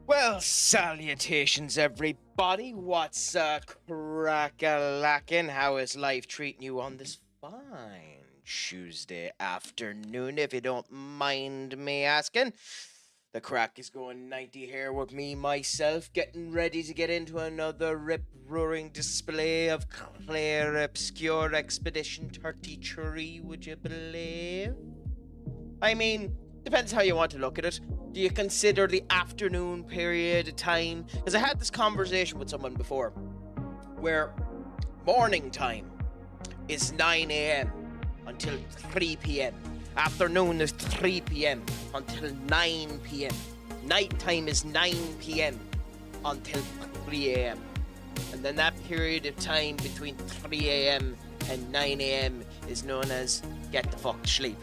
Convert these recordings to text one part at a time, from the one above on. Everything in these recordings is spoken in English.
Well, salutations, everybody. What's crack-a-lackin'? How is life treating you on this fine Tuesday afternoon, if you don't mind me asking? The crack is going 90 here with me, myself, getting ready to get into another rip-roaring display of Clair Obscur Expedition 33, would you believe? I mean, depends how you want to look at it. Do you consider the afternoon period of time? Because I had this conversation with someone before, where morning time is 9 a.m. until 3 p.m. Afternoon is 3 p.m. until 9 p.m. Nighttime is 9 p.m. until 3 a.m. And then that period of time between 3 a.m. and 9 a.m. is known as get the fuck to sleep.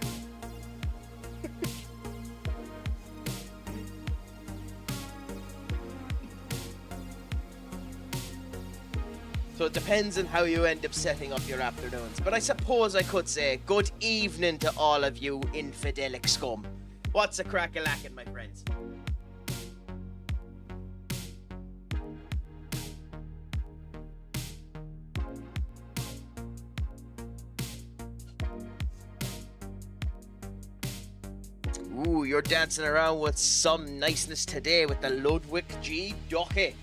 So it depends on how you end up setting up your afternoons. But I suppose I could say good evening to all of you infidelic scum. What's a crack-a-lackin', my friends? Ooh, you're dancing around with some niceness today with the Ludwig G. Ducky.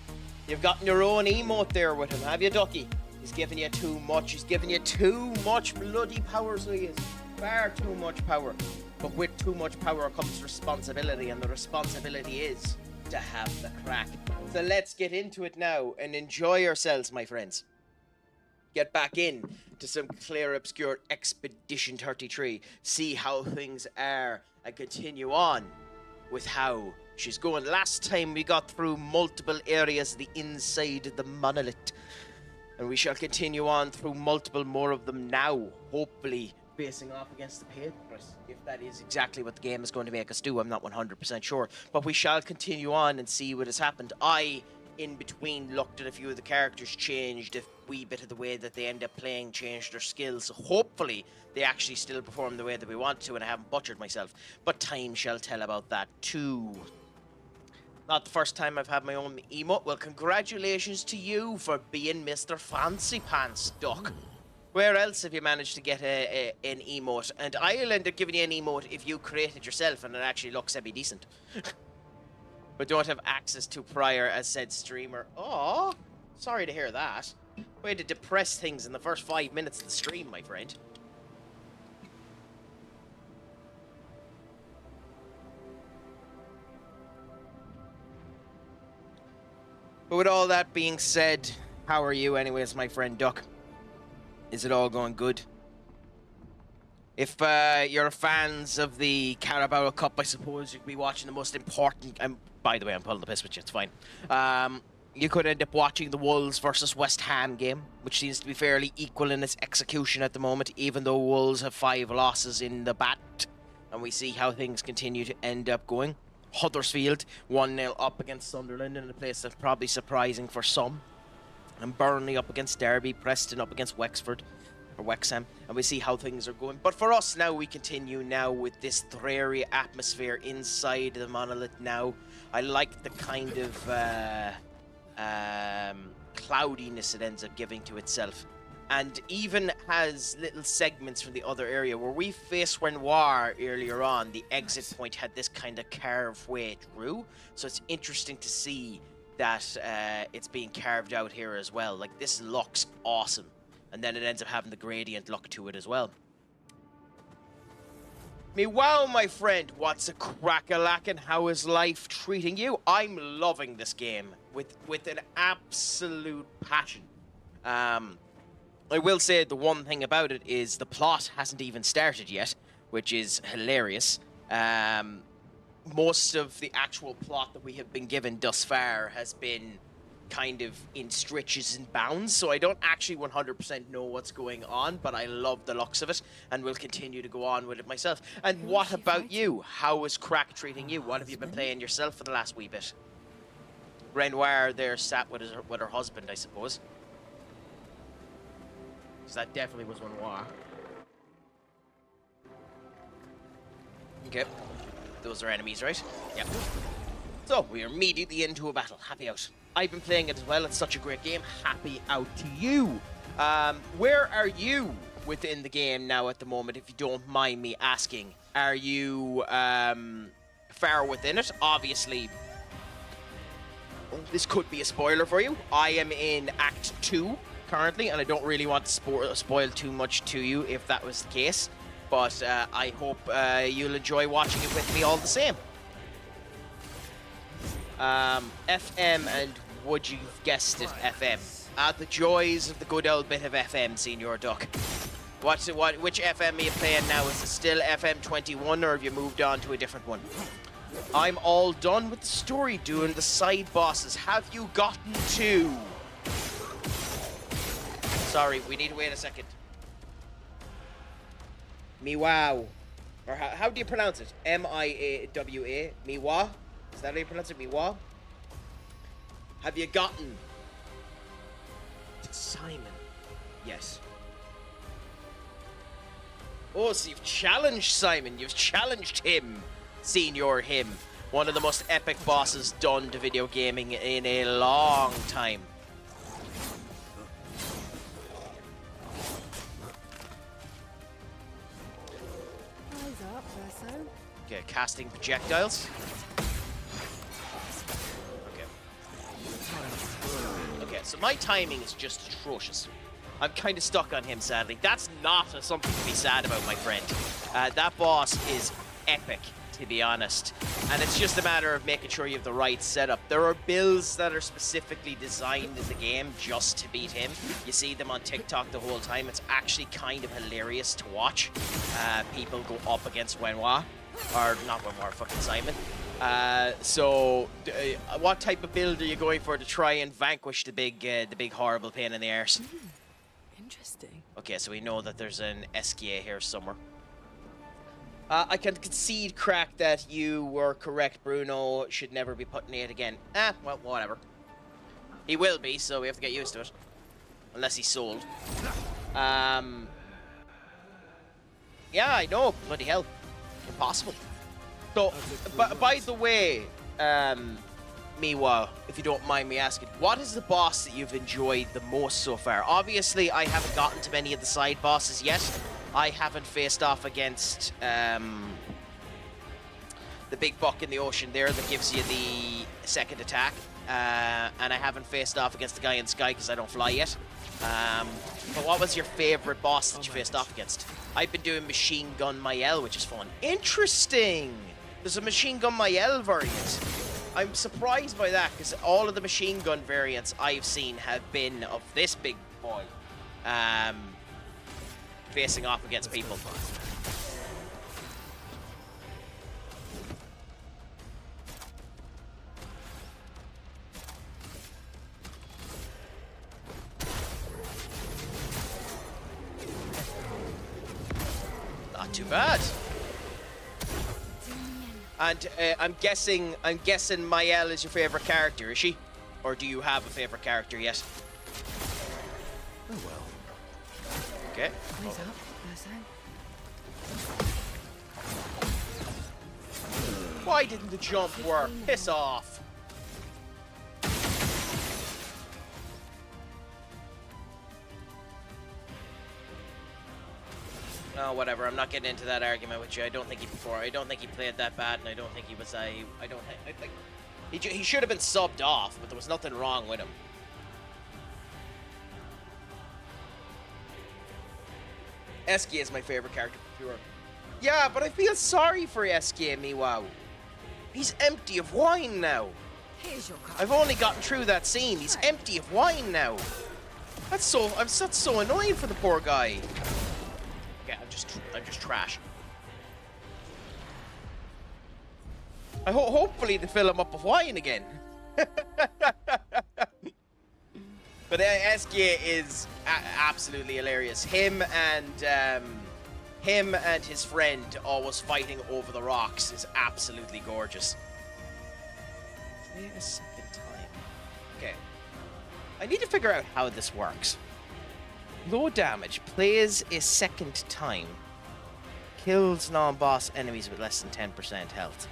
You've gotten your own emote there with him, have you, Ducky? He's giving you too much. He's giving you too much bloody power, so he is. Far too much power. But with too much power comes responsibility, and the responsibility is to have the crack. So let's get into it now and enjoy yourselves, my friends. Get back in to some Clair Obscur Expedition 33. See how things are and continue on with how she's going. Last time we got through multiple areas of the inside of the monolith, and we shall continue on through multiple more of them now, hopefully facing off against the Patriots. If that is exactly what the game is going to make us do, I'm not 100% sure, but we shall continue on and see what has happened. I, in between, looked at a few of the characters, changed a wee bit of the way that they end up playing, changed their skills, so hopefully they actually still perform the way that we want to, and I haven't butchered myself, but time shall tell about that too. Not the first time I've had my own emote. Well, congratulations to you for being Mr. Fancy Pants, Duck. Where else have you managed to get an emote? And I'll end up giving you an emote if you create it yourself and it actually looks semi-decent. But don't have access to prior as said streamer. Oh, sorry to hear that. Way to depress things in the first 5 minutes of the stream, my friend. But with all that being said, how are you anyways, my friend Duck? Is it all going good? If you're fans of the Carabao Cup, I suppose you could be watching the most important... by the way, I'm pulling the piss with you, it's fine. You could end up watching the Wolves versus West Ham game, which seems to be fairly equal in its execution at the moment, even though Wolves have 5 losses in the bat. And we see how things continue to end up going. Huddersfield 1-0 up against Sunderland in a place that's probably surprising for some. And Burnley up against Derby, Preston up against Wexford, or Wexham, and we see how things are going. But for us now, we continue now with this dreary atmosphere inside the monolith now. I like the kind of cloudiness it ends up giving to itself. And even has little segments from the other area. Where we faced Renoir earlier on, the exit point had this kind of carved way through. So it's interesting to see that it's being carved out here as well. Like, this looks awesome. And then it ends up having the gradient look to it as well. Me wow, my friend, what's a crack-a-lackin'? How is life treating you? I'm loving this game with an absolute passion. I will say the one thing about it is the plot hasn't even started yet, which is hilarious. Most of the actual plot that we have been given thus far has been kind of in stretches and bounds, so I don't actually 100% know what's going on, but I love the looks of it, and will continue to go on with it myself. And what about you? How is crack treating you? What have you been playing yourself for the last wee bit? Renoir there sat with her husband, I suppose. Because that definitely was Renoir. Okay. Those are enemies, right? Yep. So, we are immediately into a battle. Happy out. I've been playing it as well. It's such a great game. Happy out to you. Where are you within the game now at the moment, if you don't mind me asking? Are you far within it? Obviously, this could be a spoiler for you. I am in Act 2 currently, and I don't really want to spoil too much to you if that was the case. But I hope you'll enjoy watching it with me all the same. FM, and would you have guessed it, FM? The joys of the good old bit of FM, Senior Duck. Which FM are you playing now? Is it still FM 21, or have you moved on to a different one? I'm all done with the story, doing the side bosses. Have you gotten to? Sorry, we need to wait a second. Miwa. Or how do you pronounce it? M-I-A-W-A. Miwa? Is that how you pronounce it? Miwa? Have you gotten to Simon? Yes. Oh, so you've challenged Simon. You've challenged him. Senior him. One of the most epic bosses done to video gaming in a long time. Okay, casting projectiles. Okay, so my timing is just atrocious. I'm kind of stuck on him, sadly. That's not something to be sad about, my friend. That boss is epic, to be honest. And it's just a matter of making sure you have the right setup. There are builds that are specifically designed in the game just to beat him. You see them on TikTok the whole time. It's actually kind of hilarious to watch. People go up against Wenhua. Or not Wenhua, fucking Simon. What type of build are you going for to try and vanquish the big horrible pain in the arse? Interesting. Okay, so we know that there's an SKA here somewhere. I can concede, Crack, that you were correct. Bruno should never be putting it again. Well, whatever. He will be, so we have to get used to it. Unless he's sold. Yeah, I know. Bloody hell. Impossible. So, by the way, Miwa, if you don't mind me asking, what is the boss that you've enjoyed the most so far? Obviously, I haven't gotten to many of the side bosses yet. I haven't faced off against the big buck in the ocean there that gives you the second attack. And I haven't faced off against the guy in the sky because I don't fly yet. But what was your favorite boss that you faced off against? I've been doing Machine Gun Mael, which is fun. Interesting! There's a Machine Gun Mael variant. I'm surprised by that, because all of the machine gun variants I've seen have been of this big boy. Facing off against people. Not too bad. And I'm guessing Mael is your favorite character, is she? Or do you have a favorite character yet? Oh well. Okay. Eyes up, Why didn't the jump work? Piss off. No, whatever. I'm not getting into that argument with you. I don't think he played that bad, and I don't think he was I think he should have been subbed off, but there was nothing wrong with him. SK is my favorite character for sure. Yeah, but I feel sorry for SK, Miwao. He's empty of wine now. Here's your card. I've only gotten through that scene. He's empty of wine now. That's so annoying for the poor guy. Okay, I'm just trash. Hopefully they fill him up with wine again. But SK is absolutely hilarious. Him and his friend always fighting over the rocks is absolutely gorgeous. Play a second time. Okay. I need to figure out how this works. Low damage. Plays a second time. Kills non-boss enemies with less than 10% health.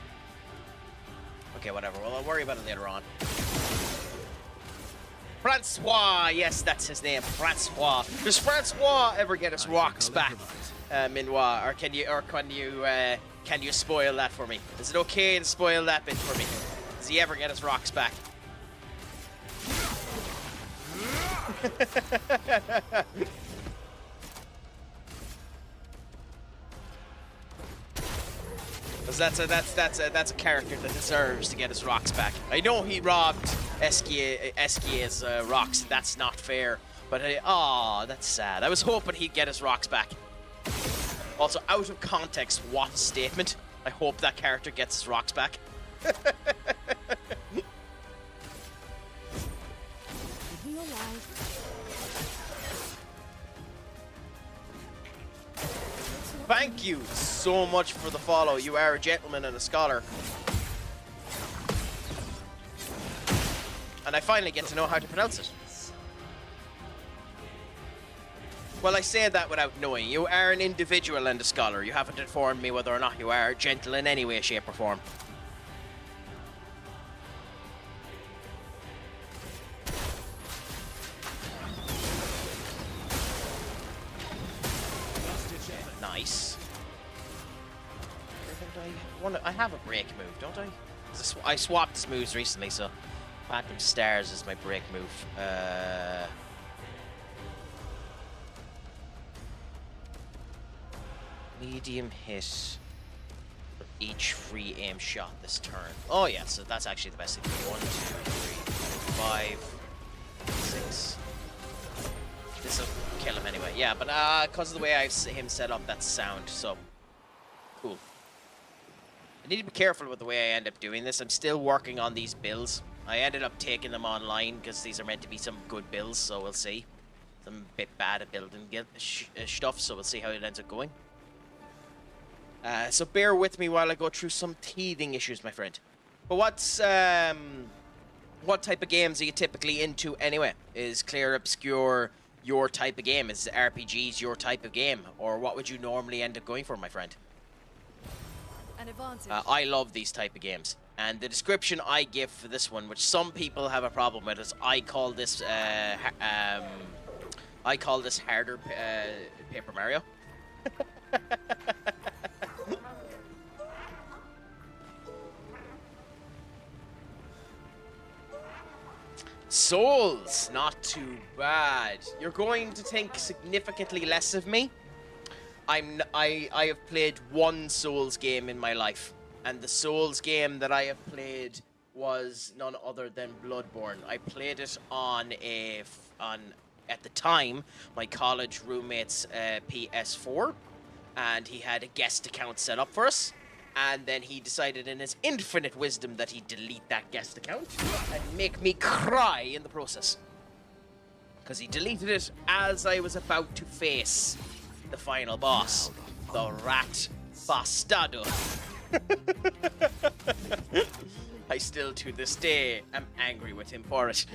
Okay, whatever. Well, I'll worry about it later on. Francois! Yes, that's his name. Francois. Does Francois ever get his rocks back, Minois? Or can you spoil that for me? Is it okay to spoil that bit for me? Does he ever get his rocks back? Because that's a character that deserves to get his rocks back. I know he robbed Esquia's rocks. That's not fair. But that's sad. I was hoping he'd get his rocks back. Also, out of context, what a statement. I hope that character gets his rocks back. Thank you so much for the follow. You are a gentleman and a scholar. And I finally get to know how to pronounce it. Well, I say that without knowing. You are an individual and a scholar. You haven't informed me whether or not you are gentle in any way, shape, or form. Nice. I have a break move, don't I? I swapped his moves recently, so Phantom Stars is my break move. Medium hit for each free aim shot this turn. Oh yeah, so that's actually the best thing. 1, 2, 3, 5, 6. This will kill him anyway. Yeah, but because of the way I have him set up, that's sound. So cool. I need to be careful with the way I end up doing this. I'm still working on these builds. I ended up taking them online because these are meant to be some good builds, so we'll see. I'm a bit bad at building stuff, so we'll see how it ends up going. So bear with me while I go through some teething issues, my friend. But what type of games are you typically into anyway? Is Clair Obscur your type of game? Is RPGs your type of game? Or what would you normally end up going for, my friend? An advantage. I love these type of games. And the description I give for this one, which some people have a problem with, is I call this harder Paper Mario. Souls, not too bad. You're going to think significantly less of me. I have played one Souls game in my life, and the Souls game that I have played was none other than Bloodborne. I played it on at the time my college roommate's PS4, and he had a guest account set up for us. And then he decided in his infinite wisdom that he'd delete that guest account and make me cry in the process. Because he deleted it as I was about to face the final boss, the Rat Bastardo. I still, to this day, am angry with him for it.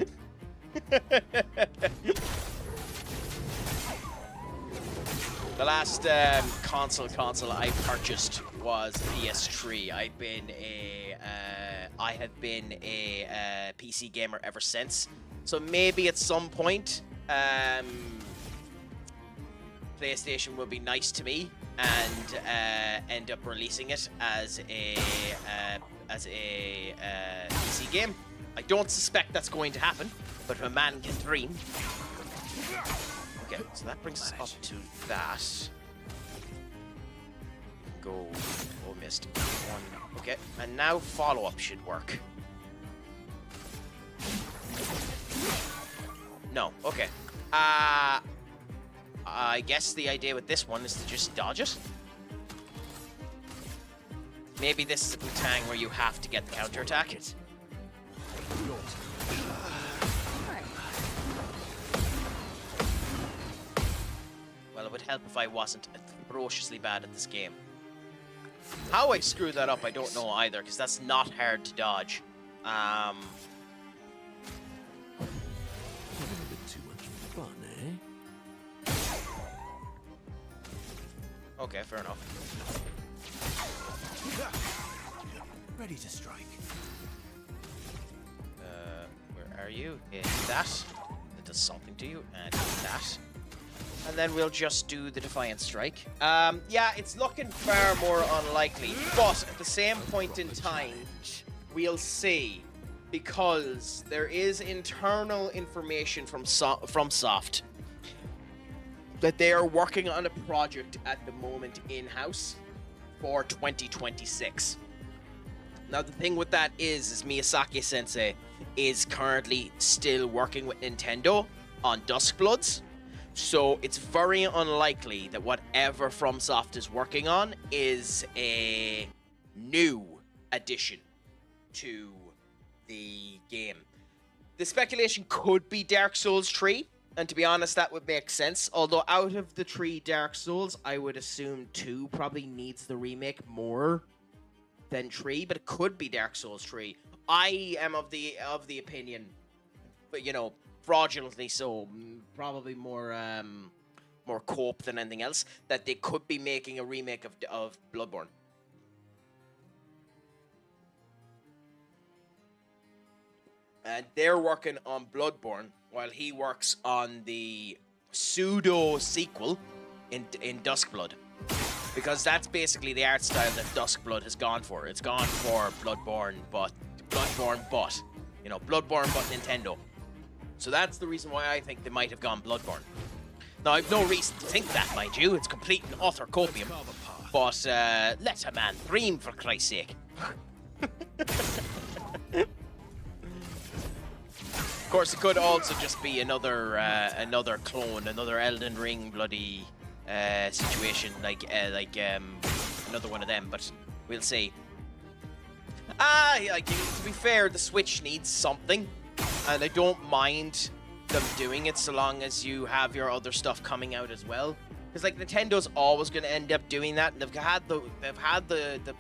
The last console I purchased was PS3. I have been a PC gamer ever since. So maybe at some point, PlayStation will be nice to me and end up releasing it as a PC game. I don't suspect that's going to happen, but a man can dream. Okay, so that brings us up to that. Go. Oh, missed. One. Okay, and now follow-up should work. No, okay. I guess the idea with this one is to just dodge it. Maybe this is a Butang where you have to get the counterattack. Well, it would help if I wasn't ferociously bad at this game. How I screwed that up, I don't know either, because that's not hard to dodge. Having a bit too much fun, eh? Okay, fair enough. Ready to strike. Where are you? That does something to you, and that. And then we'll just do the Defiant Strike. Yeah, it's looking far more unlikely, but at the same point in time, we'll see, because there is internal information from Soft that they are working on a project at the moment in-house for 2026. Now, the thing with that is Miyazaki-sensei is currently still working with Nintendo on Duskbloods. So it's very unlikely that whatever FromSoft is working on is a new addition to the game. The speculation could be Dark Souls 3, and to be honest, that would make sense. Although out of the 3 Dark Souls, I would assume 2 probably needs the remake more than 3, but it could be Dark Souls 3. I am of the opinion, but you know, fraudulently so, probably more cope than anything else, that they could be making a remake of Bloodborne. And they're working on Bloodborne while he works on the pseudo sequel in Duskblood, because that's basically the art style that Duskblood has gone for. It's gone for Bloodborne, but you know, Bloodborne but Nintendo. So that's the reason why I think they might have gone Bloodborne. Now, I've no reason to think that, mind you. It's complete and utter copium. But let a man dream, for Christ's sake. Of course, it could also just be another clone, another Elden Ring bloody situation, like another one of them. But we'll see. Like, to be fair, the Switch needs something. And I don't mind them doing it so long as you have your other stuff coming out as well. Because like Nintendo's always going to end up doing that, and they've had the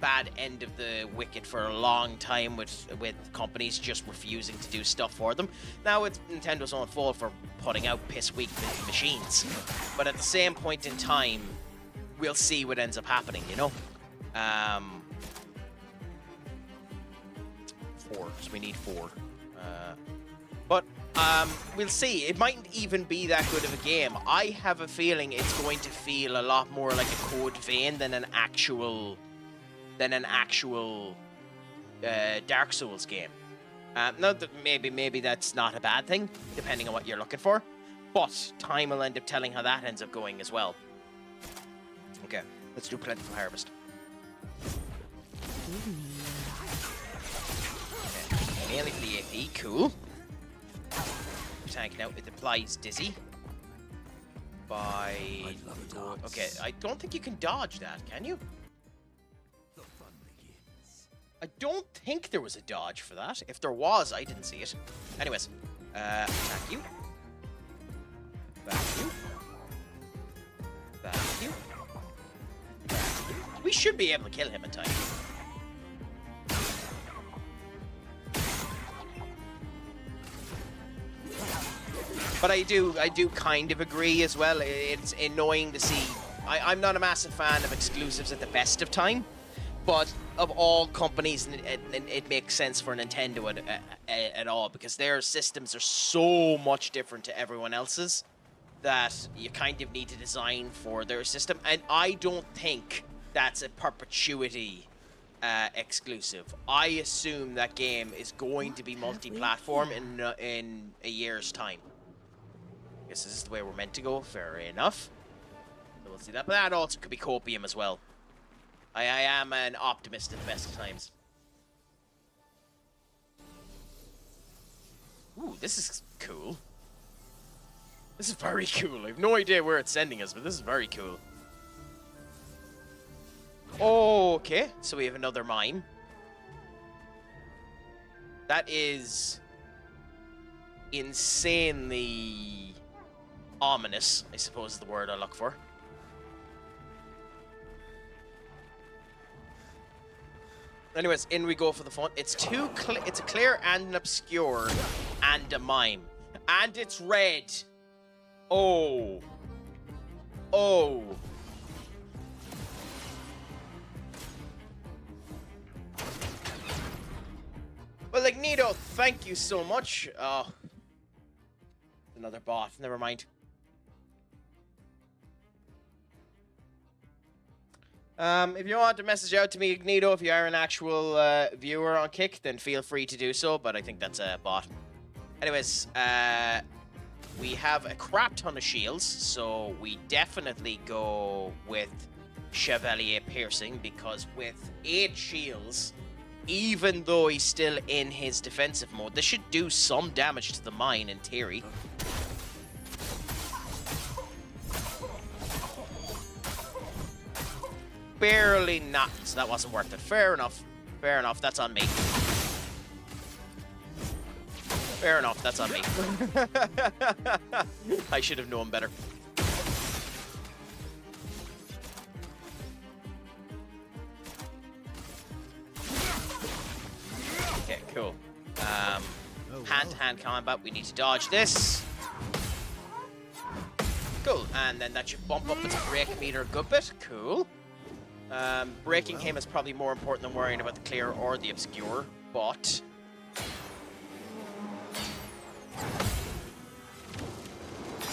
bad end of the wicket for a long time with companies just refusing to do stuff for them. Now it's Nintendo's own fault for putting out piss weak machines. But at the same point in time, we'll see what ends up happening, you know. 4, so we need 4. But we'll see. It mightn't even be that good of a game. I have a feeling it's going to feel a lot more like a Code Vein than an actual Dark Souls game. Now, maybe that's not a bad thing, depending on what you're looking for. But time will end up telling how that ends up going as well. Okay, let's do Plentiful Harvest. Okay, mainly for the AP, cool. Tank now, it applies Dizzy. Okay, I don't think you can dodge that, can you? I don't think there was a dodge for that. If there was, I didn't see it. Anyways, attack you. Back you. Back you. Back you. We should be able to kill him in time. But I do kind of agree as well. It's annoying to see. I'm not a massive fan of exclusives at the best of time, but of all companies, it makes sense for Nintendo at all, because their systems are so much different to everyone else's that you kind of need to design for their system. And I don't think that's a perpetuity exclusive. I assume that game is going to be multi-platform in a year's time. I guess this is the way we're meant to go. Fair enough. So we'll see that. But that also could be copium as well. I am an optimist at the best of times. Ooh, this is cool. This is very cool. I have no idea where it's sending us, but this is very cool. Okay, so we have another mine. That is insanely ominous, I suppose is the word I look for. Anyways, in we go for the fun. It's a Clair and an Obscur and a mime. And it's red. Oh. Oh. Magneto, thank you so much. Oh, another bot. Never mind. If you want to message out to me, Magneto, if you are an actual viewer on Kick, then feel free to do so, but I think that's a bot. Anyways, we have a crap ton of shields, so we definitely go with Chevalier Piercing, because with 8 shields, even though he's still in his defensive mode, this should do some damage to the mine in theory. Barely not, so that wasn't worth it. Fair enough. Fair enough, that's on me. Fair enough, that's on me. I should have known better. Okay, cool. Hand-to-hand combat, we need to dodge this. Cool, and then that should bump up its break meter a good bit. Cool. Breaking him is probably more important than worrying about the Clair or the Obscur, but...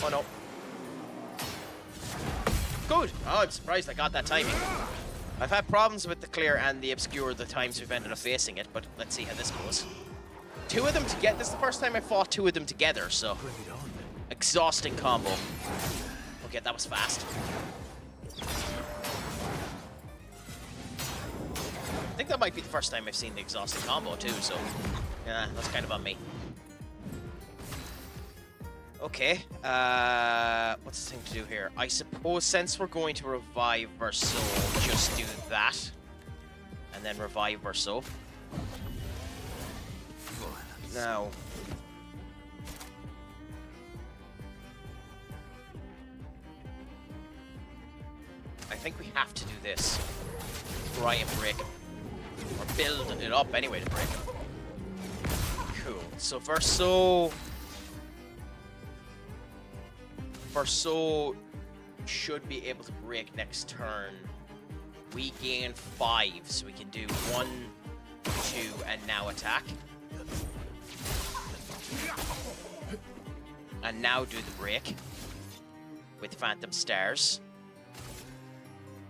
Oh no. Good! Oh, I'm surprised I got that timing. I've had problems with the Clair and the Obscur the times we've ended up facing it, but let's see how this goes. 2 of them together. This is the first time I fought 2 of them together, so... Exhausting combo. Okay, that was fast. I think that might be the first time I've seen the exhausting combo too, so yeah, that's kind of on me. Okay, what's the thing to do here? I suppose since we're going to revive Verso, just do that. And then revive Verso. Now... I think we have to do this. Try and break him. Or build it up anyway to break him. Cool. So Verso should be able to break next turn. We gain 5, so we can do 1, 2, and now attack. And now do the break with Phantom Stars.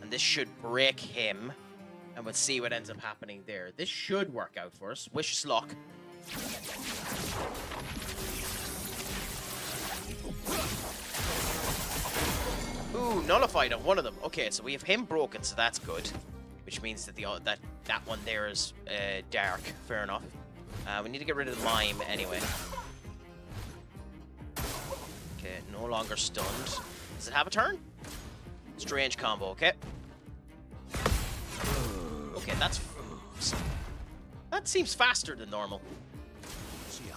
And this should break him. And we'll see what ends up happening there. This should work out for us. Wish us luck. Ooh, nullified on one of them. Okay, so we have him broken, so that's good. Which means that that one there is dark. Fair enough. We need to get rid of the mime anyway. Okay, no longer stunned. Does it have a turn? Strange combo, okay. Okay, that seems faster than normal.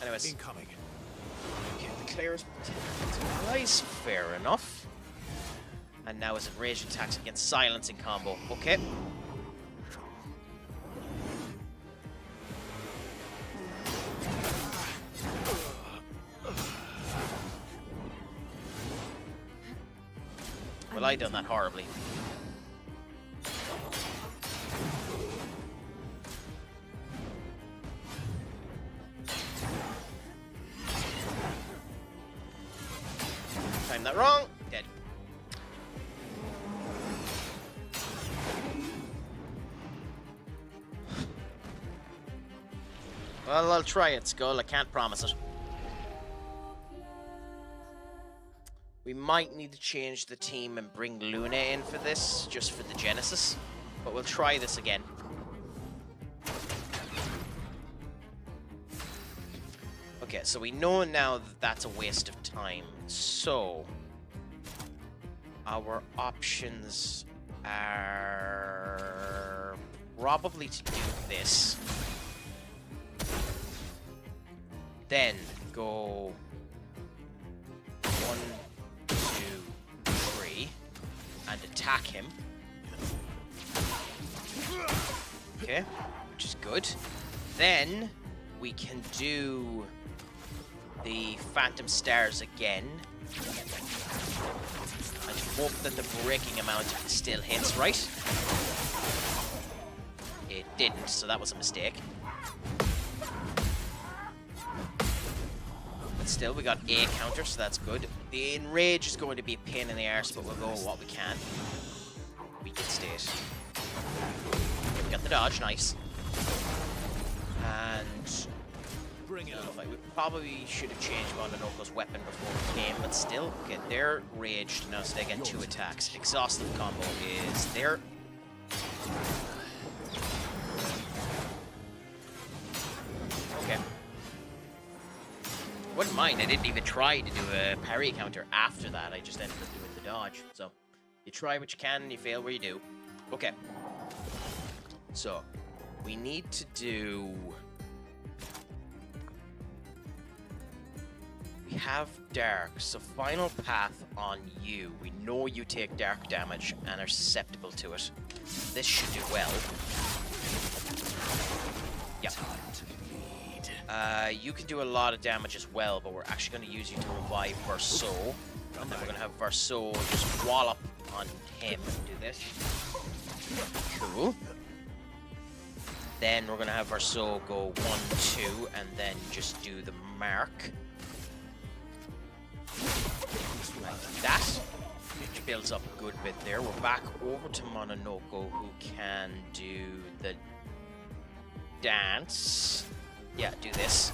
Anyways. Incoming. Okay, the Clair's nice, fair enough. And now his enraged attacks against silencing combo. Okay. Well, I done that horribly. Timed that wrong. Dead. Well, I'll try it, Skull. I can't promise it. We might need to change the team and bring Luna in for this, just for the Genesis. But we'll try this again. Okay, so we know now that that's a waste of time. So, our options are probably to do this. Then go 1, 2, 3, and attack him. Okay, which is good. Then we can do the Phantom Stars again. And hope that the breaking amount still hits right. It didn't, so that was a mistake. But still, we got a counter, so that's good. The enrage is going to be a pain in the arse, but we'll go with what we can. Weaken state. We got the dodge, nice. And Bring it on. we probably should have changed Mononoko's weapon before we came, but still, okay, they're raged now, so they get 2 attacks. Exhaustive combo is there. Okay. Wouldn't mind, I didn't even try to do a parry counter after that, I just ended up doing the dodge. So, you try what you can and you fail where you do. Okay. So, we need to do... We have dark, so final path on you. We know you take dark damage and are susceptible to it. This should do well. Yep. You can do a lot of damage as well, but we're actually going to use you to revive Verso. And then we're going to have Verso just wallop on him. Do this. Cool. Then we're going to have Verso go 1, 2, and then just do the mark. Like that. Which builds up a good bit there. We're back over to Mononoko, who can do the dance. Yeah, do this.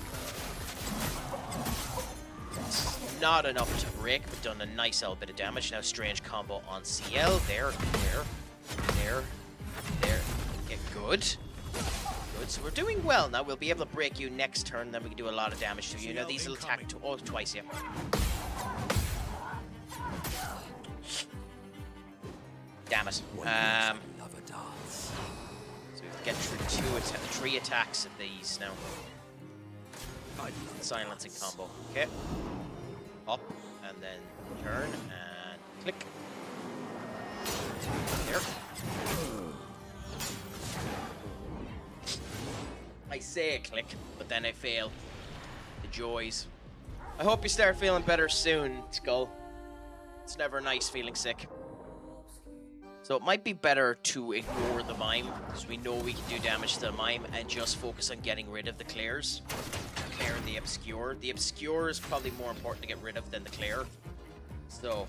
It's not enough to break, but done a nice little bit of damage. Now strange combo on CL. There. Okay, good. Good, so we're doing well now. We'll be able to break you next turn, then we can do a lot of damage to you. You know, these will attack twice, yeah. Damn it. So we get through 3 attacks of these now. Silencing combo. Okay. Up and then turn and click. There. I say a click, but then I fail. The joys. I hope you start feeling better soon, Skull. It's never nice feeling sick. So it might be better to ignore the mime, because we know we can do damage to the mime, and just focus on getting rid of the Clairs. Clair and the Obscur. The Obscur is probably more important to get rid of than the Clair. So,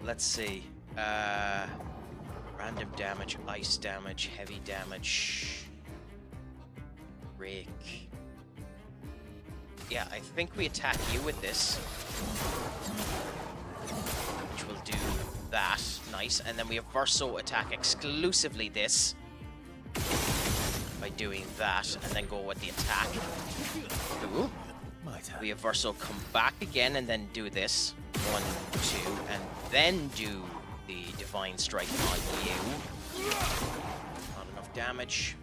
let's see. Random damage, ice damage, heavy damage, rake. Yeah, I think we attack you with this, which will do that. Nice. And then we have Verso attack exclusively this by doing that, and then go with the attack. Ooh. We have Verso come back again and then do this. 1, 2, and then do the Divine Strike on you. Not enough damage.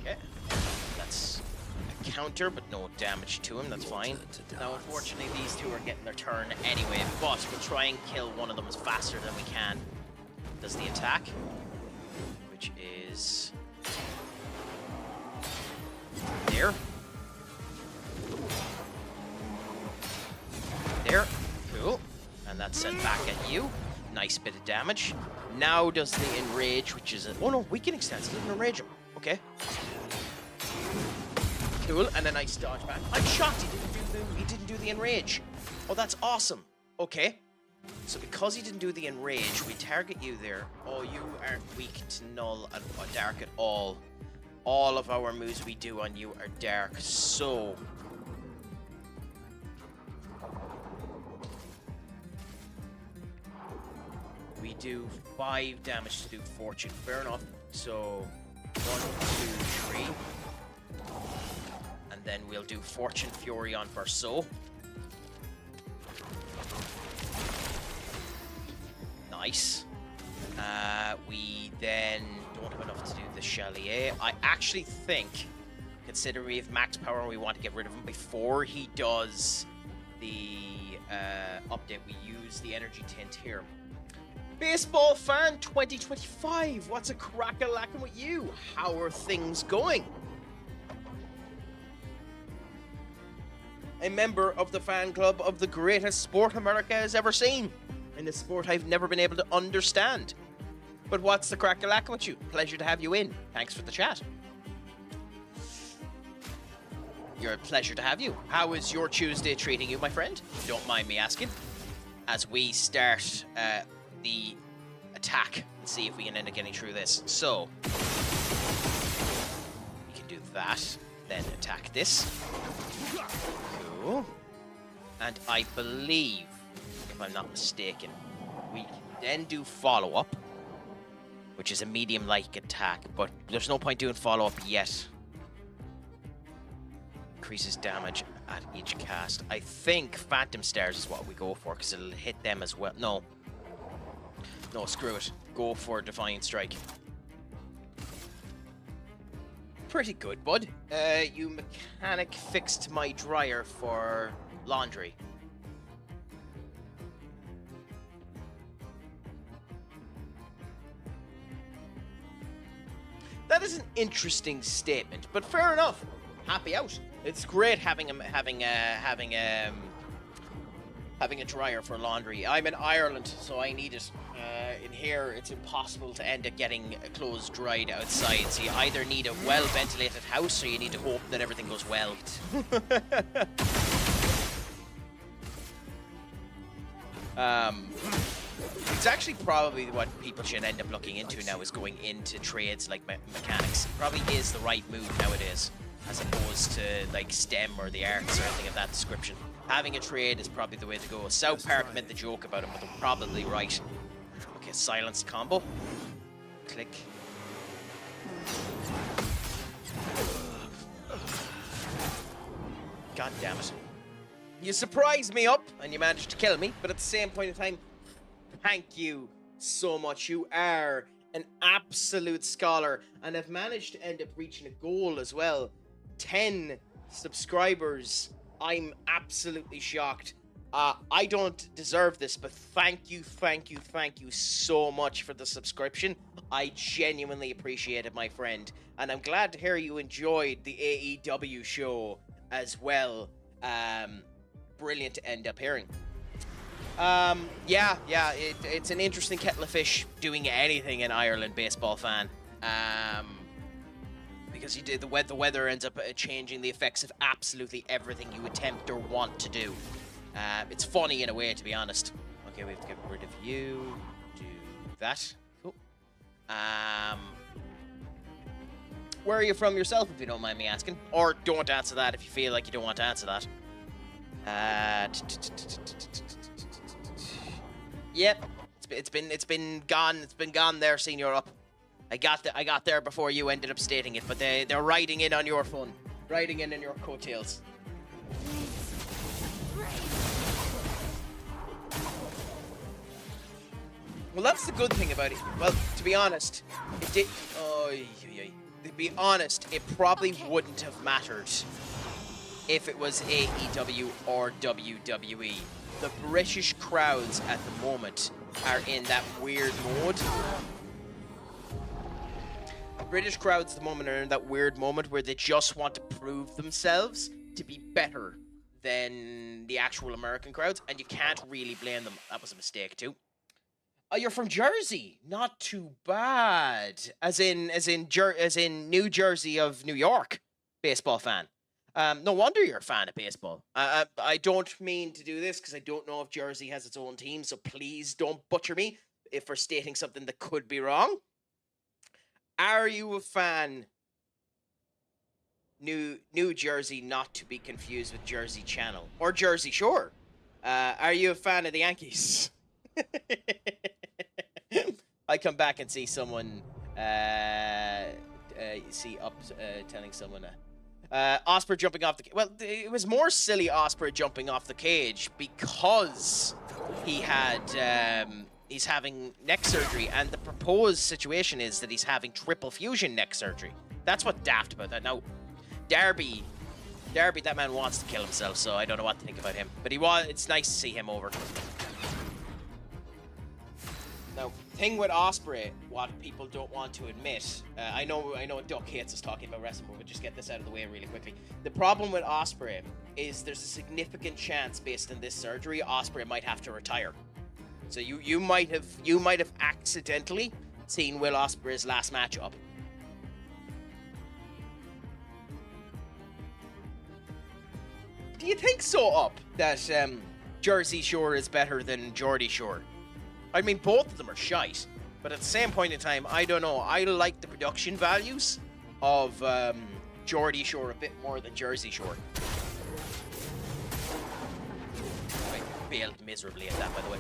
Okay. That's a counter, but no damage to him. That's fine. Now, unfortunately, these two are getting their turn anyway, but we'll try and kill one of them as faster than we can. Does the attack, which is there. There. Cool. And that's sent back at you. Nice bit of damage. Now does the enrage, which is a... Oh no, weakening stance. Doesn't enrage him. Okay. Cool. And a nice dodge back. I'm shocked he didn't do the enrage. Oh, that's awesome. Okay. So because he didn't do the enrage, we target you there. Oh, you aren't weak to null and dark at all. All of our moves we do on you are dark. So... we do 5 damage to do Fortune. Fair enough. So 1, 2, 3. And then we'll do Fortune Fury on Verso. Nice. We then don't have enough to do the Chalier. I actually think, considering we have max power and we want to get rid of him before he does the update, we use the energy tint here. Baseball fan 2025, what's a crack-a-lackin' with you? How are things going? A member of the fan club of the greatest sport America has ever seen, in a sport I've never been able to understand. But what's the crack-a-lackin' with you? Pleasure to have you in. Thanks for the chat. You're a pleasure to have you. How is your Tuesday treating you, my friend? Don't mind me asking. As we start the attack and see if we can end up getting through this. So, we can do that, then attack this. Cool. And I believe, if I'm not mistaken, we can then do follow-up, which is a medium-like attack, but there's no point doing follow-up yet. Increases damage at each cast. I think Phantom Stars is what we go for, because it'll hit them as well. No. No, screw it. Go for Defiant Strike. Pretty good, bud. You mechanic fixed my dryer for laundry. That is an interesting statement, but fair enough. Happy out. It's great having a dryer for laundry. I'm in Ireland, so I need it. In here, it's impossible to end up getting clothes dried outside. So you either need a well-ventilated house, or you need to hope that everything goes well. It's actually probably what people should end up looking into now, is going into trades like mechanics. It probably is the right move nowadays, as opposed to like STEM or the arts or anything of that description. Having a trade is probably the way to go. South Park made the joke about it, but they're probably right. Okay, silenced combo. Click. God damn it. You surprised me up, and you managed to kill me, but at the same point in time, thank you so much. You are an absolute scholar, and have managed to end up reaching a goal as well. 10 subscribers. I'm absolutely shocked. I don't deserve this, but thank you so much for the subscription. I genuinely appreciate it, my friend. And I'm glad to hear you enjoyed the AEW show as well. Brilliant to end up hearing. It's an interesting kettle of fish doing anything in Ireland, baseball fan. Because the weather ends up changing the effects of absolutely everything you attempt or want to do. It's funny in a way, to be honest. Okay, we have to get rid of you. Do that. Cool. Where are you from yourself, if you don't mind me asking? Or don't answer that if you feel like you don't want to answer that. Yep, it's been gone. It's been gone there, Senior Up. I got there before you ended up stating it, but they're riding in on your fun, riding in your coattails. Well, that's the good thing about it. Well, to be honest, it did. To be honest, it probably wouldn't have mattered if it was AEW or WWE. The British crowds at the moment are in that weird mode. British crowds at the moment are in that weird moment where they just want to prove themselves to be better than the actual American crowds, and you can't really blame them. That was a mistake too. Oh, you're from Jersey. Not too bad. As in New Jersey of New York. Baseball fan. No wonder you're a fan of baseball. I don't mean to do this because I don't know if Jersey has its own team, so please don't butcher me if we're stating something that could be wrong. Are you a fan? New Jersey, not to be confused with Jersey Channel or Jersey Shore. Are you a fan of the Yankees? I come back and see someone telling someone Osprey jumping off the well, it was more silly Osprey jumping off the cage because he had he's having neck surgery, and the proposed situation is that he's having triple fusion neck surgery. That's what daft about that. Now Darby, that man wants to kill himself, so I don't know what to think about him, but it's nice to see him over. Now, thing with Osprey, what people don't want to admit, I know Duck hates us talking about wrestling, but we'll just get this out of the way really quickly. The problem with Osprey is there's a significant chance, based on this surgery, Osprey might have to retire. So you might have accidentally seen Will Ospreay's last matchup. do you think so, Up, that Jersey Shore is better than Geordie Shore? I mean, both of them are shite, but at the same point in time, I don't know. I like the production values of Geordie Shore a bit more than Jersey Shore. I failed miserably at that, by the way.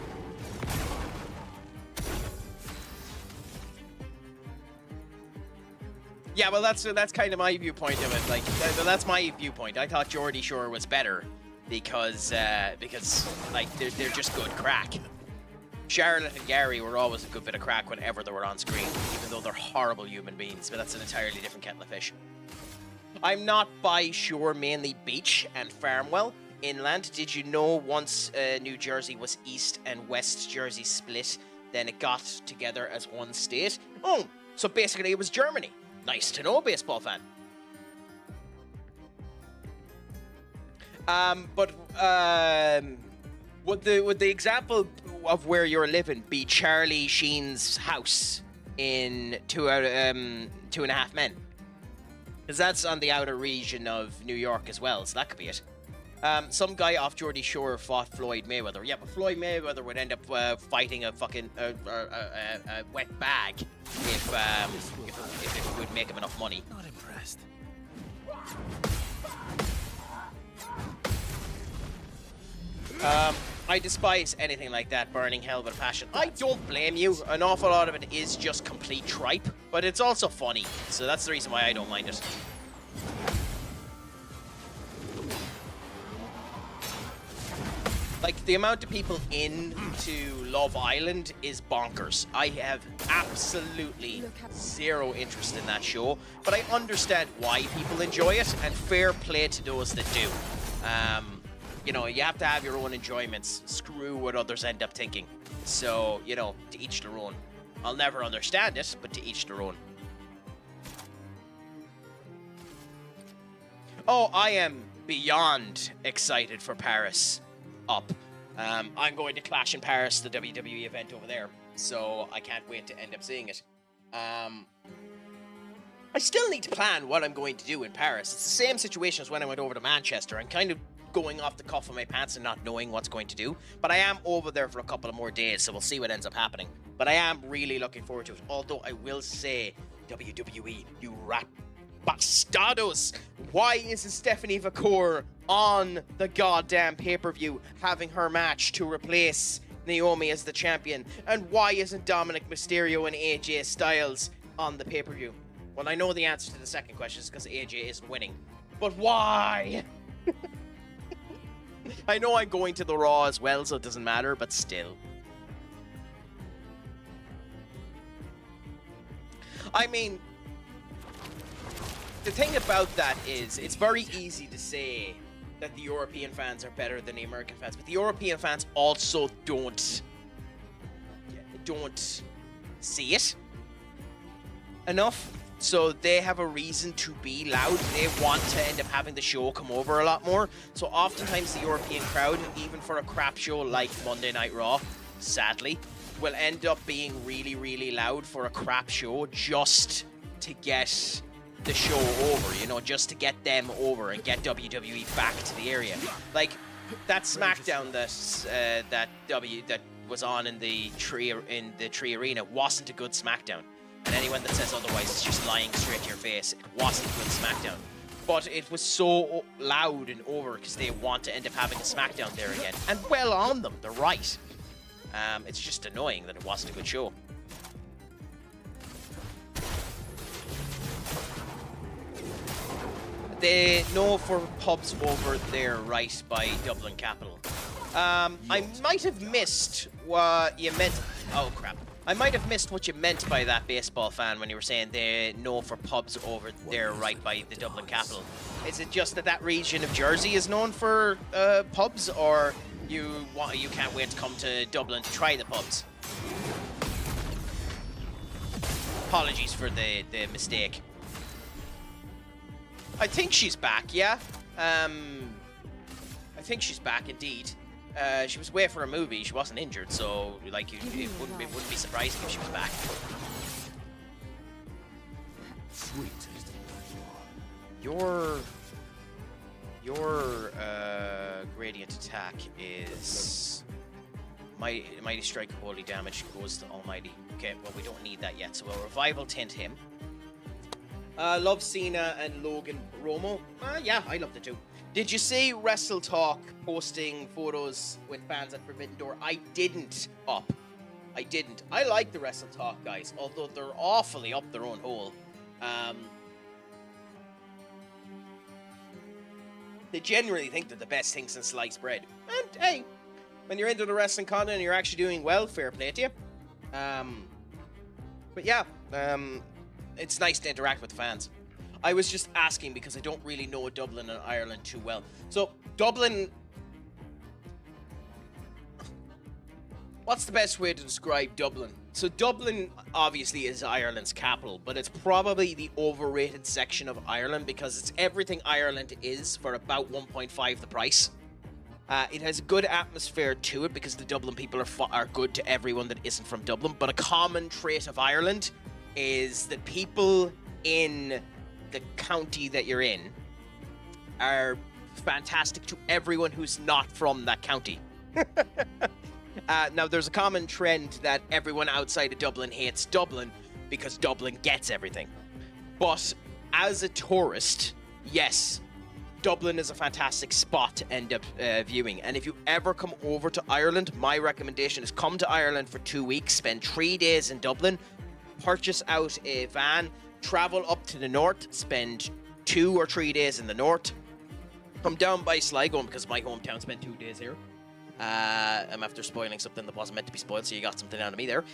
Yeah, well, that's kind of my viewpoint of it. Like, that's my viewpoint. I thought Geordie Shore was better because like they're just good crack. Charlotte and Gary were always a good bit of crack whenever they were on screen, even though they're horrible human beings. But that's an entirely different kettle of fish. I'm not by shore, mainly beach and Farmwell. Inland. Did you know once New Jersey was East and West Jersey split, then it got together as one state? Oh, so basically it was Germany. Nice to know, baseball fan. Would the example of where you're living be Charlie Sheen's house in Two and a Half Men? Because that's on the outer region of New York as well, so that could be it. Some guy off Geordie Shore fought Floyd Mayweather. Yeah, but Floyd Mayweather would end up fighting a fucking wet bag if it would make him enough money. Not impressed. I despise anything like that, burning hell with a passion. I don't blame you. An awful lot of it is just complete tripe, but it's also funny. So that's the reason why I don't mind it. Like, the amount of people into Love Island is bonkers. I have absolutely zero interest in that show, but I understand why people enjoy it, and fair play to those that do. You know, you have to have your own enjoyments. Screw what others end up thinking. So, you know, to each their own. I'll never understand it, but to each their own. Oh, I am beyond excited for Paris. Up. I'm going to Clash in Paris, the WWE event over there, so I can't wait to end up seeing it. I still need to plan what I'm going to do in Paris. It's the same situation as when I went over to Manchester. I'm kind of going off the cuff of my pants and not knowing what's going to do, but I am over there for a couple of more days, so we'll see what ends up happening. But I am really looking forward to it, although I will say, WWE, you rat bastardos! Why isn't Stephanie Vacour on the goddamn pay-per-view having her match to replace Naomi as the champion? And why isn't Dominic Mysterio and AJ Styles on the pay-per-view? Well, I know the answer to the second question is because AJ isn't winning. But why? I know I'm going to the Raw as well, so it doesn't matter, but still. I mean, the thing about that is, it's very easy to say that the European fans are better than the American fans, but the European fans also don't see it enough, so they have a reason to be loud. They want to end up having the show come over a lot more, so oftentimes the European crowd, even for a crap show like Monday Night Raw, sadly, will end up being really, really loud for a crap show just to get the show over, you know, just to get them over and get WWE back to the area. Like that SmackDown that was on in the Tree Arena wasn't a good SmackDown, and anyone that says otherwise is just lying straight to your face. It wasn't a good SmackDown, but it was so loud and over because they want to end up having a SmackDown there again, and well on them, they're right. It's just annoying that it wasn't a good show. They know for pubs over there, right, by Dublin Capital. I might have missed what you meant. Oh, crap. I might have missed what you meant by that, baseball fan, when you were saying they know for pubs over there, right, by the Dublin Capital. Is it just that region of Jersey is known for pubs, or you can't wait to come to Dublin to try the pubs? Apologies for the mistake. I think she's back, yeah. I think she's back indeed. She was away for a movie. She wasn't injured, so like it wouldn't be surprising if she was back. Sweet. You're Your gradient attack is Mighty Strike, Holy Damage goes to Almighty. Okay, well, we don't need that yet, so we'll Revival Tint him. Love Cena and Logan Romo. Yeah, I loved it too. Did you see Wrestle Talk posting photos with fans at Forbidden Door? I didn't I didn't. I like the Wrestle Talk guys, although they're awfully up their own hole. They genuinely think they're the best thing since sliced bread. And hey, when you're into the wrestling content and you're actually doing well, fair play to you. But yeah, it's nice to interact with fans. I was just asking because I don't really know Dublin and Ireland too well. So, Dublin... What's the best way to describe Dublin? So, Dublin obviously is Ireland's capital, but it's probably the overrated section of Ireland because it's everything Ireland is for about 1.5 the price. It has a good atmosphere to it because the Dublin people are good to everyone that isn't from Dublin. But a common trait of Ireland is that people in the county that you're in are fantastic to everyone who's not from that county. Now, there's a common trend that everyone outside of Dublin hates Dublin because Dublin gets everything. But as a tourist, yes, Dublin is a fantastic spot to end up viewing. And if you ever come over to Ireland, my recommendation is come to Ireland for 2 weeks, spend 3 days in Dublin, purchase out a van, travel up to the north, spend 2 or 3 days in the north, come down by Sligo because my hometown, spent 2 days here. I'm after spoiling something that wasn't meant to be spoiled, so you got something out of me there.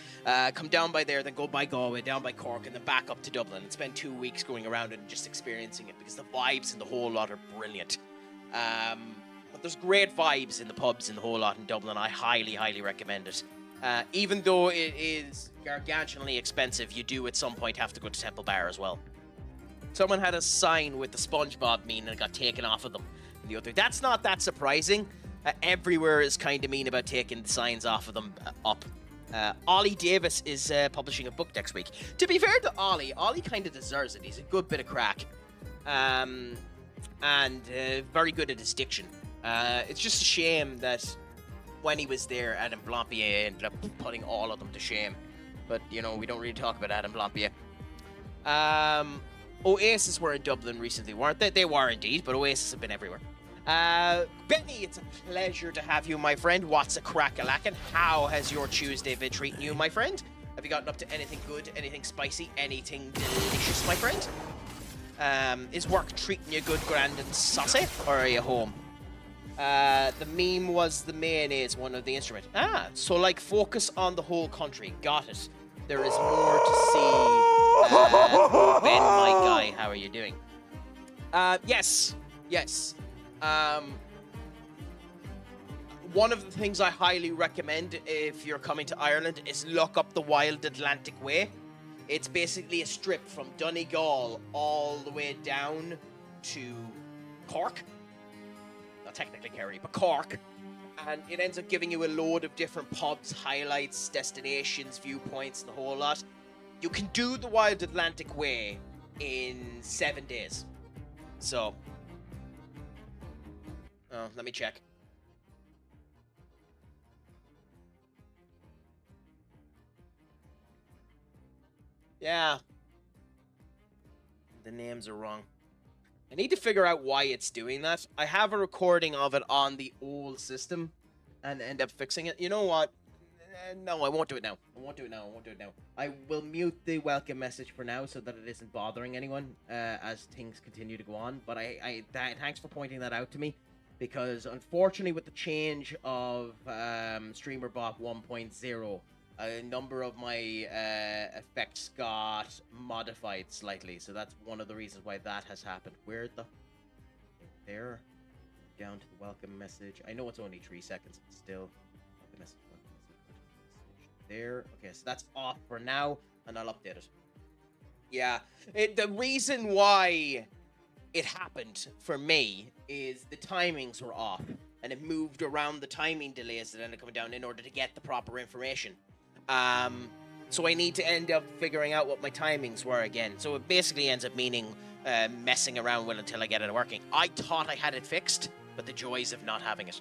Come down by there, then go by Galway, down by Cork, and then back up to Dublin and spend 2 weeks going around and just experiencing it because the vibes in the whole lot are brilliant. But there's great vibes in the pubs in the whole lot in Dublin. I highly, highly recommend it. Even though it is gargantuanly expensive, you do at some point have to go to Temple Bar as well. Someone had a sign with the SpongeBob meme and it got taken off of them. The other, that's not that surprising. Everywhere is kind of mean about taking the signs off of them up. Ollie Davis is publishing a book next week. To be fair to Ollie kind of deserves it. He's a good bit of crack. And very good at his diction. It's just a shame that when he was there, Adam Blampier ended up putting all of them to shame. But, you know, we don't really talk about Adam Blampier. Oasis were in Dublin recently, weren't they? They were indeed, but Oasis have been everywhere. Benny, it's a pleasure to have you, my friend. What's a crack-a-lackin'? How has your Tuesday been treating you, my friend? Have you gotten up to anything good, anything spicy, anything delicious, my friend? Is work treating you good, grand and saucy, or are you home? The meme was the mayonnaise one of the instrument. So like focus on the whole country. Got it. There is more to see. Ben, my guy, how are you doing? Yes. One of the things I highly recommend if you're coming to Ireland is look up the Wild Atlantic Way. It's basically a strip from Donegal all the way down to Cork. Not technically Kerry, but Cork. And it ends up giving you a load of different pubs, highlights, destinations, viewpoints, and the whole lot. You can do the Wild Atlantic Way in 7 days. So... let me check. Yeah. The names are wrong. I need to figure out why it's doing that. I have a recording of it on the old system and end up fixing it. You know what? No, I won't do it now. I will mute the welcome message for now so that it isn't bothering anyone as things continue to go on. But thanks for pointing that out to me. Because unfortunately with the change of StreamerBot 1.0, a number of my effects got modified slightly. So that's one of the reasons why that has happened. Where the... There. Down to the welcome message. I know it's only 3 seconds, but still. Welcome message. There. Okay, so that's off for now, and I'll update it. Yeah. The reason why it happened for me is the timings were off, and it moved around the timing delays that ended up coming down in order to get the proper information. So I need to end up figuring out what my timings were again. So it basically ends up meaning messing around with until I get it working. I thought I had it fixed, but the joys of not having it.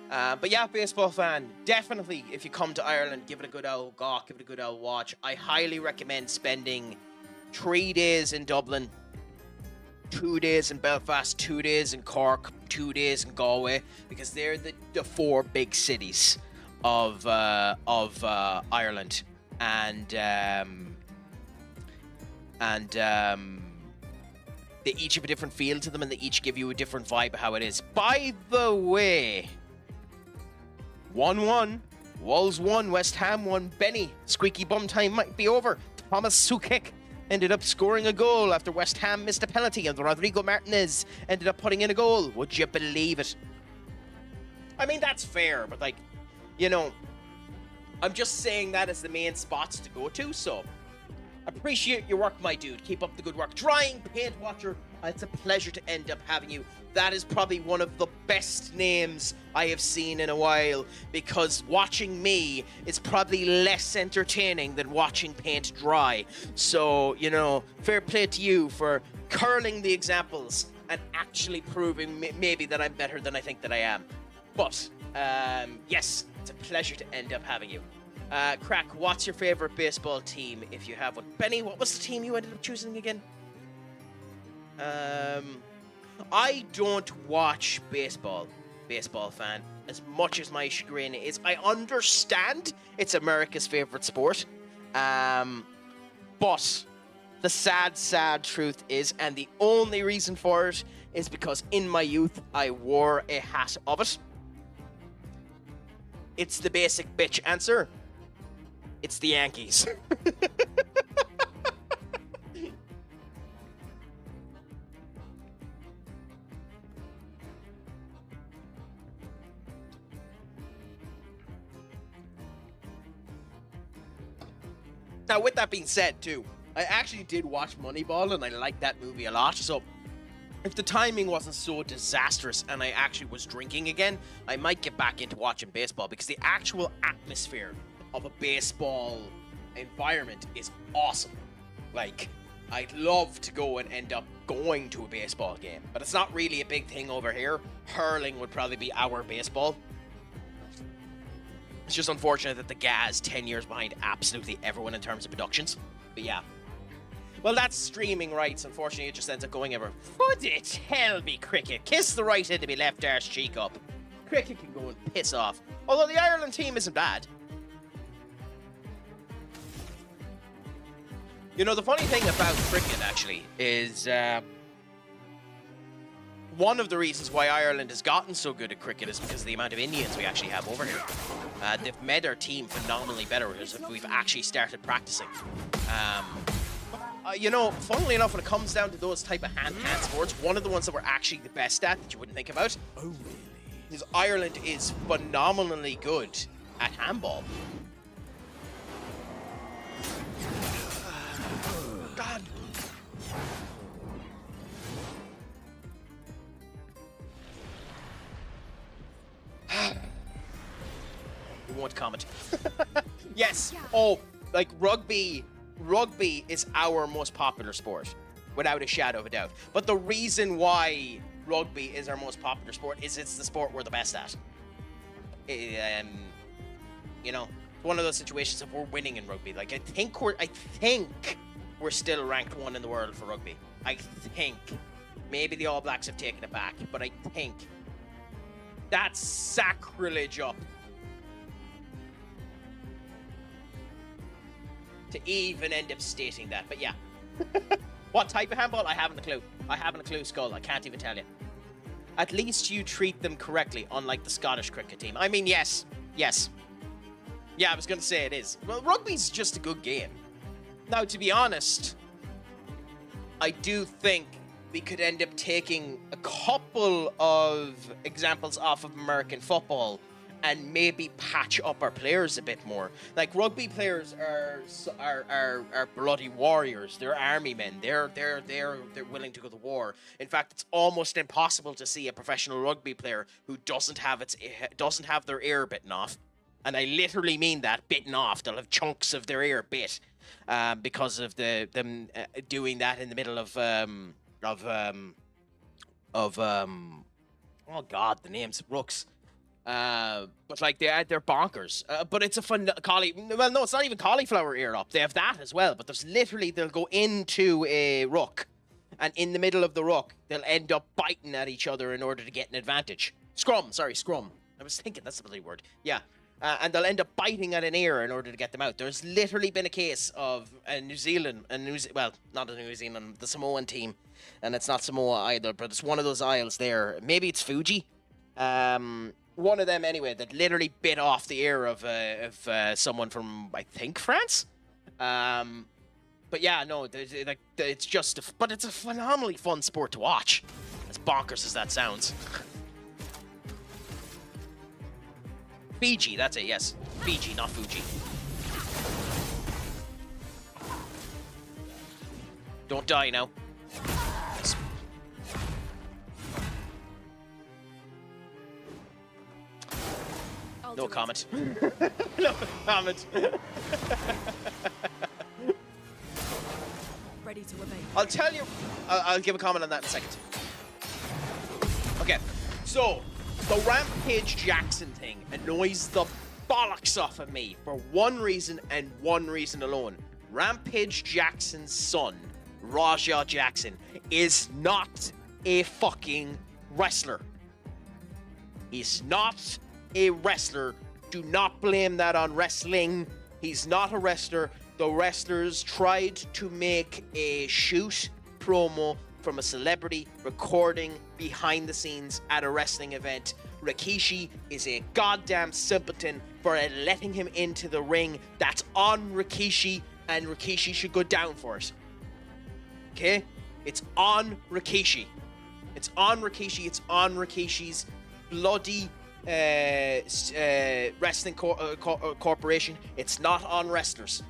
But yeah, baseball fan, definitely, if you come to Ireland, give it a good old gawk, give it a good old watch. I highly recommend spending 3 days in Dublin, 2 days in Belfast, 2 days in Cork, 2 days in Galway, because they're the 4 big cities of Ireland, and they each have a different feel to them, and they each give you a different vibe of how it is. By the way, 1-1, Wolves 1, West Ham 1. Benny, squeaky bum time might be over. Thomas Sukek ended up scoring a goal after West Ham missed a penalty, and Rodrigo Martinez ended up putting in a goal. Would you believe it? I mean, that's fair, but, like, you know, I'm just saying that as the main spots to go to, so appreciate your work, my dude. Keep up the good work. Drying Paint Watcher, it's a pleasure to end up having you. That is probably one of the best names I have seen in a while, because watching me is probably less entertaining than watching paint dry. So, you know, fair play to you for curling the examples and actually proving maybe that I'm better than I think that I am. But, yes, it's a pleasure to end up having you. Crack, what's your favorite baseball team if you have one? Benny, what was the team you ended up choosing again? I don't watch baseball fan, as much as my chagrin is. I understand it's America's favorite sport, but the sad truth is, and the only reason for it is because in my youth I wore a hat of it. It's the basic bitch answer. It's the Yankees. Now, with that being said, too, I actually did watch Moneyball, and I liked that movie a lot, so if the timing wasn't so disastrous and I actually was drinking again, I might get back into watching baseball, because the actual atmosphere of a baseball environment is awesome. Like, I'd love to go and end up going to a baseball game, but it's not really a big thing over here. Hurling would probably be our baseball. It's just unfortunate that the GA's 10 years behind absolutely everyone in terms of productions. But yeah. Well, that's streaming rights. Unfortunately, it just ends up going ever. Would it hell be cricket? Kiss the right end of me left arse cheek up. Cricket can go and piss off. Although the Ireland team isn't bad. You know, the funny thing about cricket, actually, is one of the reasons why Ireland has gotten so good at cricket is because of the amount of Indians we actually have over here. They've made our team phenomenally better as we've actually started practicing. You know, funnily enough, when it comes down to those type of hand-to-hand sports, one of the ones that we're actually the best at that you wouldn't think about is Ireland is phenomenally good at handball. God. We won't comment. Yes. Oh, like rugby is our most popular sport, without a shadow of a doubt. But the reason why rugby is our most popular sport is it's the sport we're the best at. You know, one of those situations if we're winning in rugby. Like I think we're still ranked 1 in the world for rugby. I think. Maybe the All Blacks have taken it back, but I think. That's sacrilege up to even end up stating that. But yeah. What type of handball? I haven't a clue. I haven't a clue, Skull. I can't even tell you. At least you treat them correctly, unlike the Scottish cricket team. I mean, yes. Yes. Yeah, I was going to say it is. Well, rugby's just a good game. Now, to be honest, I do think we could end up taking a couple of examples off of American football and maybe patch up our players a bit more. Like rugby players are bloody warriors. They're army men. They're willing to go to war. In fact, it's almost impossible to see a professional rugby player who doesn't have their ear bitten off. And I literally mean that, bitten off. They'll have chunks of their ear bit. because of them doing that in the middle of oh god, the name's rooks. But like they're bonkers. But it's a fun well, no, it's not even cauliflower ear up. They have that as well. But there's literally they'll go into a rook, and in the middle of the rook, they'll end up biting at each other in order to get an advantage. Scrum. I was thinking that's the bloody word. Yeah. And they'll end up biting at an ear in order to get them out. There's literally been a case of New Zealand, well, not a New Zealand, the Samoan team, and it's not Samoa either, but it's one of those isles there. Maybe it's Fuji. One of them anyway that literally bit off the ear of someone from, I think, France. But yeah, no, it's just, but it's a phenomenally fun sport to watch. As bonkers as that sounds. Fiji, that's it, yes. Fiji, not Fuji. Don't die now. No comment. No comment. Ready to obey. I'll tell you. I'll give a comment on that in a second. Okay, so the Rampage Jackson thing annoys the bollocks off of me for one reason and one reason alone. Rampage Jackson's son, Raja Jackson, is not a fucking wrestler. He's not a wrestler. Do not blame that on wrestling. He's not a wrestler. The wrestlers tried to make a shoot promo from a celebrity recording behind the scenes at a wrestling event. Rikishi is a goddamn simpleton for letting him into the ring. That's on Rikishi, and Rikishi should go down for it. Okay? It's on Rikishi. It's on Rikishi. It's on Rikishi's bloody wrestling corporation. It's not on wrestlers.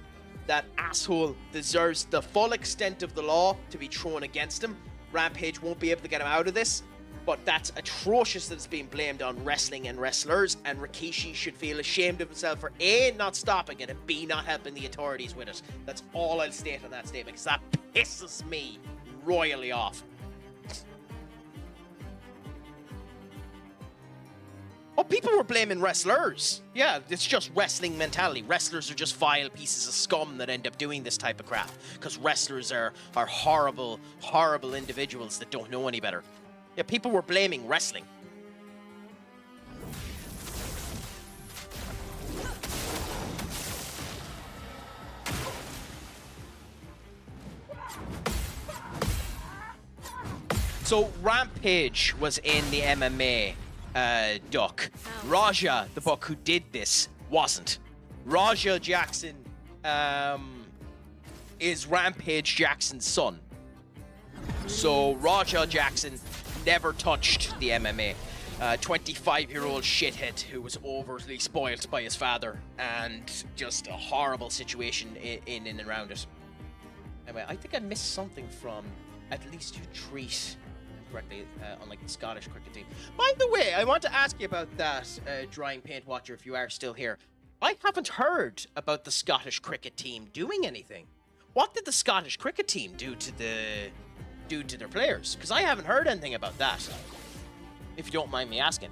That asshole deserves the full extent of the law to be thrown against him. Rampage won't be able to get him out of this, but that's atrocious that it's being blamed on wrestling and wrestlers, and Rikishi should feel ashamed of himself for A, not stopping it, and B, not helping the authorities with it. That's all I'll state on that statement, because that pisses me royally off. Oh, people were blaming wrestlers. Yeah, it's just wrestling mentality. Wrestlers are just vile pieces of scum that end up doing this type of crap. Because wrestlers are horrible, horrible individuals that don't know any better. Yeah, people were blaming wrestling. So, Rampage was in the MMA. Duck. Raja, the buck who did this, wasn't. Raja Jackson is Rampage Jackson's son. So Raja Jackson never touched the MMA. 25-year-old shithead who was overly spoilt by his father, and just a horrible situation in and around it. Anyway, I think I missed something from At Least You Treat correctly, unlike the Scottish cricket team. By the way, I want to ask you about that, Drying Paint Watcher, if you are still here. I haven't heard about the Scottish cricket team doing anything. What did the Scottish cricket team do to their players? Because I haven't heard anything about that, if you don't mind me asking.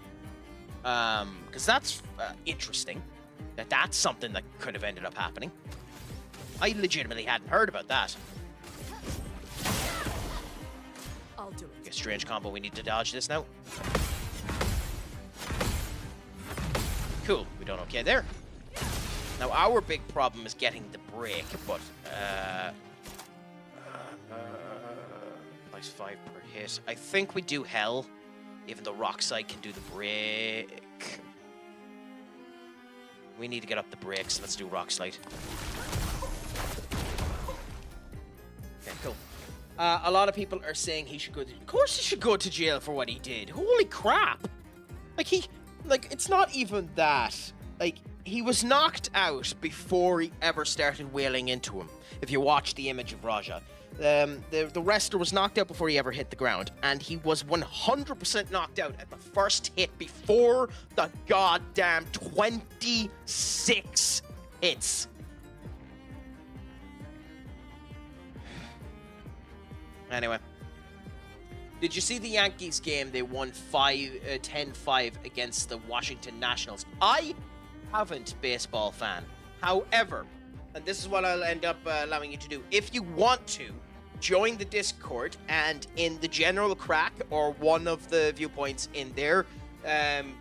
Because that's interesting. That's something that could have ended up happening. I legitimately hadn't heard about that. I'll do it. A strange combo. We need to dodge this now. Cool. We done okay there. Now our big problem is getting the break, but +5 per hit. I think we do hell, even though Rockside can do the break. We need to get up the brakes. Let's do Rockslide. Okay, cool. A lot of people are saying he should go to... Of course he should go to jail for what he did. Holy crap. It's not even that. He was knocked out before he ever started wailing into him. If you watch the image of Raja. The wrestler was knocked out before he ever hit the ground. And he was 100% knocked out at the first hit before the goddamn 26 hits. Anyway. Did you see the Yankees game? They won 10-5 against the Washington Nationals. I haven't, baseball fan. However, and this is what I'll end up allowing you to do. If you want to, join the Discord, and in the general crack or one of the viewpoints in there,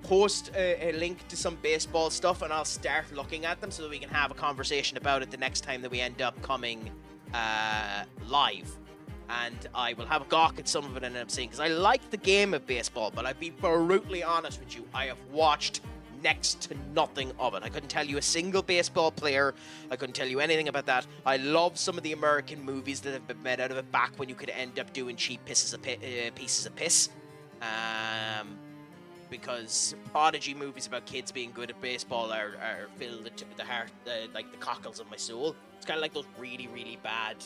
post a link to some baseball stuff, and I'll start looking at them so that we can have a conversation about it the next time that we end up coming live. And I will have a gawk at some of it and end up seeing, because I like the game of baseball, but I'd be brutally honest with you, I have watched next to nothing of it. I couldn't tell you a single baseball player. I couldn't tell you anything about that. I love some of the American movies that have been made out of it back when you could end up doing cheap pieces of piss. Because prodigy movies about kids being good at baseball are filled the heart, like the cockles of my soul. It's kind of like those really, really bad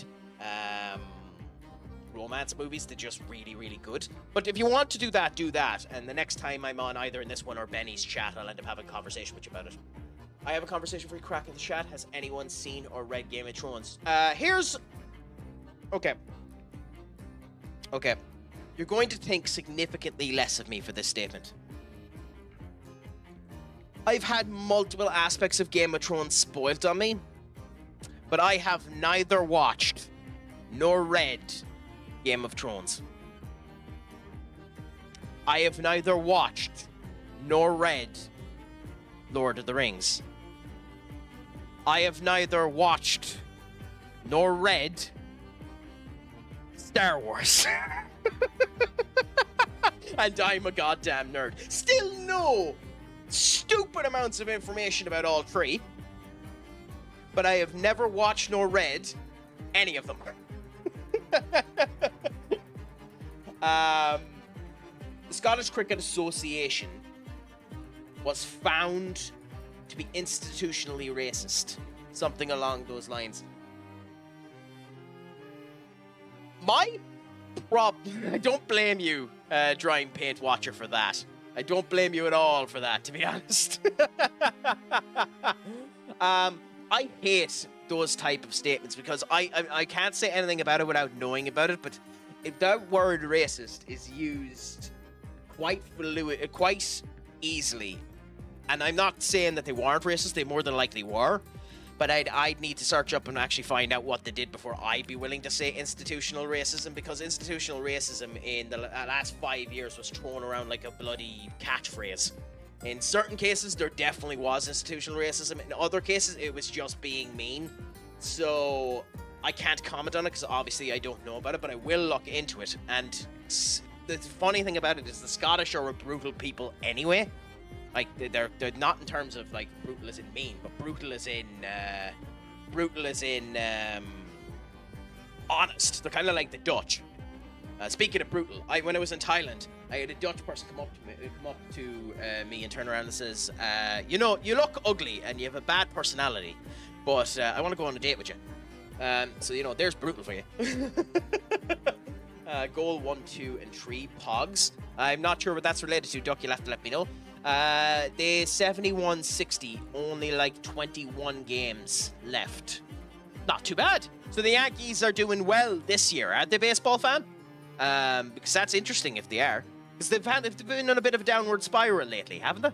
romance movies. They're just really, really good. But if you want to do that. And the next time I'm on either in this one or Benny's chat, I'll end up having a conversation with you about it. I have a conversation for you, Crack in the chat. Has anyone seen or read Game of Thrones? Okay. You're going to think significantly less of me for this statement. I've had multiple aspects of Game of Thrones spoiled on me, but I have neither watched nor read Game of Thrones. I have neither watched nor read Lord of the Rings. I have neither watched nor read Star Wars. And I'm a goddamn nerd. Still know stupid amounts of information about all three, but I have never watched nor read any of them. The Scottish Cricket Association was found to be institutionally racist. Something along those lines. My problem... I don't blame you, Drying Paint Watcher, for that. I don't blame you at all for that, to be honest. I hate those type of statements because I can't say anything about it without knowing about it, but if that word racist is used quite easily, and I'm not saying that they weren't racist, they more than likely were, but I'd need to search up and actually find out what they did before I'd be willing to say institutional racism, because institutional racism in the last 5 years was thrown around like a bloody catchphrase. In certain cases, there definitely was institutional racism. In other cases, it was just being mean. So I can't comment on it because obviously I don't know about it, but I will look into it. And the funny thing about it is the Scottish are a brutal people anyway. Like, they're not in terms of, like, brutal as in mean, but brutal as in honest. They're kind of like the Dutch. Speaking of brutal, when I was in Thailand, I had a Dutch person come up to me and turn around and says, you know, you look ugly and you have a bad personality, but I want to go on a date with you. So, you know, there's brutal for you. Goal 1, 2, and 3, Pogs. I'm not sure what that's related to, Duck. You'll have to let me know. They 71-60, only like 21 games left. Not too bad. So the Yankees are doing well this year, aren't they, baseball fan? Because that's interesting if they are. Because they've been on a bit of a downward spiral lately, haven't they?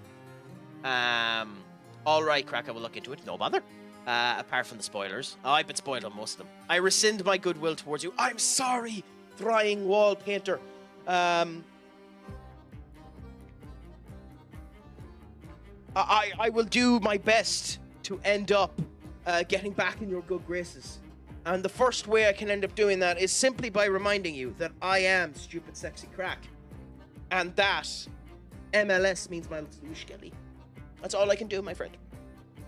Alright, Crack, I will look into it. No bother. Apart from the spoilers. Oh, I've been spoiled on most of them. I rescind my goodwill towards you. I'm sorry, Trying Wall Painter. I will do my best to end up getting back in your good graces. And the first way I can end up doing that is simply by reminding you that I am Stupid Sexy Crack. And that MLS means my little Skelly. That's all I can do, my friend.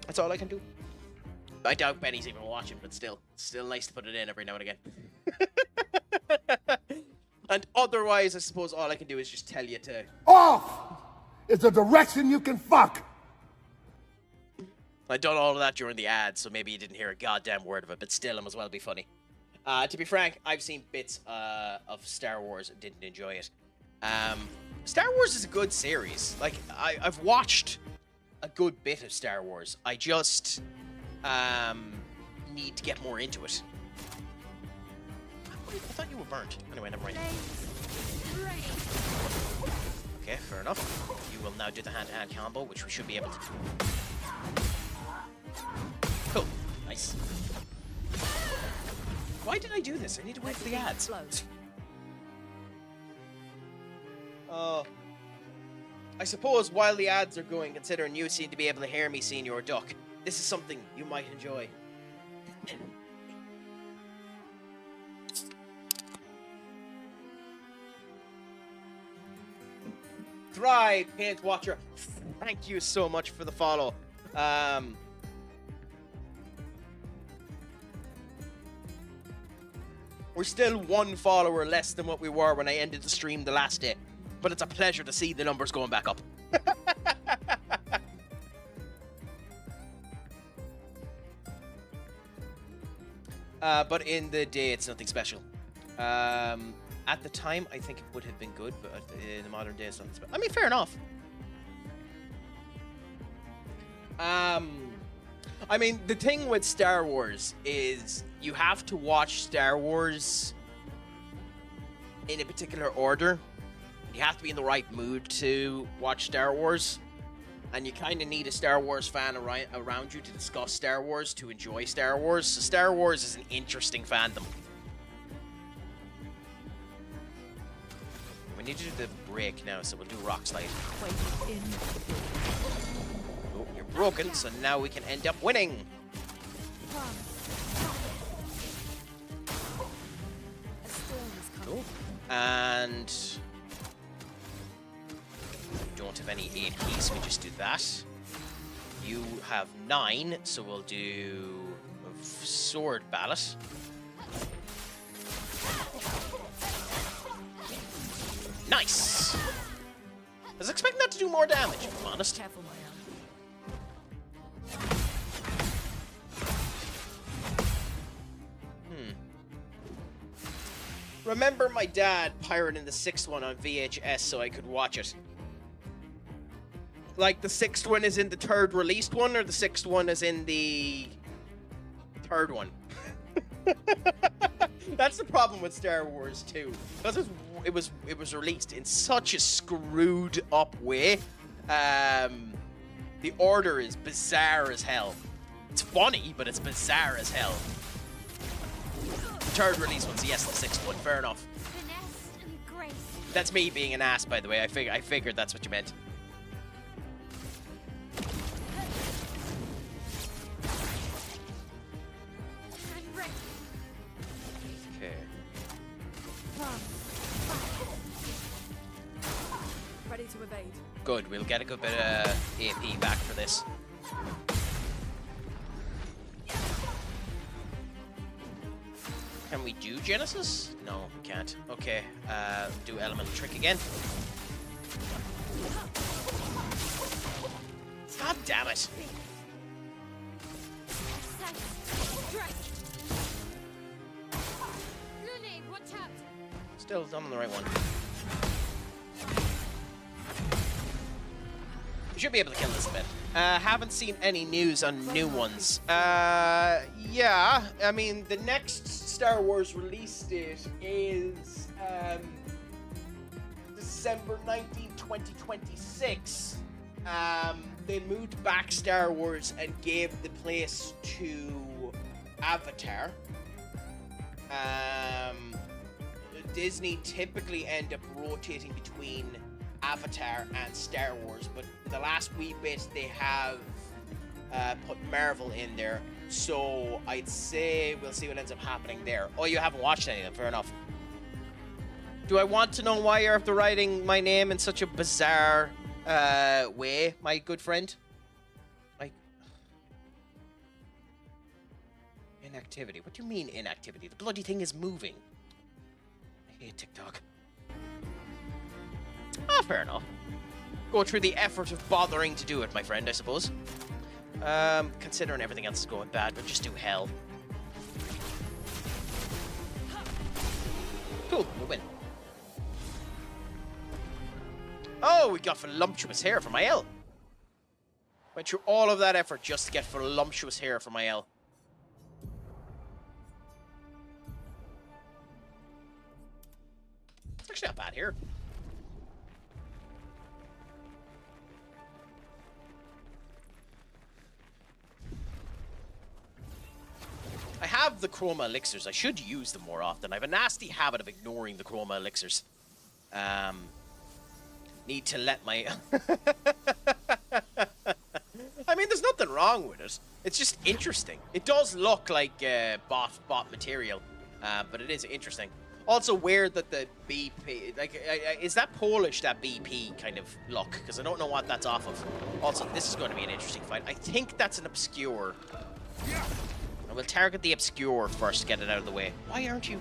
That's all I can do. I doubt Benny's even watching, but still nice to put it in every now and again. And otherwise, I suppose all I can do is just tell you to... Off is the direction you can fuck. I done all of that during the ad, so maybe you didn't hear a goddamn word of it, but still, it must well be funny. To be frank, I've seen bits of Star Wars and didn't enjoy it. Star Wars is a good series. Like, I've watched a good bit of Star Wars. I just need to get more into it. I thought you were burnt. Anyway, never mind. Flames. Rain. Okay, fair enough. You will now do the hand-to-hand combo, which we should be able to do. Cool. Nice. Why did I do this? I need to wait for the ads. I suppose while the ads are going, considering you seem to be able to hear me, Senior Duck, this is something you might enjoy. Thrive, Paint Watcher. Thank you so much for the follow. We're still one follower less than what we were when I ended the stream the last day. But it's a pleasure to see the numbers going back up. But in the day, it's nothing special. At the time, I think it would have been good, but in the modern day, it's nothing special. I mean, fair enough. I mean, the thing with Star Wars is you have to watch Star Wars in a particular order. You have to be in the right mood to watch Star Wars. And you kind of need a Star Wars fan around you to discuss Star Wars, to enjoy Star Wars. So Star Wars is an interesting fandom. We need to do the break now, so we'll do Rock Slide. Oh, you're broken, so now we can end up winning. Cool. And don't have any AP, so we just do that. You have 9, so we'll do a sword ballot. Nice! I was expecting that to do more damage, if I'm honest. Careful, my Remember my dad pirating the 6th one on VHS so I could watch it. Like, the 6th one is in the 3rd released one, or the 6th one is in the 3rd one? That's the problem with Star Wars 2. Because it was released in such a screwed up way. The order is bizarre as hell. It's funny, but it's bizarre as hell. The 3rd release one's yes, the 6th one. Fair enough. finesse and grace. That's me being an ass, by the way. I figured that's what you meant. And ready. Okay. Ready to evade. Good. We'll get a good bit of AP back for this. Can we do Genesis? No, we can't. Okay. Do Elemental Trick again. God damn it. Still done on the right one. We should be able to kill this a bit. Haven't seen any news on new ones. Yeah, I mean, the next Star Wars release date is December 19th, 2026. They moved back Star Wars and gave the place to Avatar. Disney typically end up rotating between Avatar and Star Wars, but the last wee bit they have put Marvel in there, so I'd say we'll see what ends up happening there. Oh, you haven't watched any of them, fair enough. Do I want to know why you're after writing my name in such a bizarre way, my good friend? Like, inactivity. What do you mean inactivity? The bloody thing is moving. I hate TikTok. Ah, fair enough. Go through the effort of bothering to do it, my friend, I suppose. Considering everything else is going bad, we'll just do hell. Cool, we win. Oh, we got voluptuous hair from IL. Went through all of that effort just to get voluptuous hair from IL. It's actually not bad here. I have the chroma elixirs. I should use them more often. I have a nasty habit of ignoring the chroma elixirs. Need to let my... I mean, there's nothing wrong with it. It's just interesting. It does look like bot material, but it is interesting. Also weird that the BP... Like, is that Polish, that BP kind of look? Because I don't know what that's off of. Also, this is going to be an interesting fight. I think that's an obscure. I will target the obscure first, get it out of the way. Why aren't you...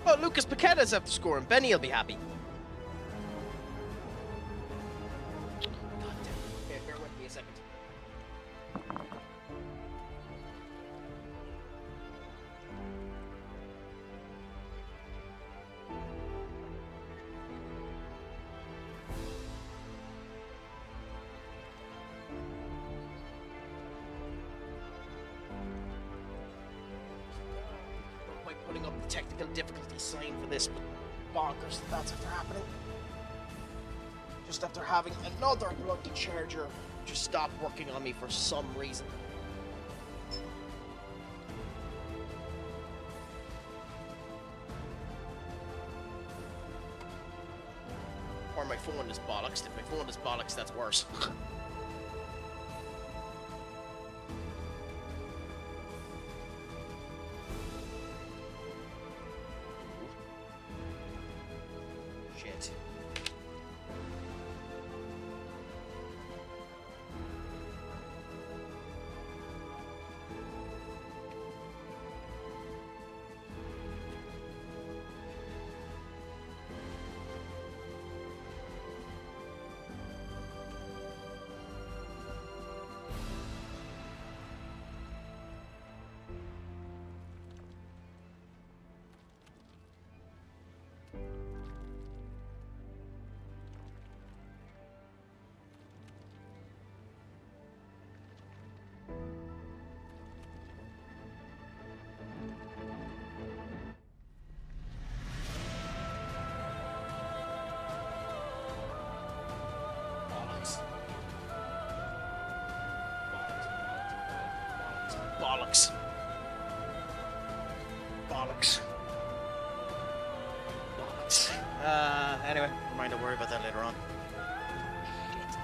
Oh, Lucas Paqueta's after scoring. Benny will be happy. God damn. Okay, bear with me a second. Putting up the technical difficulty sign for this, but bonkers that's after happening. Just after having another bloody charger just stop working on me for some reason. Or my phone is bollocks. If my phone is bollocks, that's worse. Shit. Bollocks. Bollocks. Bollocks. Anyway, never mind, I'll worry about that later on. Shit.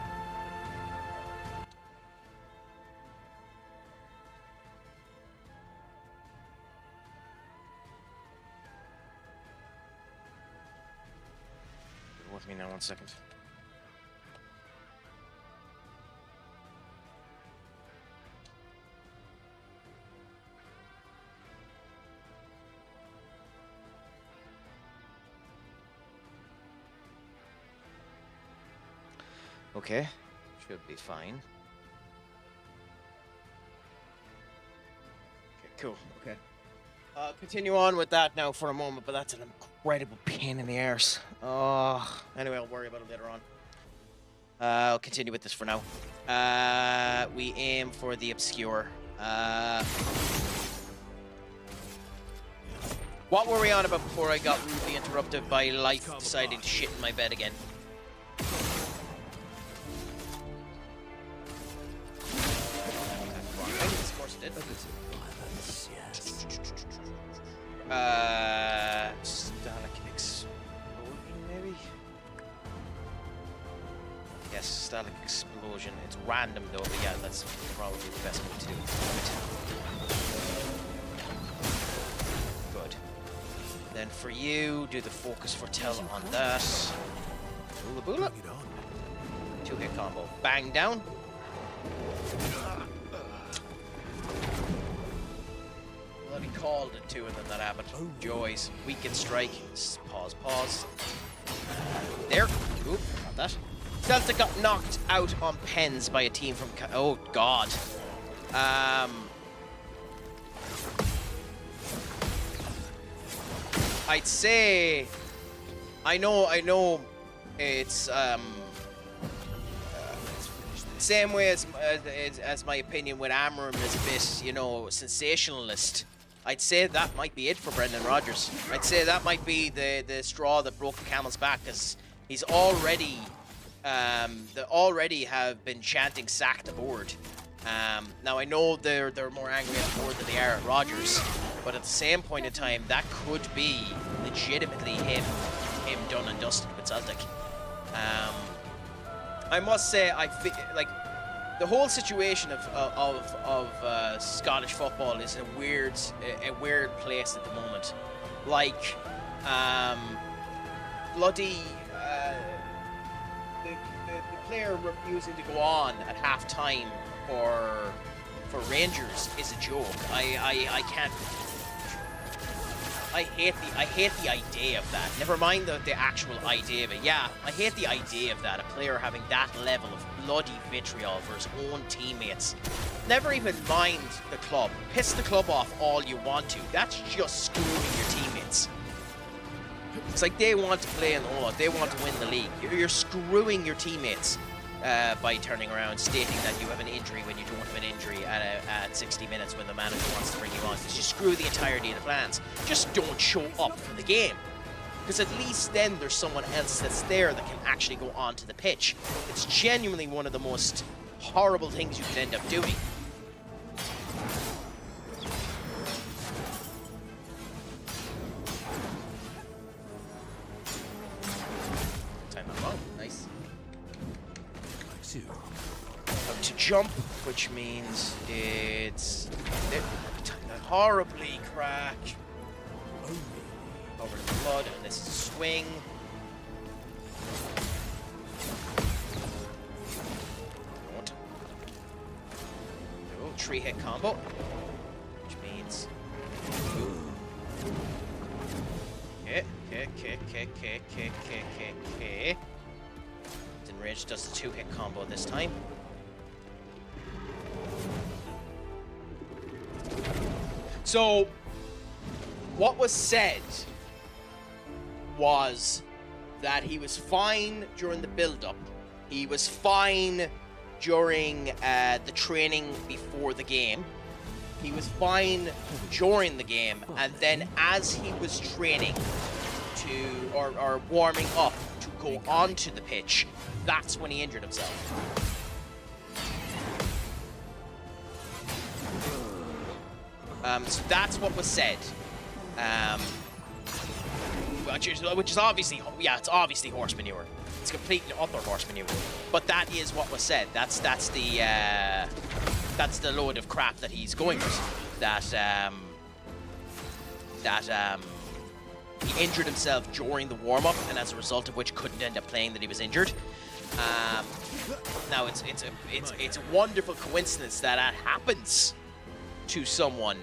Bear with me now 1 second. Okay, should be fine. Okay, cool. Okay. Continue on with that now for a moment, but that's an incredible pain in the arse. Oh, anyway, I'll worry about it later on. I'll continue with this for now. We aim for the obscure. What were we on about before I got rudely interrupted by life deciding to shit in my bed again? Static explosion, maybe? Yes, static explosion. It's random though, but yeah, that's probably the best way to do it. Good. Then for you, do the focus foretell on that. Boola boola. 2-hit combo. Bang down. Bloody called it too, and then that happened. Joys. Weaken strike. Pause, pause. There. Oop, got that. Celtic got knocked out on pens by a team from... Oh, God. I'd say... I know it's... same way as my opinion with Amram is a bit, you know, sensationalist. I'd say that might be it for Brendan Rodgers. I'd say that might be the straw that broke the camel's back, because he's already already have been chanting sack the board. Now I know they're more angry at the board than they are at Rodgers, but at the same point in time, that could be legitimately him done and dusted with Celtic. I must say, I feel like the whole situation of Scottish football is in a weird place at the moment. Like, bloody the player refusing to go on at half time for Rangers is a joke. I can't. I hate the idea of that. Never mind the actual idea of it. Yeah, I hate the idea of that. A player having that level of bloody vitriol for his own teammates. Never even mind the club. Piss the club off all you want to. That's just screwing your teammates. It's like they want to play in the All. They want to win the league. You're screwing your teammates by turning around stating that you have an injury when you don't have an injury at 60 minutes when the manager wants to bring you on, because you screw the entirety of the plans. Just don't show up for the game, because at least then there's someone else that's there that can actually go onto the pitch. It's genuinely one of the most horrible things you could end up doing. Time that wrong. Nice. To jump, which means it's horribly crack over the flood, and this is a swing. Don't. Oh, 3-hit combo, which means okay. Then Rage does the 2-hit combo this time. So, what was said was that he was fine during the build-up. He was fine during the training before the game. He was fine during the game, and then as he was training or warming up to go onto the pitch, that's when he injured himself. So that's what was said, which is obviously, yeah, it's obviously horse manure. It's completely utter horse manure. But that is what was said. That's the load of crap that he's going with. That he injured himself during the warm up, and as a result of which couldn't end up playing. That he was injured. Now it's a wonderful coincidence that happens to someone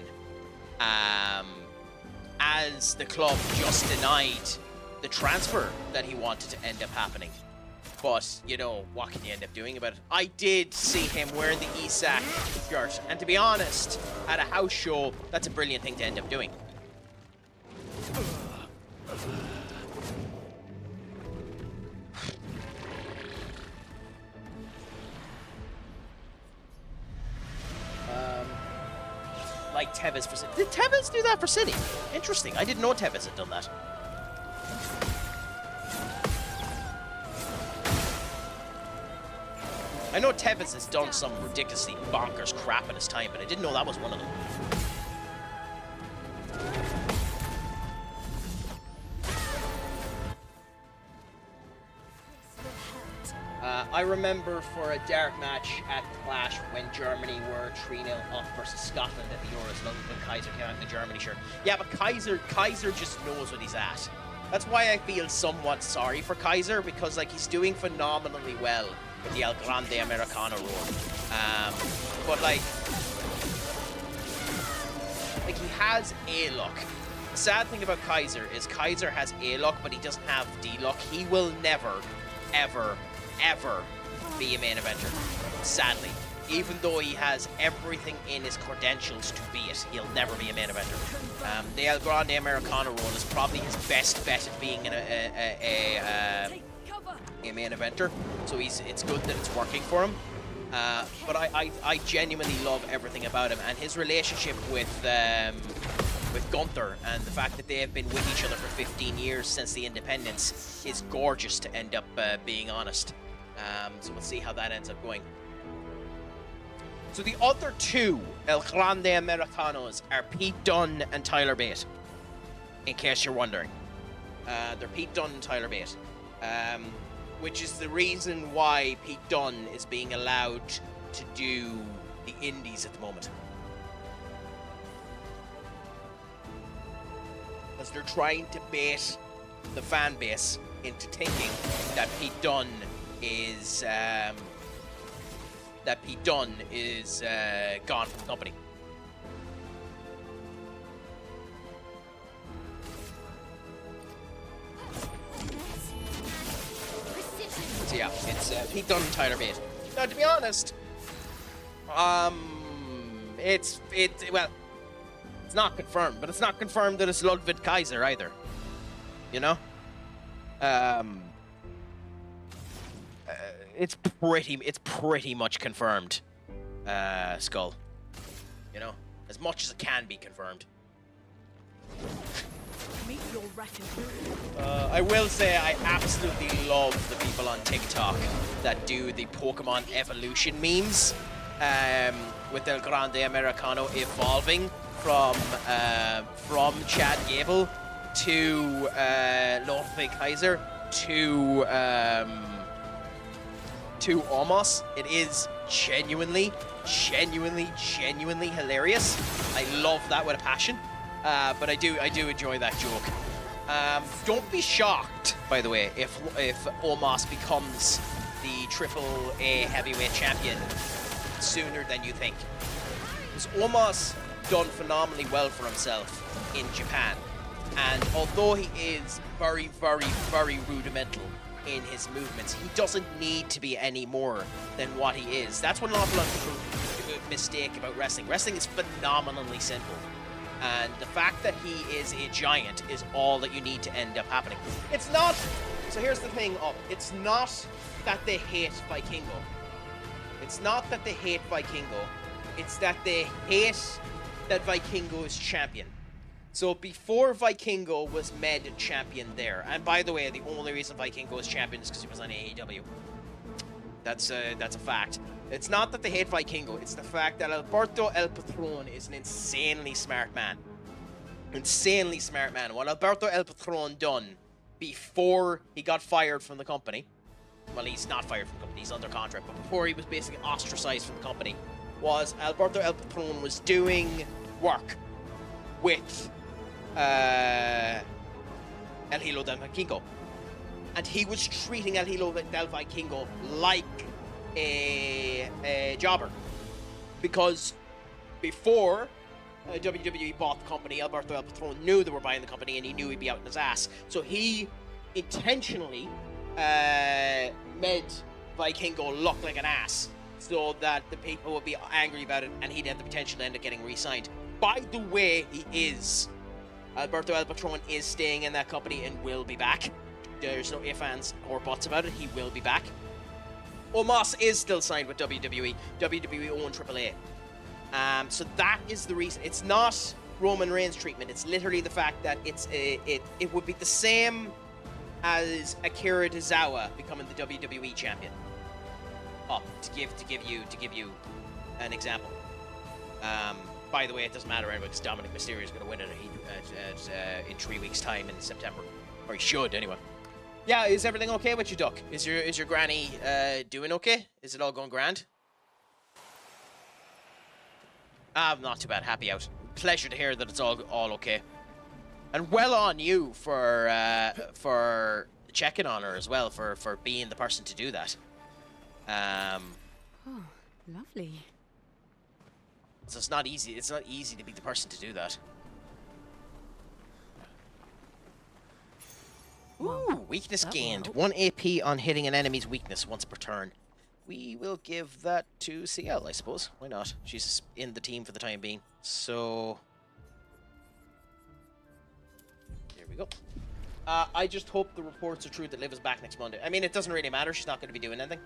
as the club just denied the transfer that he wanted to end up happening. But, you know, what can you end up doing about it? I did see him wearing the ESAC shirt, and to be honest, at a house show, that's a brilliant thing to end up doing. Like Tevez for City. Did Tevez do that for City? Interesting. I didn't know Tevez had done that. I know Tevez has done some ridiculously bonkers crap in his time, but I didn't know that was one of them. I remember for a dark match at Clash when Germany were 3-0 up versus Scotland at the Euros when Kaiser came out in the Germany shirt. Yeah, but Kaiser just knows what he's at. That's why I feel somewhat sorry for Kaiser, because like he's doing phenomenally well with the El Grande Americano roar. But like he has a look. The sad thing about Kaiser is Kaiser has A-Luck, but he doesn't have D-Luck. He will never, ever, ever be a main eventer. Sadly. Even though he has everything in his credentials to be it, he'll never be a main eventer. The El Grande Americano role is probably his best bet at being a main eventer. So it's good that it's working for him. But I genuinely love everything about him, and his relationship with Gunther and the fact that they have been with each other for 15 years since the independence is gorgeous, to end up being honest. So we'll see how that ends up going. So the other two El Grande Americanos are Pete Dunne and Tyler Bate, in case you're wondering. They're Pete Dunne and Tyler Bate, which is the reason why Pete Dunne is being allowed to do the indies at the moment. As they're trying to bait the fan base into thinking that Pete Dunne is gone from the company. So yeah, it's Pete Dunne and Tyler Bate. Now, to be honest, it's not confirmed, but it's not confirmed that it's Ludwig Kaiser either. You know, it's pretty much confirmed. Skull, you know, as much as it can be confirmed. Meet your reckoning. I will say I absolutely love the people on TikTok that do the Pokemon evolution memes, with El Grande Americano evolving from Chad Gable to Ludwig Kaiser to Omos. It is genuinely hilarious. I love that with a passion. But I do enjoy that joke. Don't be shocked, by the way, if Omos becomes the AAA heavyweight champion sooner than you think. Because Omos done phenomenally well for himself in Japan, and although he is very rudimental in his movements, he doesn't need to be any more than what he is. That's what an awful lot of people mistake about wrestling. Wrestling is phenomenally simple. And the fact that he is a giant is all that you need to end up happening. It's not... So here's the thing, it's not that they hate Vikingo. It's not that they hate Vikingo. It's that they hate that Vikingo is champion. So before Vikingo was made champion there, and by the way, the only reason Vikingo is champion is because he was on AEW. That's a fact. It's not that they hate Vikingo, it's the fact that Alberto El Patron is an insanely smart man. Insanely smart man. What Alberto El Patron done before he got fired from the company, well, he's not fired from the company, he's under contract, but before he was basically ostracized from the company, was Alberto El Patron was doing work with El Hilo del Vikingo. And he was treating El Hilo del Vikingo like a jobber, because before WWE bought the company, Alberto El Patron knew they were buying the company, and he knew he'd be out in his ass. So he intentionally made Vikingo look like an ass, so that the people would be angry about it, and he'd have the potential to end up getting re-signed. By the way, Alberto El Patron is staying in that company and will be back. There's no ifs, ands, or buts about it. He will be back. Omos is still signed with WWE. WWE own AAA. So that is the reason. It's not Roman Reigns treatment. It's literally the fact that it would be the same as Akira Tozawa becoming the WWE champion. To give you an example. By the way, it doesn't matter anyway, because Dominic Mysterio is going to win it in 3 weeks' time in September, or he should anyway. Yeah, is everything okay with you, Duck? Is your granny doing okay? Is it all going grand? Not too bad. Happy out. Pleasure to hear that it's all okay. And well on you for checking on her as well, for being the person to do that. Oh, lovely. So it's not easy. It's not easy to be the person to do that. Ooh, weakness that will gained. help. 1 AP on hitting an enemy's weakness once per turn. We will give that to CL, I suppose. Why not? She's in the team for the time being. So... There we go. I just hope the reports are true that Liv is back next Monday. I mean, it doesn't really matter. She's not going to be doing anything.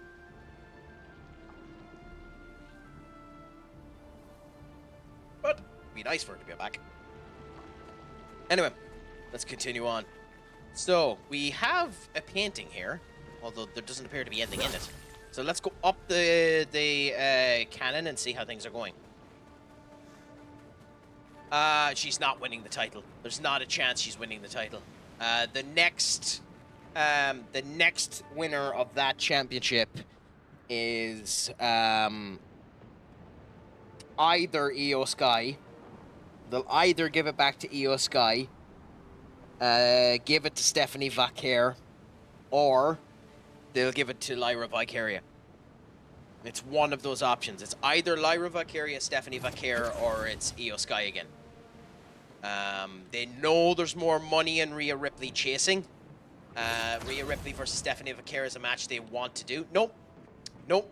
But it'd be nice for her to be back. Anyway, let's continue on. So, we have a painting here, although there doesn't appear to be anything in it. So let's go up the cannon and see how things are going. She's not winning the title. There's not a chance she's winning the title. The next winner of that championship is either EO Sky. They'll either give it back to EO Sky, give it to Stephanie Vaquer, or they'll give it to Lyra Vicaria. It's one of those options. It's either Lyra Vicaria, Stephanie Vaquer, or it's EO Sky again. They know there's more money in Rhea Ripley chasing. Rhea Ripley versus Stephanie Vaquer is a match they want to do. Nope,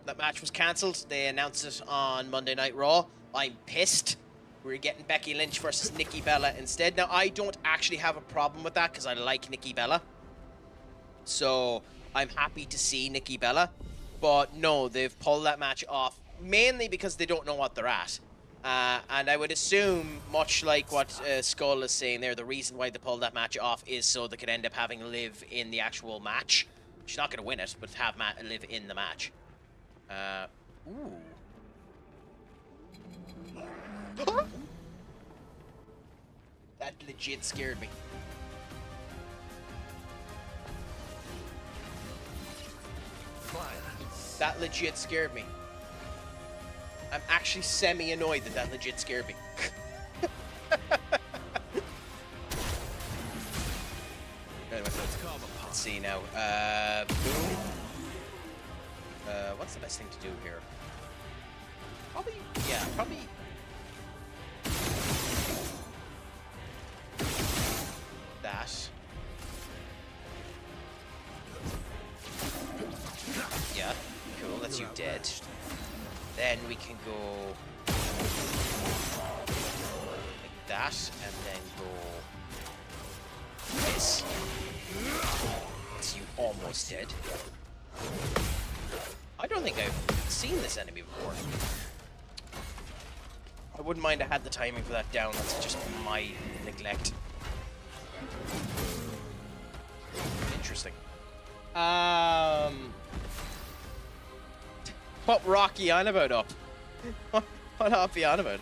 that match was cancelled. They announced it on Monday Night Raw. I'm pissed. We're getting Becky Lynch versus Nikki Bella instead. Now, I don't actually have a problem with that because I like Nikki Bella. So, I'm happy to see Nikki Bella. But no, they've pulled that match off mainly because they don't know what they're at. And I would assume, much like what Skull is saying there, the reason why they pulled that match off is so they could end up having Liv in the actual match. She's not going to win it, but have Liv in the match. Ooh. That legit scared me. That legit scared me. I'm actually semi-annoyed that that legit scared me. Anyway, let's see now. Boom. What's the best thing to do here? Probably, yeah, probably... that. Yeah, cool, that's you dead. Then we can go like that, and then go this. That's you almost dead. I don't think I've seen this enemy before. I wouldn't mind I had the timing for that down. That's just my neglect. Interesting. What Rocky on about up? What Hoppy on about?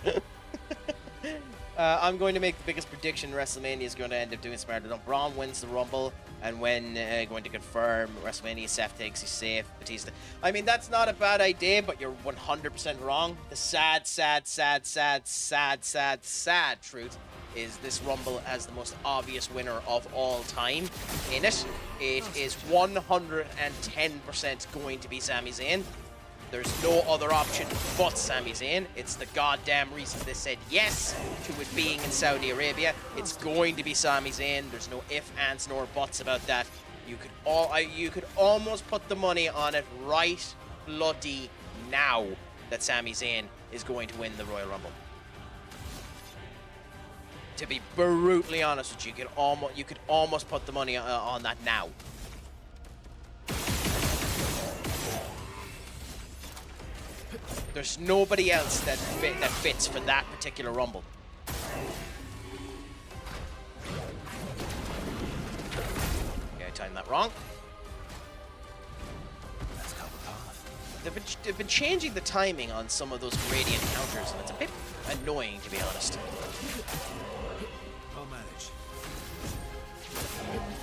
I'm going to make the biggest prediction. WrestleMania is going to end up doing smarter than Braun wins the Rumble, and when going to confirm WrestleMania, Seth takes his safe. Batista. I mean, that's not a bad idea, but you're 100% wrong. The sad truth is this Rumble has the most obvious winner of all time in it. It is 110% going to be Sami Zayn. There's no other option but Sami Zayn. It's the goddamn reason they said yes to it being in Saudi Arabia. It's going to be Sami Zayn. There's no ifs, ands, nor buts about that. You could almost put the money on it right bloody now that Sami Zayn is going to win the Royal Rumble. To be brutally honest with you, you could almost put the money on that now. There's nobody else that fits for that particular Rumble. Okay, I timed that wrong. They've been changing the timing on some of those gradient counters, and it's a bit annoying, to be honest. I'll manage.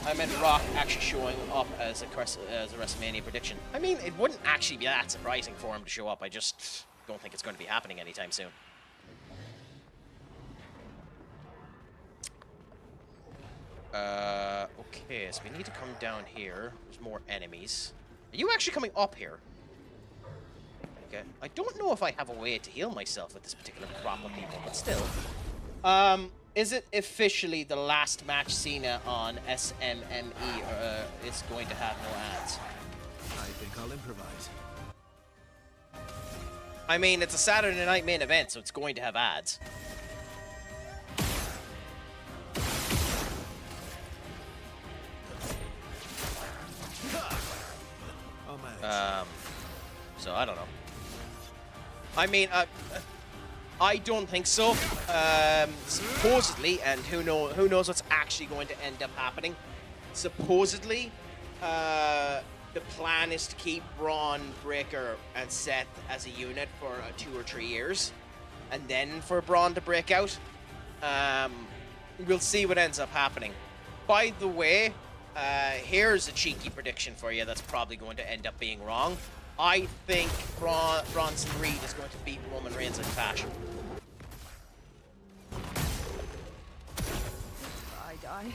I meant Rock actually showing up as a WrestleMania prediction. I mean, it wouldn't actually be that surprising for him to show up. I just don't think it's going to be happening anytime soon. Okay, so we need to come down here. There's more enemies. Are you actually coming up here? Okay. I don't know if I have a way to heal myself with this particular crop of people, but still. Is it officially the last match Cena on SMME is going to have no ads? I think I'll improvise. I mean, it's a Saturday night main event, so it's going to have ads. Oh man. So I don't know. I mean, I don't think so. Supposedly, and who knows what's actually going to end up happening. Supposedly, the plan is to keep Braun, Breaker, and Seth as a unit for 2 or 3 years, and then for Braun to break out. We'll see what ends up happening. By the way, here's a cheeky prediction for you that's probably going to end up being wrong. I think Bronson Reed is going to beat Roman Reigns in fashion. I die.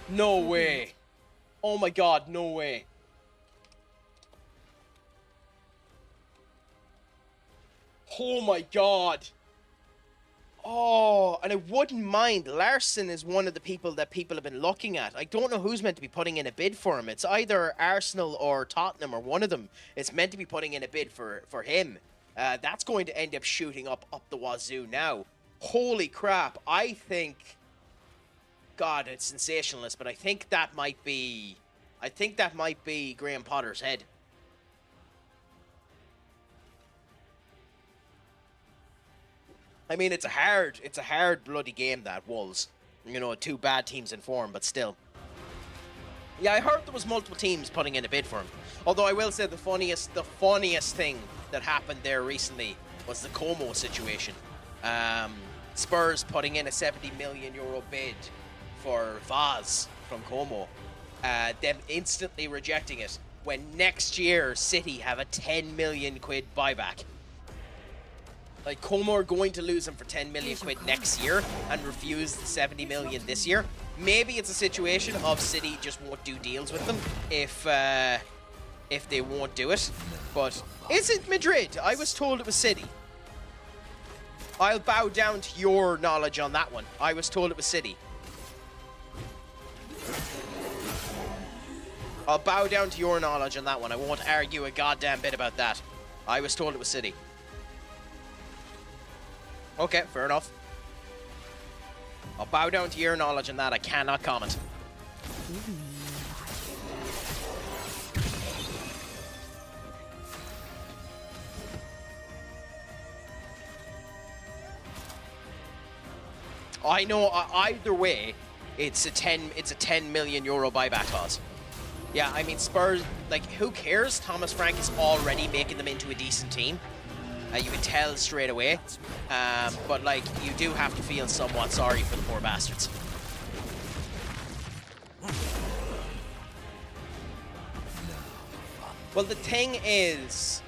No way. Oh my god, no way. Oh my god. Oh, and I wouldn't mind. Larson is one of the people that people have been looking at. I don't know who's meant to be putting in a bid for him. It's either Arsenal or Tottenham or one of them. It's meant to be putting in a bid for him. That's going to end up shooting up the wazoo now. Holy crap. I think... God, it's sensationalist, but I think that might be... Graham Potter's head. I mean, it's a hard bloody game, that Wolves. You know, 2 bad teams in form, but still. Yeah, I heard there was multiple teams putting in a bid for him. Although I will say the funniest thing that happened there recently was the Como situation. Spurs putting in a €70 million bid for Vaz from Como. Them instantly rejecting it when next year City have a £10 million buyback. Like, Como are going to lose him for 10 million quid next year and refuse the 70 million this year. Maybe it's a situation of City just won't do deals with them if they won't do it. But is it Madrid? I was told it was City. I'll bow down to your knowledge on that one. I was told it was City. I'll bow down to your knowledge on that one. I won't argue a goddamn bit about that. I was told it was City. Okay, fair enough. I'll bow down to your knowledge on that. I cannot comment. I know either way, it's a 10 million euro buyback clause. Yeah, I mean, Spurs, like, who cares? Thomas Frank is already making them into a decent team. You can tell straight away. But, like, you do have to feel somewhat sorry for the poor bastards. Well, the thing is,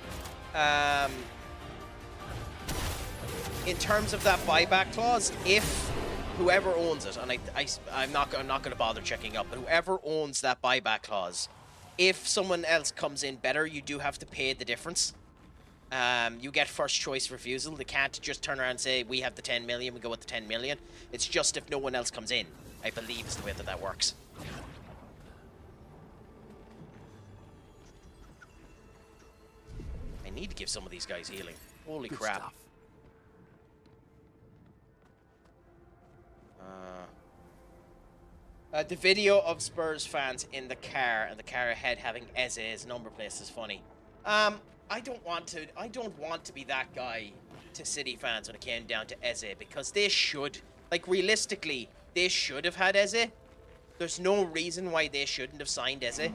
in terms of that buyback clause, if whoever owns it, and I'm not going to bother checking up, but whoever owns that buyback clause, if someone else comes in better, you do have to pay the difference. You get first choice refusal. They can't just turn around and say, we have the 10 million, we go with the 10 million. It's just if no one else comes in, I believe is the way that works. I need to give some of these guys healing. Holy Good crap. stuff. The video of Spurs fans in the car and the car ahead having Eze's number plate is funny. I don't want to be that guy to City fans when it came down to Eze, because they should, like, realistically, they should have had Eze. There's no reason why they shouldn't have signed Eze.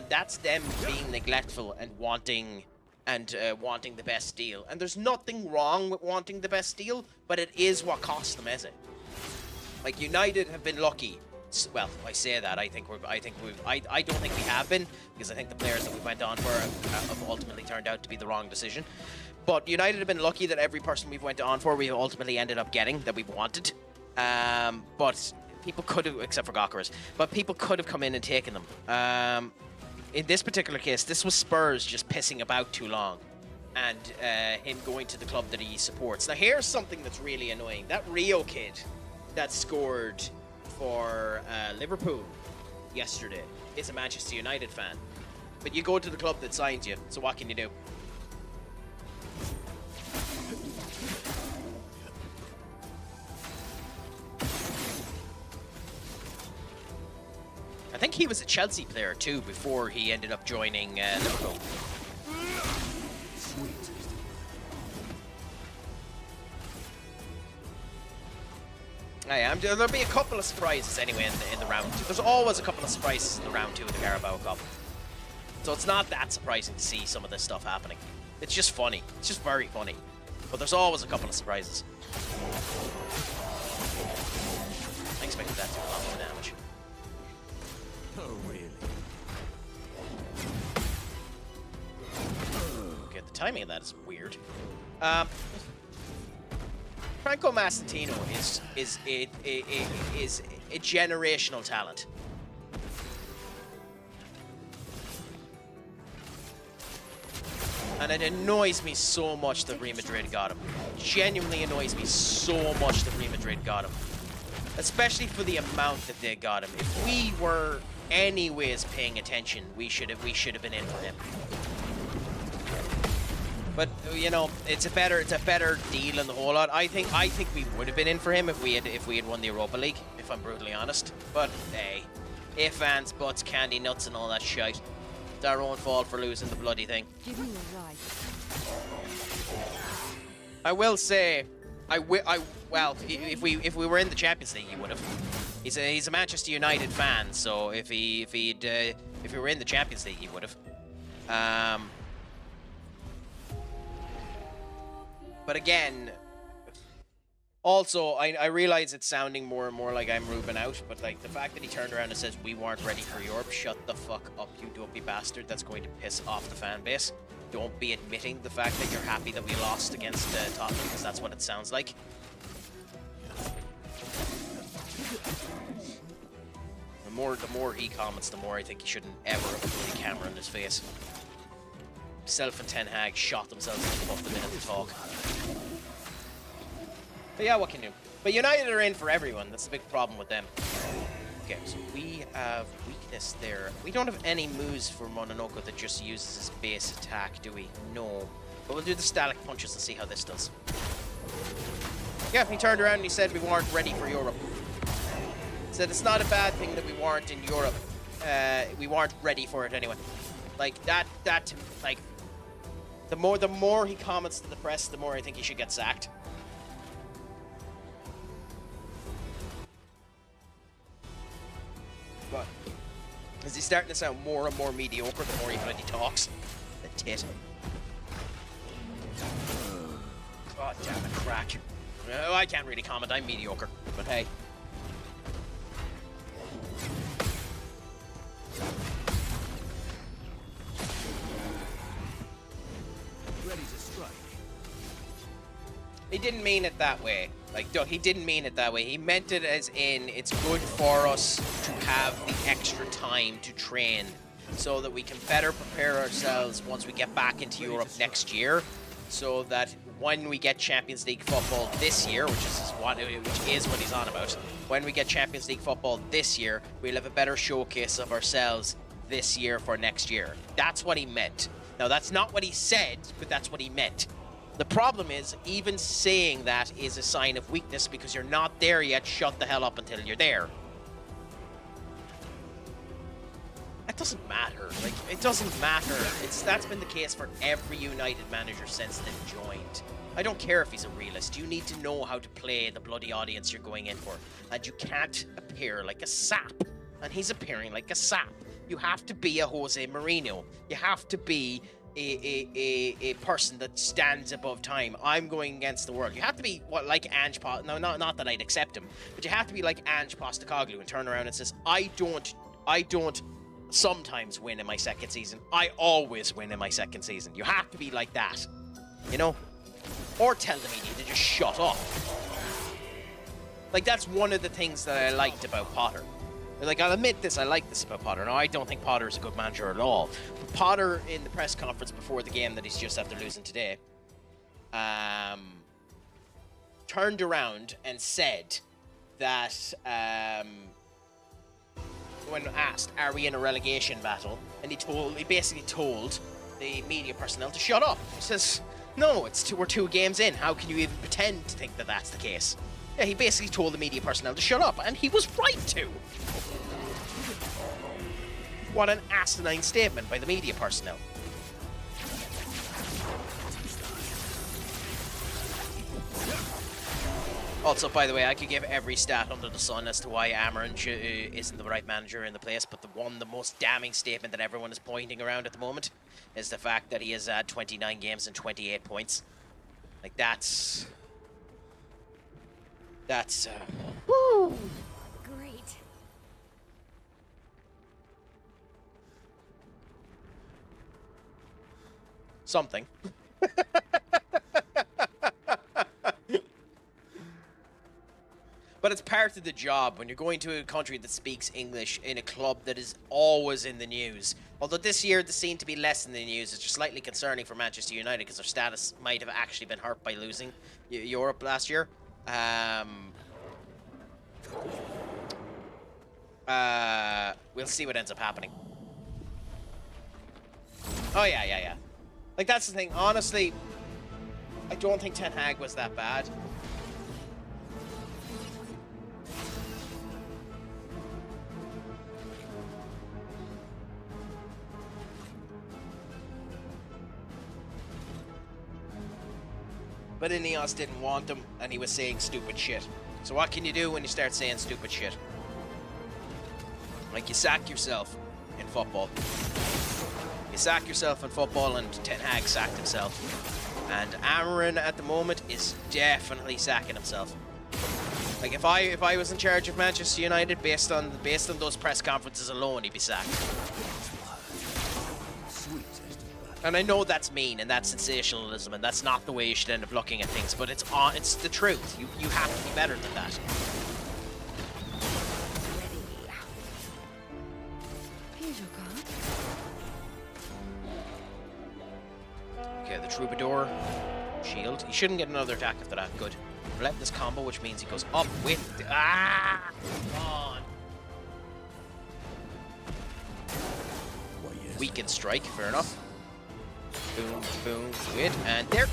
That's them being neglectful and wanting the best deal. And there's nothing wrong with wanting the best deal, but it is what cost them Eze. Like, United have been lucky. Well, I say that. I don't think we have been, because I think the players that we went on for have ultimately turned out to be the wrong decision. But United have been lucky that every person we've went on for, we ultimately ended up getting that we've wanted. But people could have, except for Gokras, but people could have come in and taken them. In this particular case, this was Spurs just pissing about too long, and him going to the club that he supports. Now, here's something that's really annoying. That Rio kid that scored for Liverpool yesterday is a Manchester United fan. But you go to the club that signed you, so what can you do? I think he was a Chelsea player too before he ended up joining Liverpool. Sweet. There'll be a couple of surprises anyway in the round 2. There's always a couple of surprises in the round 2 of the Carabao Cup. So it's not that surprising to see some of this stuff happening. It's just funny. It's just very funny. But there's always a couple of surprises. I expected that to do a lot more damage. Oh, really? Okay, the timing of that is weird. Franco Massantino is a generational talent. And it annoys me so much that Real Madrid got him. Genuinely annoys me so much that Real Madrid got him. Especially for the amount that they got him. If we were anyways paying attention, we should have been in for him. But you know, it's a better deal in the whole lot. I think we would have been in for him if we had won the Europa League, if I'm brutally honest. But hey, if, ands, buts, candy, nuts, and all that shite. It's our own fault for losing the bloody thing. Give me your right. I will say, well, if we were in the Champions League, he would have. He's a Manchester United fan, so if we were in the Champions League, he would have. But again, also, I realize it's sounding more and more like I'm Ruben out, but like the fact that he turned around and says we weren't ready for Europe, shut the fuck up, you dopey bastard. That's going to piss off the fan base. Don't be admitting the fact that you're happy that we lost against Tottenham, because that's what it sounds like. The more he comments, the more I think he shouldn't ever have a bloody camera in his face. Self and Ten Hag shot themselves in the foot the minute they talk. But yeah, what can you do? But United are in for everyone. That's the big problem with them. Okay, so we have weakness there. We don't have any moves for Mononoke that just uses his base attack, do we? No. But we'll do the static punches and see how this does. Yeah, he turned around and he said we weren't ready for Europe. He said it's not a bad thing that we weren't in Europe. We weren't ready for it anyway. Like, like, the more he comments to the press, the more I think he should get sacked. But is he starting to sound more and more mediocre the more he bloody talks? The tit. Oh, damn it, crack. Oh, I can't really comment, I'm mediocre. But hey. Ready to strike. He didn't mean it that way. Like, he didn't mean it that way. He meant it as in, it's good for us to have the extra time to train so that we can better prepare ourselves once we get back into Europe next year, so that when we get Champions League football this year, which is what he's on about, when we get Champions League football this year, we'll have a better showcase of ourselves this year for next year. That's what he meant. Now, that's not what he said, but that's what he meant. The problem is, even saying that is a sign of weakness because you're not there yet. Shut the hell up until you're there. That doesn't matter. Like, it doesn't matter. That's been the case for every United manager since they've joined. I don't care if he's a realist. You need to know how to play the bloody audience you're going in for. And you can't appear like a sap. And he's appearing like a sap. You have to be a Jose Mourinho. You have to be a person that stands above time. I'm going against the world. You have to be like Ange Postecoglou. No, not that I'd accept him, but you have to be like Ange Postecoglou and turn around and says, I don't sometimes win in my second season. I always win in my second season. You have to be like that, you know? Or tell the media to just shut up. Like, that's one of the things that I liked about Potter. Like, I'll admit this, I like this about Potter. No, I don't think Potter is a good manager at all. But Potter, in the press conference before the game that he's just after losing today, turned around and said that when asked, "Are we in a relegation battle?" and he basically told the media personnel to shut up. He says, "No, we're 2 games in. How can you even pretend to think that that's the case?" Yeah, he basically told the media personnel to shut up, and he was right to. What an asinine statement by the media personnel. Also, by the way, I could give every stat under the sun as to why Amarin isn't the right manager in the place, but the most damning statement that everyone is pointing around at the moment is the fact that he has 29 games and 28 points. Like, that's... Woo! Great. Something. But it's part of the job when you're going to a country that speaks English in a club that is always in the news. Although this year they seem to be less in the news, it's just slightly concerning for Manchester United because their status might have actually been hurt by losing Europe last year. We'll see what ends up happening. Oh, yeah. Like, that's the thing. Honestly, I don't think Ten Hag was that bad. But Ineos didn't want him, and he was saying stupid shit. So what can you do when you start saying stupid shit? Like, you sack yourself in football. You sack yourself in football, and Ten Hag sacked himself. And Amarin at the moment is definitely sacking himself. Like, if I was in charge of Manchester United, based on those press conferences alone, he'd be sacked. And I know that's mean and that's sensationalism and that's not the way you should end up looking at things, but it's the truth. You have to be better than that. Here's your card. Okay, the Troubadour. Shield. He shouldn't get another attack after that. Good. Relentless combo, which means he goes up with the... Ah! Come on. Weakened strike, fair enough. Boom, boom, good, and there.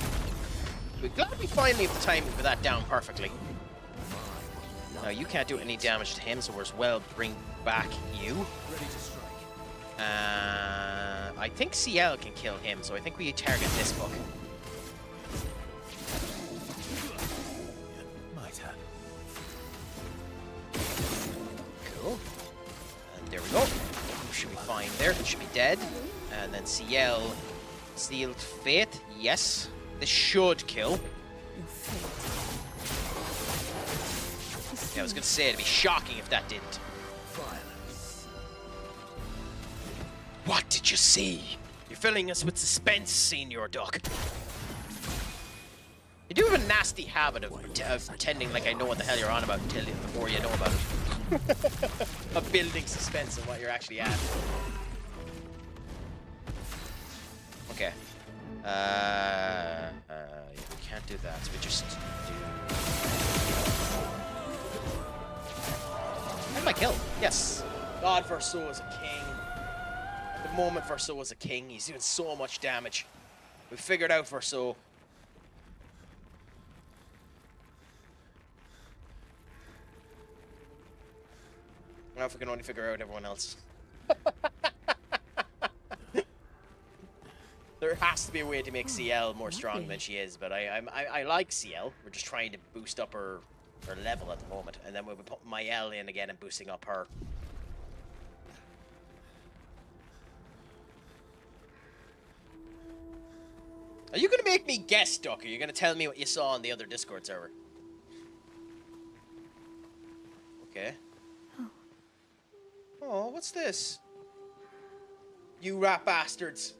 We're glad we finally have the timing for that down perfectly. Now, you can't do any damage to him, so we're as well bring back you. I think CL can kill him, so I think we target this book. Cool. And there we go. Should be fine there. That should be dead. And then CL... Sealed Fate, yes. This should kill. Yeah, I was going to say, it'd be shocking if that didn't. What did you see? You're filling us with suspense, Senior Duck. You do have a nasty habit of pretending like I know what the hell you're on about before you know about it. Of building suspense of what you're actually at. Okay. We can't do that, so we just do... And my kill. Yes. God, Verso is a king. At the moment, Verso is a king. He's doing so much damage. We figured out Verso. Now if we can only figure out everyone else. There has to be a way to make CL more strong than she is, but I like CL. We're just trying to boost up her level at the moment, and then we'll be putting my L in again and boosting up her. Are you going to make me guess, Duck? Or are you going to tell me what you saw on the other Discord server? Okay. Oh, what's this? You rat bastards.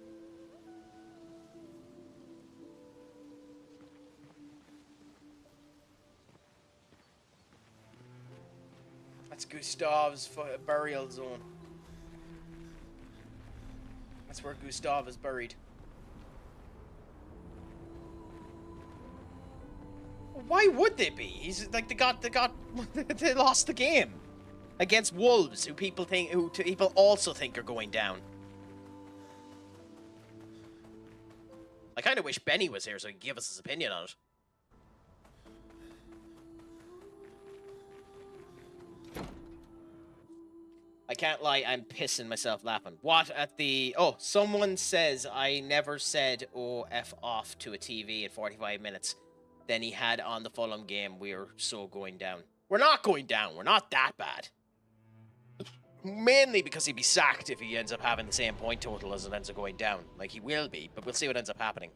That's Gustav's burial zone. That's where Gustav is buried. Why would they be? He's like they lost the game against Wolves, who people also think are going down. I kind of wish Benny was here so he could give us his opinion on it. I can't lie, I'm pissing myself laughing. What at the... Oh, someone says I never said F off to a TV at 45 minutes. Then he had on the Fulham game. We're so going down. We're not going down. We're not that bad. Mainly because he'd be sacked if he ends up having the same point total as it ends up going down. Like, he will be, but we'll see what ends up happening.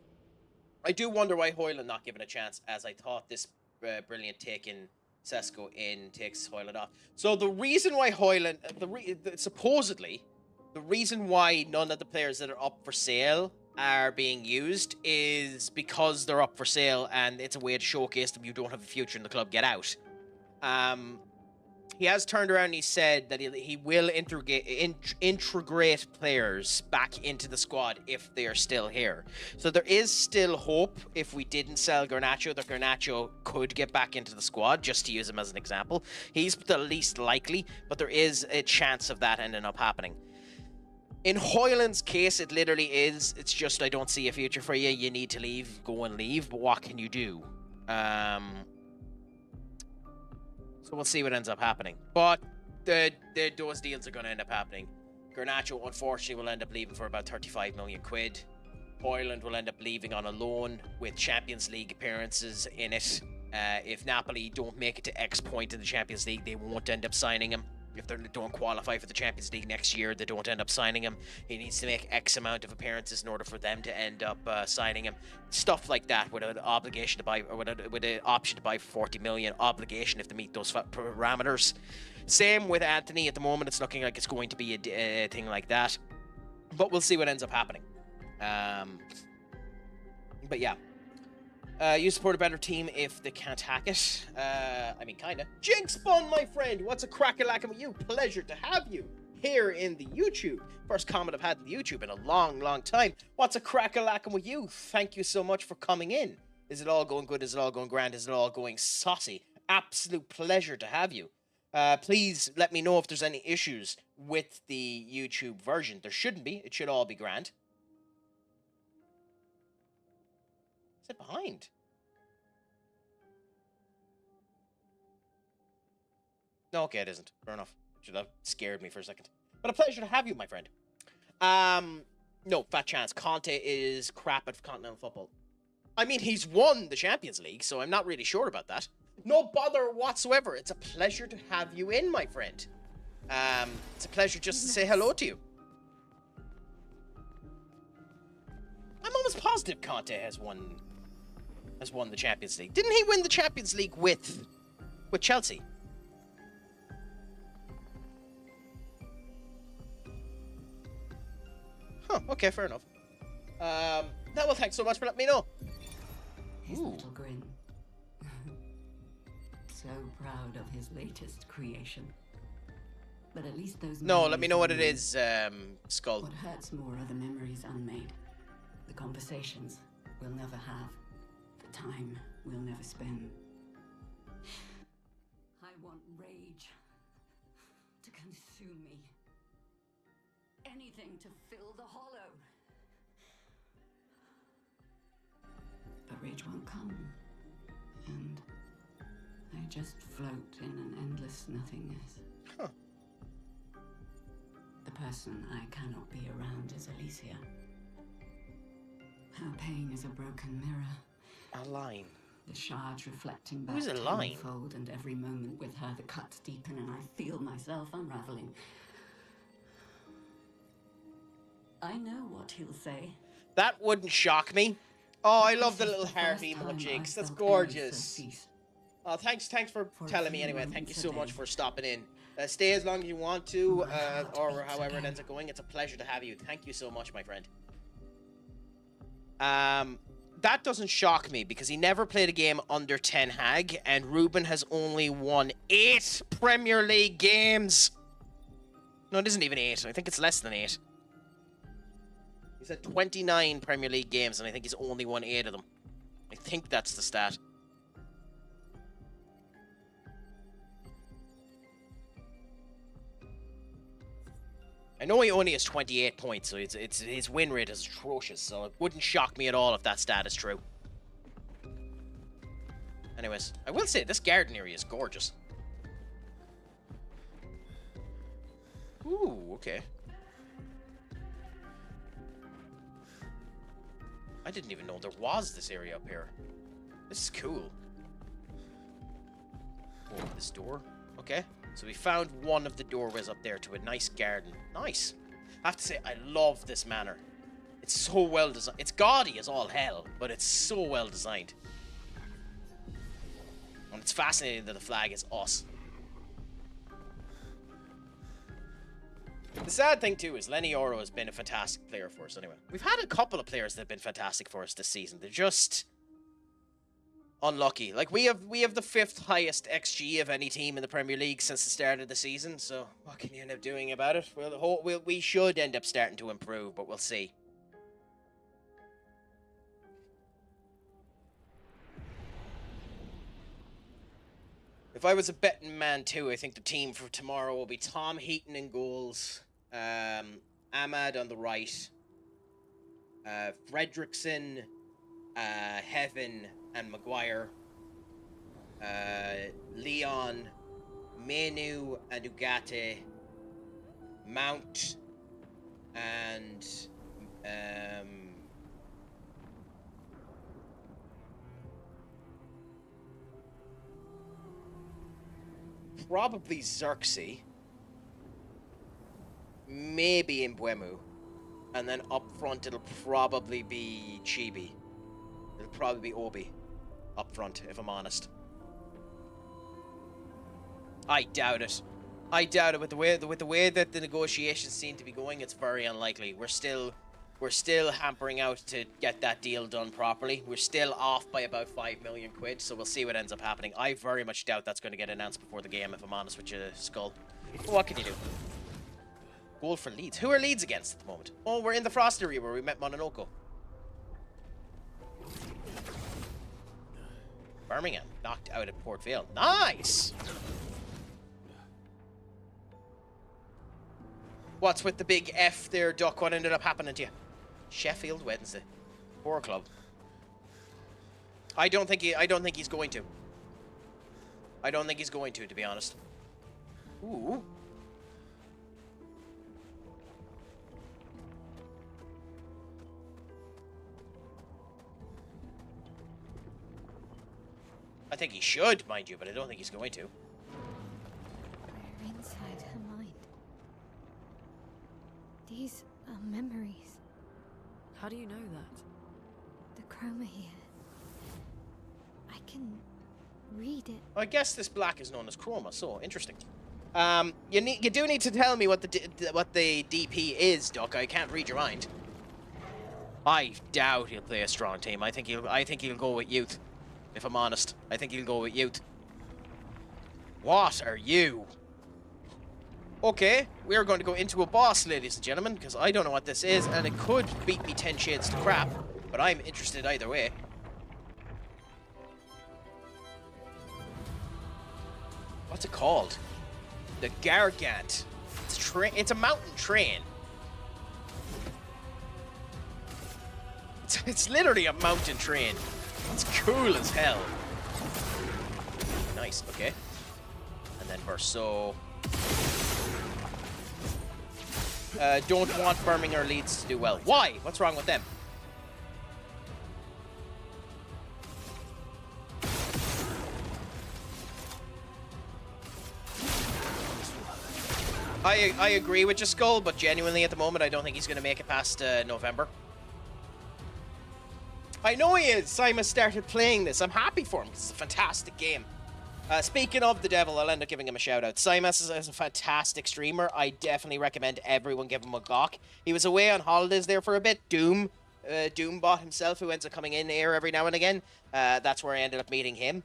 I do wonder why Hoyland not given a chance, as I thought this brilliant take in Sesko in takes Hoyland off. So the reason why Hoyland, supposedly, the reason why none of the players that are up for sale are being used is because they're up for sale and it's a way to showcase them. You don't have a future in the club, get out. He has turned around and he said that he will integrate players back into the squad if they are still here. So there is still hope if we didn't sell Garnacho, that Garnacho could get back into the squad, just to use him as an example. He's the least likely, but there is a chance of that ending up happening. In Hoyland's case, it literally is. It's just, I don't see a future for you. You need to leave, go and leave, but what can you do? So we'll see what ends up happening. But those deals are going to end up happening. Garnacho, unfortunately, will end up leaving for about 35 million quid. Hoyland will end up leaving on a loan with Champions League appearances in it. If Napoli don't make it to X point in the Champions League, they won't end up signing him. If they don't qualify for the Champions League next year, they don't end up signing him. He needs to make X amount of appearances in order for them to end up signing him. Stuff like that, with an obligation to buy, or with an option to buy for 40 million, obligation if they meet those parameters. Same with Anthony. At the moment, it's looking like it's going to be a thing like that. But we'll see what ends up happening. But yeah. You support a better team if they can't hack it. I mean, kinda. Jinx Bun, my friend! What's a crack-a-lackin' with you? Pleasure to have you here in the YouTube. First comment I've had in the YouTube in a long, long time. What's a crack-a-lackin' with you? Thank you so much for coming in. Is it all going good? Is it all going grand? Is it all going saucy? Absolute pleasure to have you. Please let me know if there's any issues with the YouTube version. There shouldn't be. It should all be grand. Is it behind? No, okay, it isn't. Fair enough. Should have scared me for a second. But a pleasure to have you, my friend. No, fat chance. Conte is crap at continental football. I mean, he's won the Champions League, so I'm not really sure about that. No bother whatsoever. It's a pleasure to have you in, my friend. It's a pleasure just to say hello to you. I'm almost positive Conte has won the Champions League. Didn't he win the Champions League with Chelsea? Huh, okay, fair enough. Well, thanks so much for letting me know. His little grin. So proud of his latest creation. But at least those... No, let me know what it is, Skull. What hurts more are the memories unmade. The conversations we'll never have. The time we'll never spend. I want rage to consume me. Anything to fill the hollow. But rage won't come. And I just float in an endless nothingness. Huh. The person I cannot be around is Alicia. Her pain is a broken mirror. A line. The shards reflecting back Who's a line? tenfold, and every moment with her the cuts deepen and I feel myself unraveling. I know what he'll say. That wouldn't shock me. Oh, I love the This is little the heart first time emojis. I That's felt gorgeous. any so cease. Oh, thanks for For a telling me few anyway. Thank you moments so a much day. for stopping in. Stay as long as you want to, My heart or beats however it again. ends up going. It's a pleasure to have you. Thank you so much, my friend. That doesn't shock me because he never played a game under Ten Hag, and Ruben has only won 8 Premier League games. No, it isn't even 8. I think it's less than 8. He's had 29 Premier League games, and I think he's only won 8 of them. I think that's the stat. I know he only has 28 points, so his win rate is atrocious, so it wouldn't shock me at all if that stat is true. Anyways, I will say, this garden area is gorgeous. Ooh, okay. I didn't even know there was this area up here. This is cool. Oh, this door. Okay. So we found one of the doorways up there to a nice garden. Nice. I have to say, I love this manor. It's so well designed. It's gaudy as all hell, but it's so well designed. And it's fascinating that the flag is us. The sad thing, too, is Lenny Oro has been a fantastic player for us anyway. We've had a couple of players that have been fantastic for us this season. They're just unlucky. Like, we have the 5th highest XG of any team in the Premier League since the start of the season, so what can you end up doing about it? We should end up starting to improve, but we'll see. If I was a betting man too, I think the team for tomorrow will be Tom Heaton in goals, Ahmad on the right, Fredrickson, Heaven, and Maguire, Leon, Menu, and Ugarte, Mount, and probably Xerxes, maybe Mbuemu, and then up front it'll probably be Chibi. It'll probably be Obi up front, if I'm honest. I doubt it. I doubt it. With the way that the negotiations seem to be going, it's very unlikely. We're still hampering out to get that deal done properly. We're still off by about 5 million quid, so we'll see what ends up happening. I very much doubt that's going to get announced before the game, if I'm honest with you, Skull. But what can you do? Goal for Leeds. Who are Leeds against at the moment? Oh, we're in the Frost area where we met Mononoke. Birmingham knocked out at Port Vale. Nice! What's with the big F there, Duck? What ended up happening to you? Sheffield Wednesday. Poor club. I don't think he's going to. I don't think he's going to be honest. Ooh. I think he should, mind you, but I don't think he's going to. We're inside her mind. These are memories. How do you know that? The chroma here. I can read it. I guess this black is known as chroma, so interesting. You do need to tell me what the DP is, Duck. I can't read your mind. I doubt he'll play a strong team. I think he'll go with youth. If I'm honest, I think he'll go with youth. What are you? Okay, we're going to go into a boss, ladies and gentlemen, because I don't know what this is, and it could beat me 10 shades to crap, but I'm interested either way. What's it called? The Gargant. It's a mountain train. It's literally a mountain train. It's cool as hell. Nice, okay. And then Verso. Don't want Birmingham or Leeds to do well. Why? What's wrong with them? I agree with your Skull, but genuinely at the moment I don't think he's going to make it past November. I know he is. Simon started playing this. I'm happy for him. It's a fantastic game. Speaking of the devil, I'll end up giving him a shout out. Simas is a fantastic streamer. I definitely recommend everyone give him a gawk. He was away on holidays there for a bit. Doombot himself, who ends up coming in here every now and again. That's where I ended up meeting him.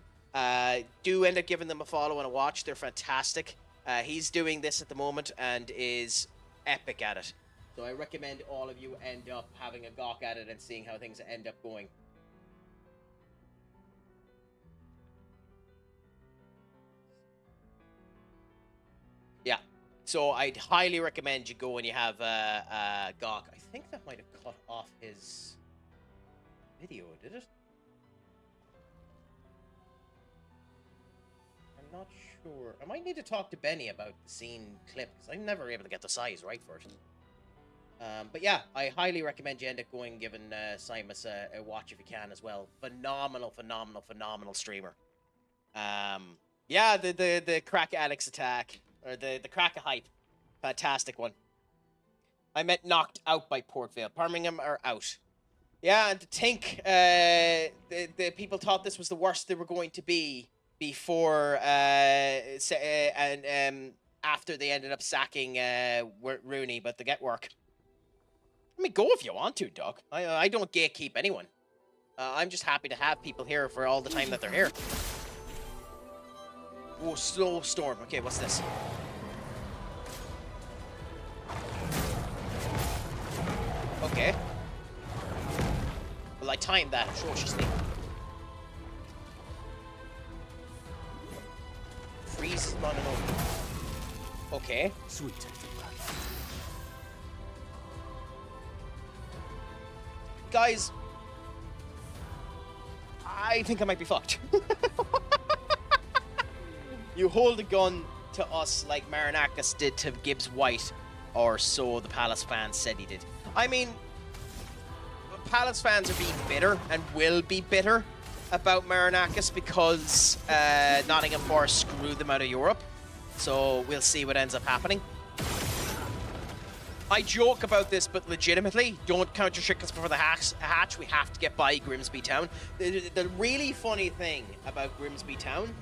Do end up giving them a follow and a watch. They're fantastic. He's doing this at the moment and is epic at it. So I recommend all of you end up having a gawk at it and seeing how things end up going. Yeah. So I'd highly recommend you go when you have Gawk. I think that might have cut off his video, did it? I'm not sure. I might need to talk to Benny about the scene clip, because I'm never able to get the size right for it. But yeah, I highly recommend you end up going and giving Simus a watch if you can as well. Phenomenal, phenomenal, phenomenal streamer. Yeah, the Crack Addicts attack, or the Crack Hype, fantastic one. I meant knocked out by Port Vale. Birmingham are out. Yeah, and to think the people thought this was the worst they were going to be before after they ended up sacking Rooney, but they get work. I mean, go if you want to, Doug. I don't gatekeep anyone. I'm just happy to have people here for all the time that they're here. Oh, slow storm. Okay, what's this? Okay. Well, I timed that atrociously. Freeze is running over. Okay. Sweet. Guys, I think I might be fucked. You hold a gun to us like Marinakis did to Gibbs White, or so the Palace fans said he did. I mean, Palace fans are being bitter and will be bitter about Marinakis because Nottingham Forest screwed them out of Europe. So we'll see what ends up happening. I joke about this, but legitimately, don't count your chickens before the hatch. We have to get by Grimsby Town. The really funny thing about Grimsby Town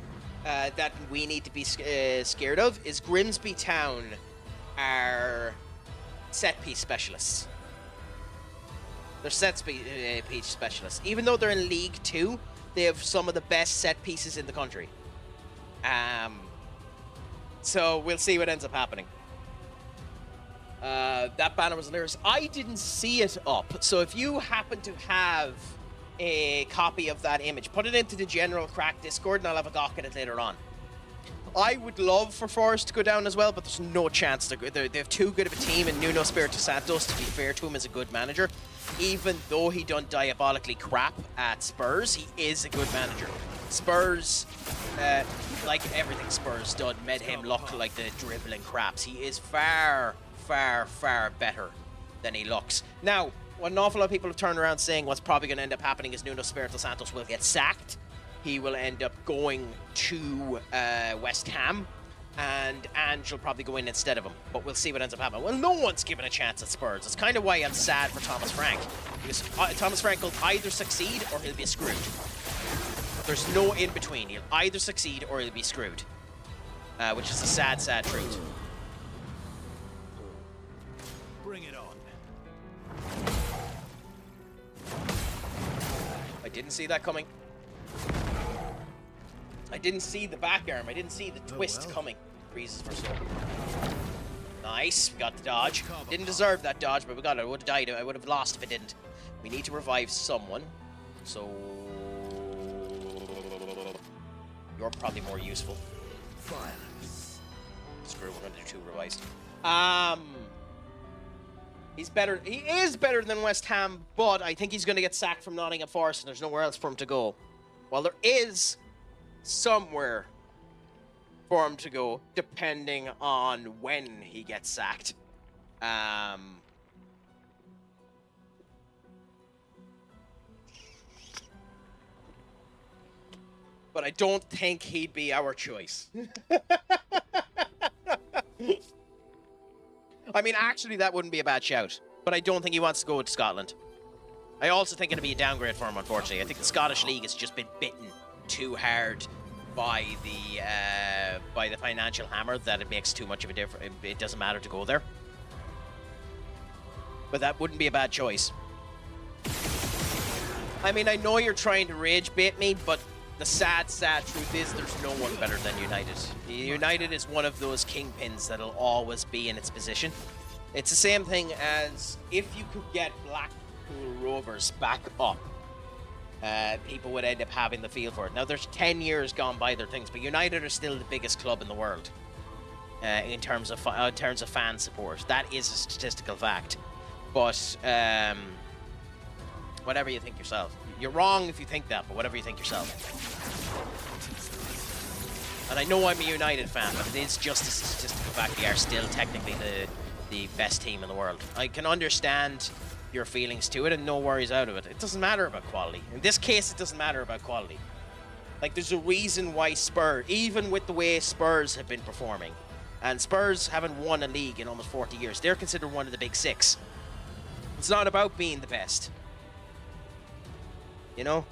that we need to be scared of is Grimsby Town are set-piece specialists. They're set-piece specialists. Even though they're in League 2, they have some of the best set pieces in the country. So we'll see what ends up happening. That banner was hilarious. I didn't see it up, so if you happen to have a copy of that image, put it into the general Crack Discord and I'll have a gawk at it later on. I would love for Forest to go down as well, but there's no chance. They have too good of a team, and Nuno Espirito Santos, to be fair to him, is a good manager. Even though he done diabolically crap at Spurs, he is a good manager. Spurs, like everything Spurs done, made him look like the dribbling craps. He is far, far, far better than he looks. Now, what an awful lot of people have turned around saying what's probably going to end up happening is Nuno Espirito Santos will get sacked. He will end up going to West Ham, and Ange will probably go in instead of him. But we'll see what ends up happening. Well, no one's given a chance at Spurs. It's kind of why I'm sad for Thomas Frank. Because Thomas Frank will either succeed or he'll be screwed. There's no in-between. He'll either succeed or he'll be screwed. Which is a sad, sad truth. Bring it on. I didn't see that coming. I didn't see the back arm. I didn't see the twist coming. Freezes for soul. Nice. We got the dodge. Didn't deserve that dodge, but we got it. I would have died. I would have lost if it didn't. We need to revive someone. So you're probably more useful. Fire. Screw it, we're going to do 2 revised. He's better. He is better than West Ham, but I think he's going to get sacked from Nottingham Forest, and there's nowhere else for him to go. Well, there is somewhere for him to go, depending on when he gets sacked. But I don't think he'd be our choice. I mean, actually, that wouldn't be a bad shout. But I don't think he wants to go to Scotland. I also think it'd be a downgrade for him, unfortunately. I think the Scottish League has just been bitten too hard by the financial hammer that it makes too much of a difference. It doesn't matter to go there. But that wouldn't be a bad choice. I mean, I know you're trying to rage bait me, but the sad, sad truth is there's no one better than United. United is one of those kingpins that'll always be in its position. It's the same thing as if you could get Blackpool Rovers back up. People would end up having the feel for it. Now, there's 10 years gone by their things, but United are still the biggest club in the world. in terms of fan support. That is a statistical fact. But whatever you think yourself. You're wrong if you think that, but whatever you think yourself. And I know I'm a United fan, but it is just a statistical fact. They are still technically the best team in the world. I can understand your feelings to it, and no worries out of it. It doesn't matter about quality. In this case, it doesn't matter about quality. Like, there's a reason why Spurs, even with the way Spurs have been performing, and Spurs haven't won a league in almost 40 years, they're considered one of the big six. It's not about being the best. You know?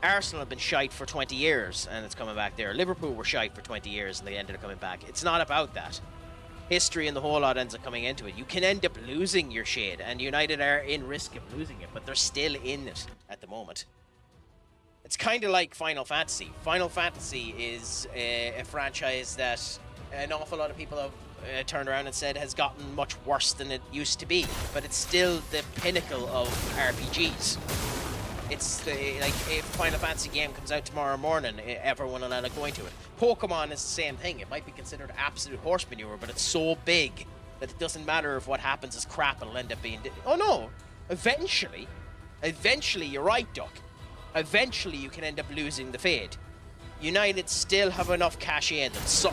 Arsenal have been shite for 20 years, and it's coming back there. Liverpool were shite for 20 years, and they ended up coming back. It's not about that. History and the whole lot ends up coming into it. You can end up losing your shade, and United are in risk of losing it, but they're still in it at the moment. It's kind of like Final Fantasy. Final Fantasy is a franchise that an awful lot of people have turned around and said has gotten much worse than it used to be, but it's still the pinnacle of RPGs. It's like, if a Final Fantasy game comes out tomorrow morning, everyone will end up going to it. Pokemon is the same thing. It might be considered absolute horse manure, but it's so big that it doesn't matter if what happens is crap. It'll end up being... Oh no! Eventually, you're right, Duck. Eventually you can end up losing the fade. United still have enough cachet in them. So,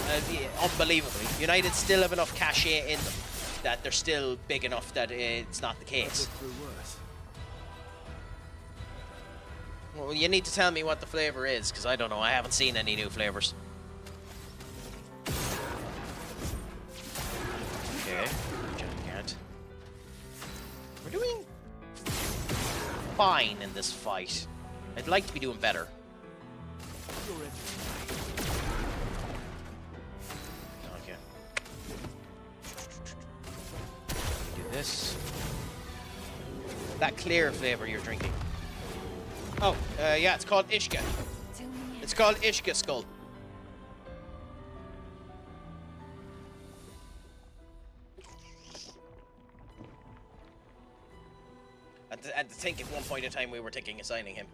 unbelievably. United still have enough cachet in them that they're still big enough that it's not the case. Well, you need to tell me what the flavor is, because I don't know. I haven't seen any new flavors. Okay. Can't. We're doing fine in this fight. I'd like to be doing better. Okay. Do this. That clear flavor you're drinking. Oh, yeah, it's called Ishka. It's called Ishka Skull. And to think at one point in time we were thinking of signing him.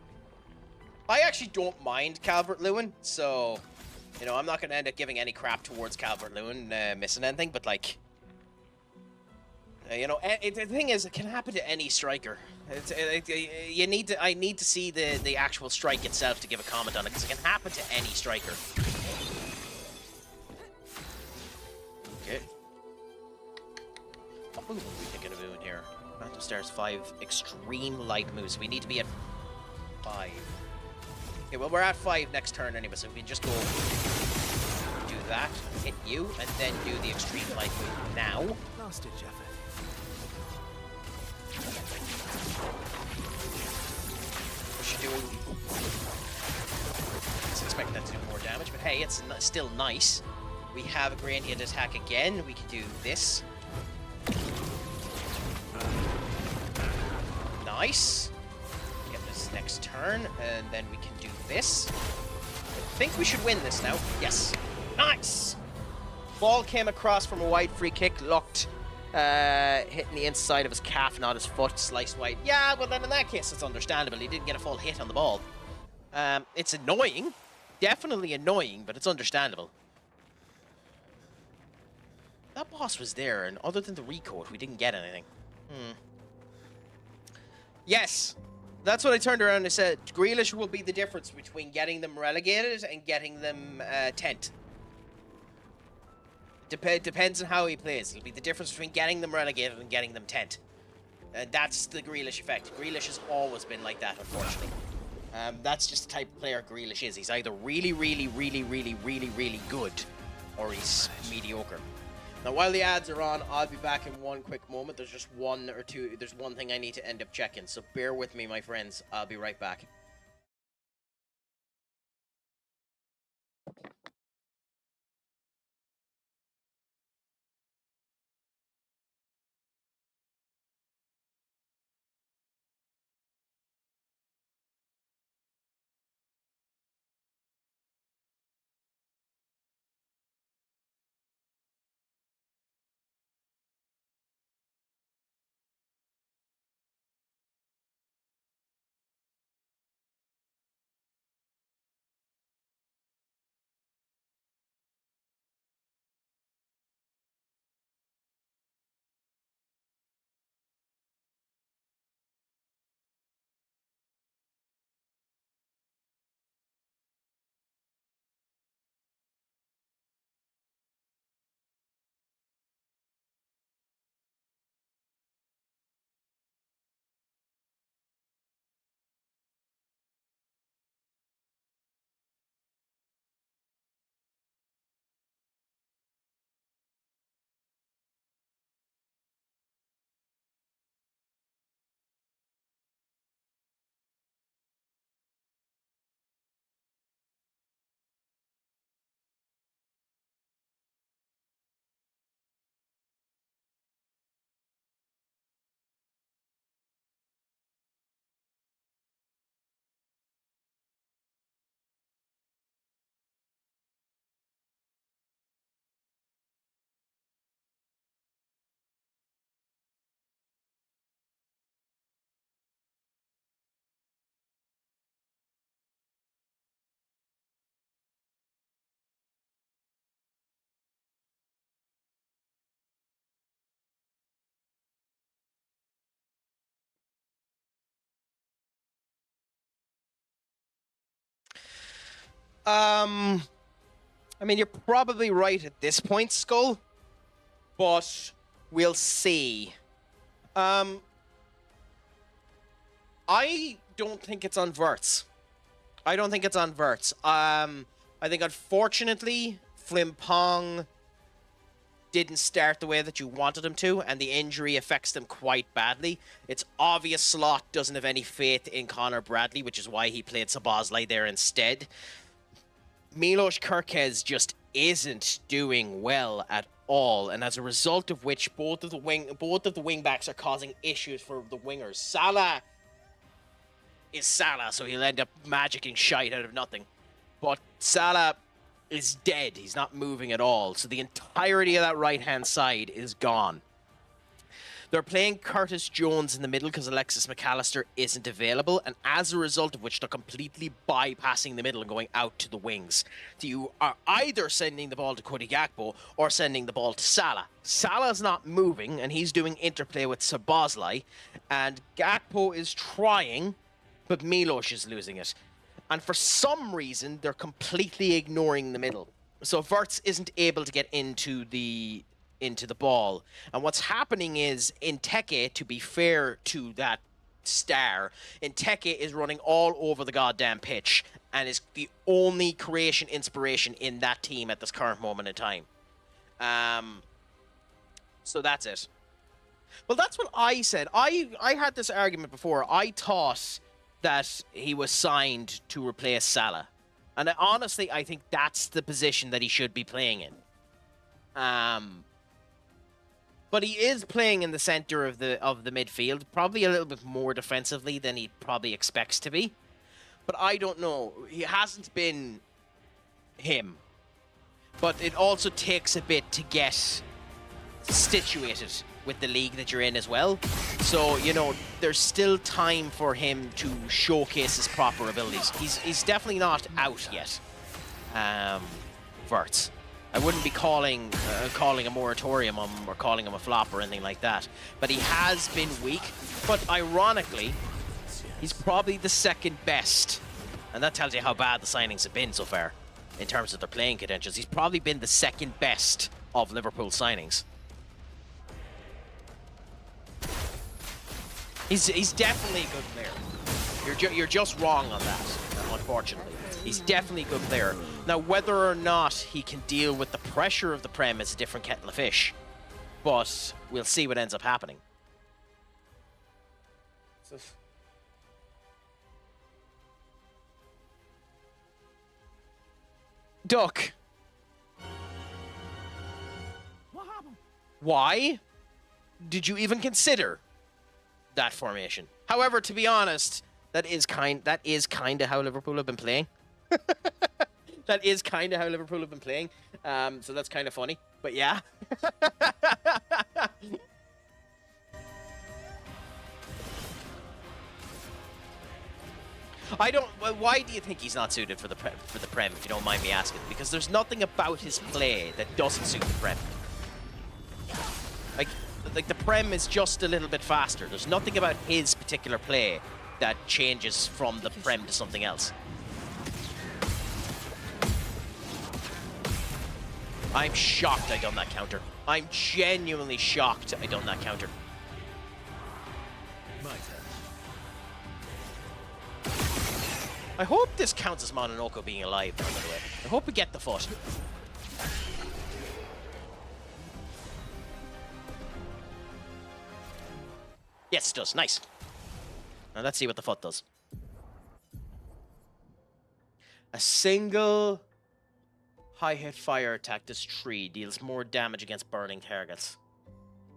I actually don't mind Calvert-Lewin, so, you know, I'm not going to end up giving any crap towards Calvert-Lewin missing anything, but, like, you know, the thing is, it can happen to any striker. I need to see the actual strike itself to give a comment on it, because it can happen to any striker. Okay. What move are we thinking of doing here? Phantom Stars 5, extreme light moves. We need to be at 5. Okay, well, we're at 5 next turn anyway, so we can just go do that, hit you, and then do the extreme light move now. Last ditch effort. What should do? I was expecting that to do more damage, but hey, it's still nice. We have a gradient attack again. We can do this. Nice. Get this next turn, and then we can do this. I think we should win this now. Yes. Nice! Ball came across from a wide free kick, locked, hitting the inside of his calf, not his foot, sliced wide. Yeah, well then in that case it's understandable. He didn't get a full hit on the ball. It's annoying. Definitely annoying, but it's understandable. That boss was there, and other than the recode, we didn't get anything. Yes, that's what I turned around and said. Grealish will be the difference between getting them relegated and getting them 10th. Depends on how he plays. It'll be the difference between getting them relegated and getting them 10th. That's the Grealish effect. Grealish has always been like that, unfortunately. That's just the type of player Grealish is. He's either really, really, really, really, really, really good, or he's mediocre. Now, while the ads are on, I'll be back in one quick moment. There's just one or two. There's one thing I need to end up checking, so bear with me, my friends. I'll be right back. I mean, you're probably right at this point, Skull, but we'll see. I don't think it's on Verts. I don't think it's on Verts. I think, unfortunately, Flimpong didn't start the way that you wanted him to, and the injury affects them quite badly. It's obvious Slot doesn't have any faith in Connor Bradley, which is why he played Sabazlai there instead. Milos Kirkez just isn't doing well at all, and as a result of which, both of the wingbacks are causing issues for the wingers. Salah is Salah, so he'll end up magicking shite out of nothing. But Salah is dead. He's not moving at all. So the entirety of that right-hand side is gone. They're playing Curtis Jones in the middle because Alexis McAllister isn't available, and as a result of which, they're completely bypassing the middle and going out to the wings. So you are either sending the ball to Cody Gakpo or sending the ball to Salah. Salah's not moving, and he's doing interplay with Sabazlai, and Gakpo is trying, but Milos is losing it. And for some reason, they're completely ignoring the middle. So Verts isn't able to get into the ball. And what's happening is, Inteke, to be fair to that star, Inteke is running all over the goddamn pitch and is the only creation inspiration in that team at this current moment in time. So that's it. Well, that's what I said. I had this argument before. I thought that he was signed to replace Salah. And honestly, I think that's the position that he should be playing in. But he is playing in the center of the midfield, probably a little bit more defensively than he probably expects to be. But I don't know. He hasn't been him. But it also takes a bit to get situated with the league that you're in as well. So, you know, there's still time for him to showcase his proper abilities. He's definitely not out yet. Verts. I wouldn't be calling a moratorium on him or calling him a flop or anything like that. But he has been weak. But ironically, he's probably the second best. And that tells you how bad the signings have been so far in terms of their playing credentials. He's probably been the second best of Liverpool signings. He's definitely a good player. You're just wrong on that, unfortunately. He's definitely a good player. Now, whether or not he can deal with the pressure of the Prem is a different kettle of fish. But we'll see what ends up happening. Duck. What happened? Why did you even consider that formation? However, to be honest, that is kind of how Liverpool have been playing. That is kind of how Liverpool have been playing. So that's kind of funny. But yeah. Why do you think he's not suited for the Prem, if you don't mind me asking? Because there's nothing about his play that doesn't suit the Prem. Like the Prem is just a little bit faster. There's nothing about his particular play that changes from the Prem to something else. I'm shocked I done that counter. I'm genuinely shocked I done that counter. My turn. I hope this counts as Mononoko being alive, by the way. I hope we get the foot. Yes, it does. Nice. Now let's see what the foot does. A single high-hit fire attack this tree deals more damage against burning targets.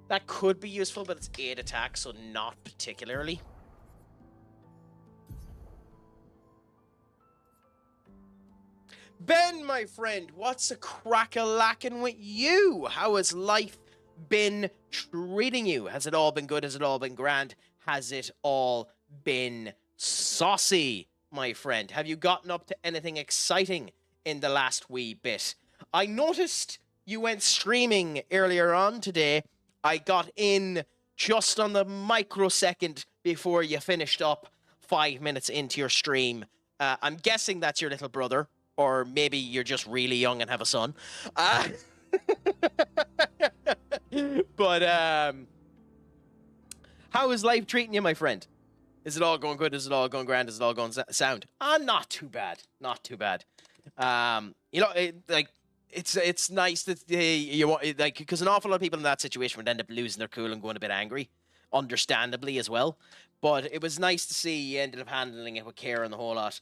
That could be useful, but it's 8 attacks, so not particularly. Ben, my friend, what's a crack-a-lackin' with you? How has life been treating you? Has it all been good? Has it all been grand? Has it all been saucy, my friend? Have you gotten up to anything exciting in the last wee bit? I noticed you went streaming earlier on today. I got in just on the microsecond before you finished up 5 minutes into your stream. I'm guessing that's your little brother. Or maybe you're just really young and have a son. But how is life treating you, my friend? Is it all going good? Is it all going grand? Is it all going sound? Not too bad. Not too bad. You know, it's nice that you want, like, because an awful lot of people in that situation would end up losing their cool and going a bit angry, understandably as well. But it was nice to see you ended up handling it with care and the whole lot.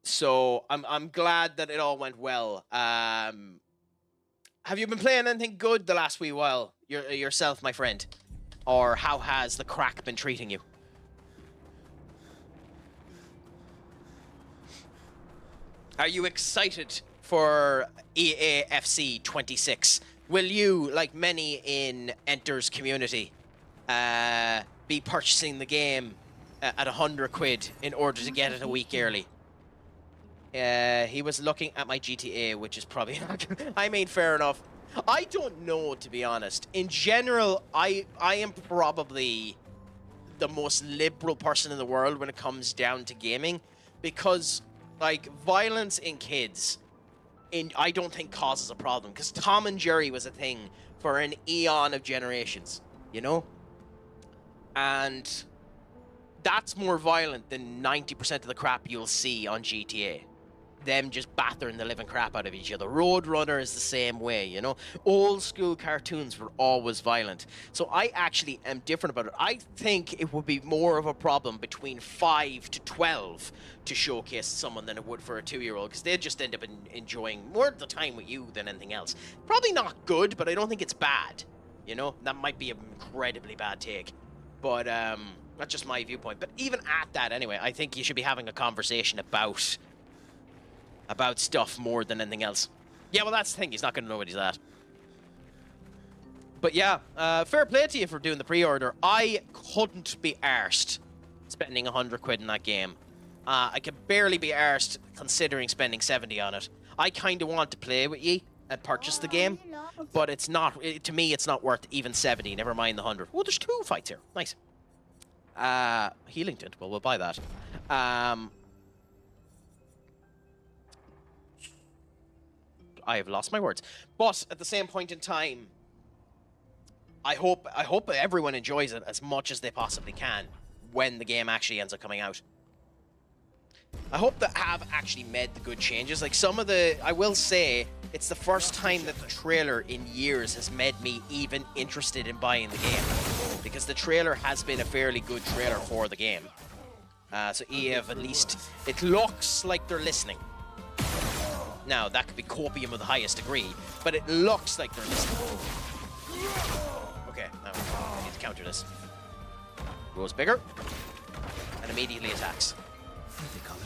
So I'm glad that it all went well. Have you been playing anything good the last wee while yourself, my friend? Or how has the crack been treating you? Are you excited for EAFC 26? Will you, like many in Enter's community, be purchasing the game at 100 quid in order to get it a week early? He was looking at my GTA, which is probably not good. I mean, fair enough. I don't know, to be honest. In general, I am probably the most liberal person in the world when it comes down to gaming, because, like, violence in kids, I don't think causes a problem, because Tom and Jerry was a thing for an eon of generations, you know? And that's more violent than 90% of the crap you'll see on GTA. Them just battering the living crap out of each other. Roadrunner is the same way, you know? Old school cartoons were always violent. So I actually am different about it. I think it would be more of a problem between 5 to 12 to showcase someone than it would for a 2-year-old, because they'd just end up enjoying more of the time with you than anything else. Probably not good, but I don't think it's bad, you know? That might be an incredibly bad take. But that's just my viewpoint. But even at that, anyway, I think you should be having a conversation about stuff more than anything else. Yeah, well, that's the thing. He's not going to know what he's at. But yeah, fair play to you for doing the pre-order. I couldn't be arsed spending 100 quid in that game. I could barely be arsed considering spending 70 on it. I kind of want to play with ye and purchase the game, but it's not, to me, it's not worth even 70, never mind the 100. Oh, there's 2 fights here. Nice. Healing tint. Well, we'll buy that. I have lost my words. But at the same point in time, I hope everyone enjoys it as much as they possibly can when the game actually ends up coming out. I hope they have actually made the good changes. Like some of the, I will say, it's the first time that the trailer in years has made me even interested in buying the game, because the trailer has been a fairly good trailer for the game. So EA have at least, it looks like they're listening. Now, that could be copium of the highest degree, but it looks like they're listening. Okay, now I need to counter this. Grows bigger, and immediately attacks.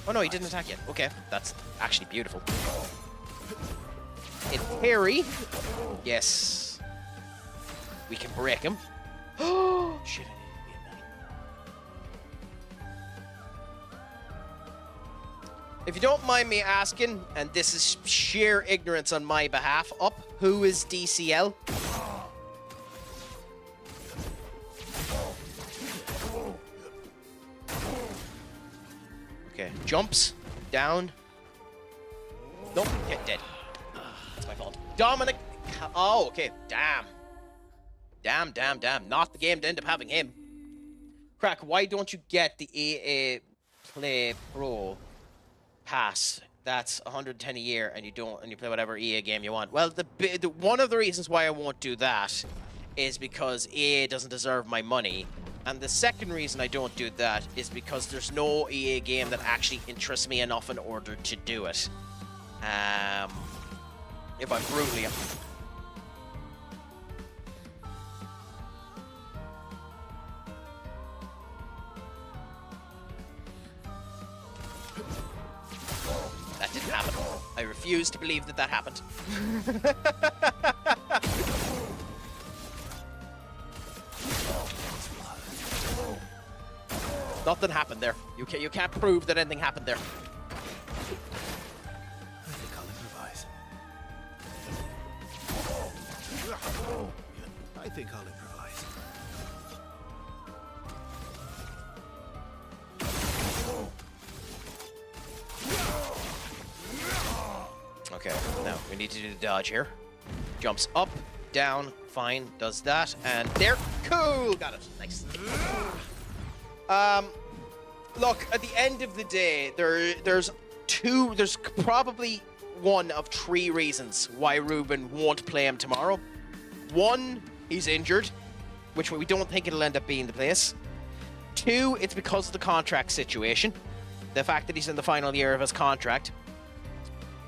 Oh no, he didn't attack yet. Okay, that's actually beautiful. In theory, yes, we can break him. Oh, shit. If you don't mind me asking, and this is sheer ignorance on my behalf, who is DCL? Okay, jumps, down. Nope, get dead. That's my fault. Dominic, oh, okay, damn. Damn. Not the game to end up having him. Crack, why don't you get the EA Play Pro Pass? That's 110 a year, and you play whatever EA game you want. Well, one of the reasons why I won't do that is because EA doesn't deserve my money, and the second reason I don't do that is because there's no EA game that actually interests me enough in order to do it. If I'm brutally honest. That didn't happen. I refuse to believe that happened. Nothing happened there. You can't prove that anything happened there. I think I'll improvise. I think I'll improvise. Okay, now we need to do the dodge here. Jumps up, down, fine, does that, and there. Cool! Got it. Nice. Look, at the end of the day, there's probably one of 3 reasons why Ruben won't play him tomorrow. 1, he's injured, which we don't think it'll end up being the case. 2, it's because of the contract situation. The fact that he's in the final year of his contract.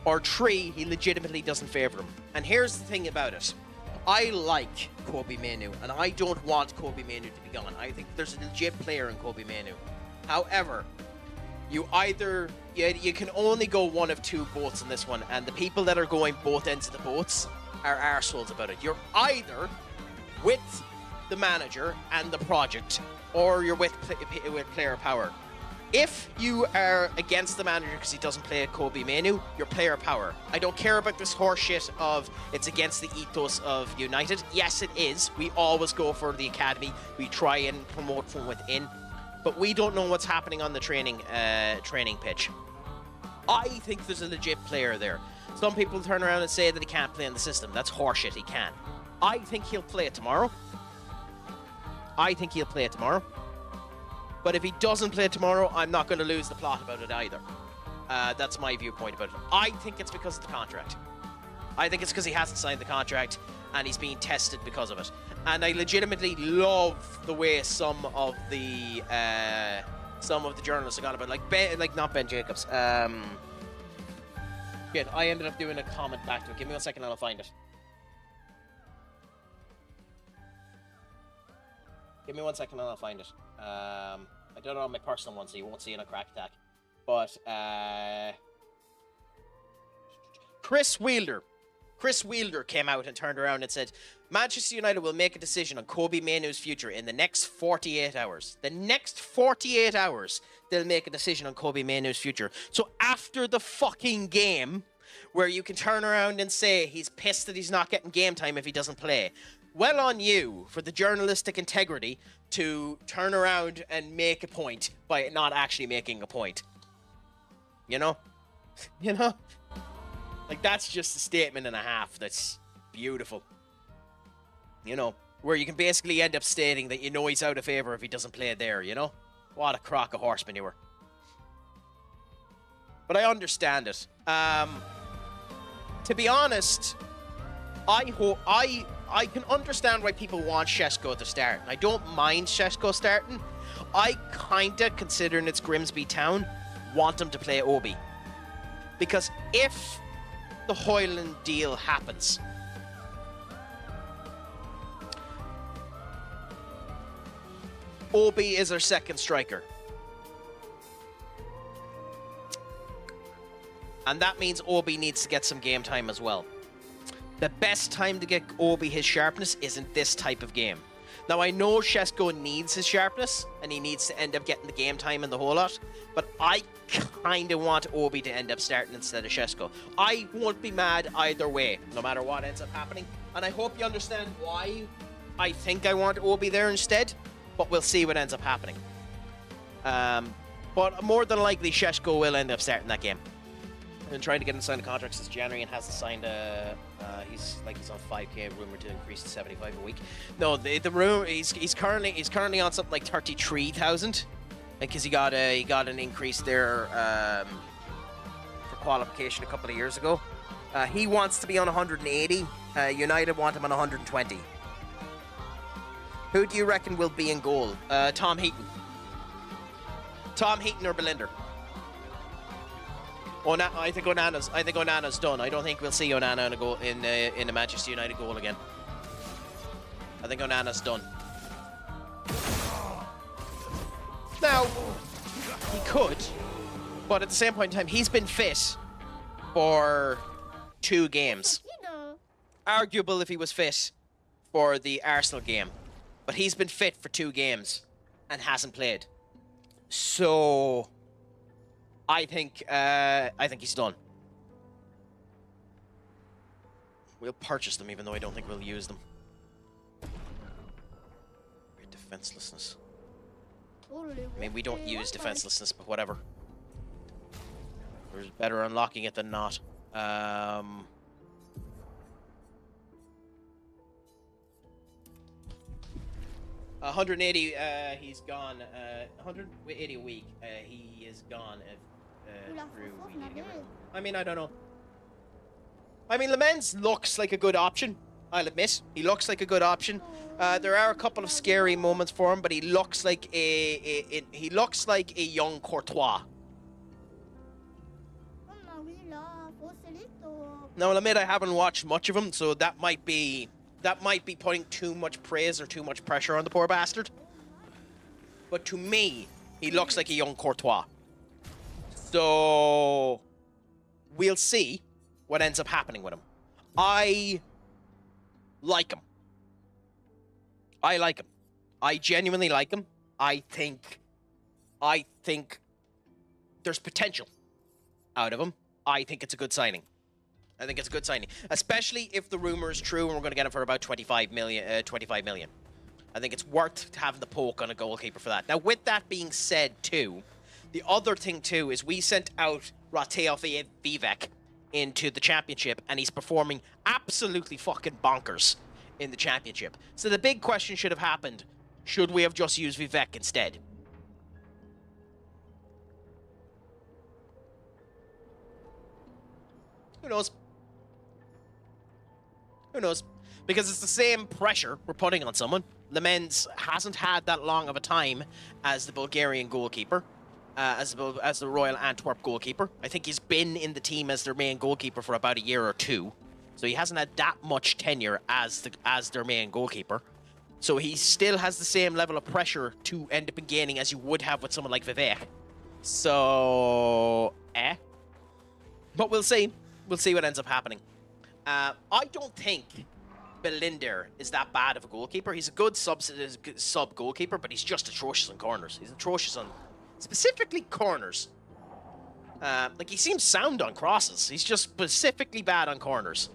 Or 3, he legitimately doesn't favor him. And here's the thing about it. I like Kobe Manu, and I don't want Kobe Manu to be gone. I think there's a legit player in Kobe Manu. However, you can only go one of 2 boats in this one, and the people that are going both ends of the boats are arseholes about it. You're either with the manager and the project, or you're with player power. If you are against the manager because he doesn't play Kobe Manu, you're player power. I don't care about this horseshit of it's against the ethos of United. Yes, it is. We always go for the academy. We try and promote from within. But we don't know what's happening on the training pitch. I think there's a legit player there. Some people turn around and say that he can't play in the system. That's horseshit. He can. I think he'll play it tomorrow. But if he doesn't play tomorrow, I'm not going to lose the plot about it either. That's my viewpoint about it. I think it's because of the contract. I think it's because he hasn't signed the contract and he's being tested because of it. And I legitimately love the way some of the journalists have gone about, not Ben Jacobs. Shit, I ended up doing a comment back to it. Give me 1 second and I'll find it. Give me 1 second and I'll find it. I don't know on my personal one, so you won't see it on Crack Attack. But, Chris Wheeler came out and turned around and said, Manchester United will make a decision on Kobe Manu's future in the next 48 hours. The next 48 hours, they'll make a decision on Kobe Manu's future. So after the fucking game, where you can turn around and say he's pissed that he's not getting game time if he doesn't play, well on you for the journalistic integrity to turn around and make a point by not actually making a point. You know? You know? Like, that's just a statement and a half that's beautiful. You know? Where you can basically end up stating that you know he's out of favour if he doesn't play there, you know? What a crock of horse manure. But I understand it. To be honest, I can understand why people want Šeško to start. I don't mind Šeško starting. I kinda, considering it's Grimsby Town, want him to play Obi. Because if the Hoyland deal happens, Obi is our second striker. And that means Obi needs to get some game time as well. The best time to get Obi his sharpness isn't this type of game. Now, I know Šeško needs his sharpness, and he needs to end up getting the game time and the whole lot, but I kind of want Obi to end up starting instead of Šeško. I won't be mad either way, no matter what ends up happening, and I hope you understand why I think I want Obi there instead, but we'll see what ends up happening. But more than likely, Šeško will end up starting that game. I've been trying to get him to sign a contract since January and hasn't signed he's on 5k, rumored to increase to 75 a week. No, the rumor he's currently on something like 33,000 because he got an increase there for qualification a couple of years ago. He wants to be on 180. United want him on 120. Who do you reckon will be in goal? Tom Heaton or Belinder? I think Onana's done. I don't think we'll see Onana in a goal in a Manchester United goal again. I think Onana's done. Now, he could, but at the same point in time, he's been fit for 2 games. Arguable if he was fit for the Arsenal game, but he's been fit for 2 games and hasn't played. So I think he's done. We'll purchase them, even though I don't think we'll use them. Great defenselessness. I mean, we don't use defenselessness, but whatever. There's better unlocking it than not. Um, 180. He's gone. 180 a week. He is gone. Through we need to get rid of him. I mean, I don't know. I mean, Lemens looks like a good option. I'll admit, he looks like a good option. There are a couple of scary moments for him, but he looks like he looks like a young Courtois. Now, I'll admit I haven't watched much of him, so that might be putting too much praise or too much pressure on the poor bastard. But to me, he looks like a young Courtois. So we'll see what ends up happening with him. I like him. I genuinely like him. I think there's potential out of him. I think it's a good signing. Especially if the rumor is true and we're going to get him for about 25 million. 25 million. I think it's worth having the poke on a goalkeeper for that. Now, with that being said, too, the other thing, too, is we sent out Rateo Vivek into the championship, and he's performing absolutely fucking bonkers in the championship. So the big question should have happened, should we have just used Vivek instead? Who knows? Who knows? Because it's the same pressure we're putting on someone. Lemens hasn't had that long of a time as the Bulgarian goalkeeper, as the Royal Antwerp goalkeeper. I think he's been in the team as their main goalkeeper for about a year or two. So he hasn't had that much tenure as their main goalkeeper. So he still has the same level of pressure to end up in gaining as you would have with someone like Vivek. So, But we'll see. We'll see what ends up happening. I don't think Belinder is that bad of a goalkeeper. He's a good sub goalkeeper, but he's just atrocious on corners. He's atrocious on specifically corners. Like, he seems sound on crosses. He's just specifically bad on corners.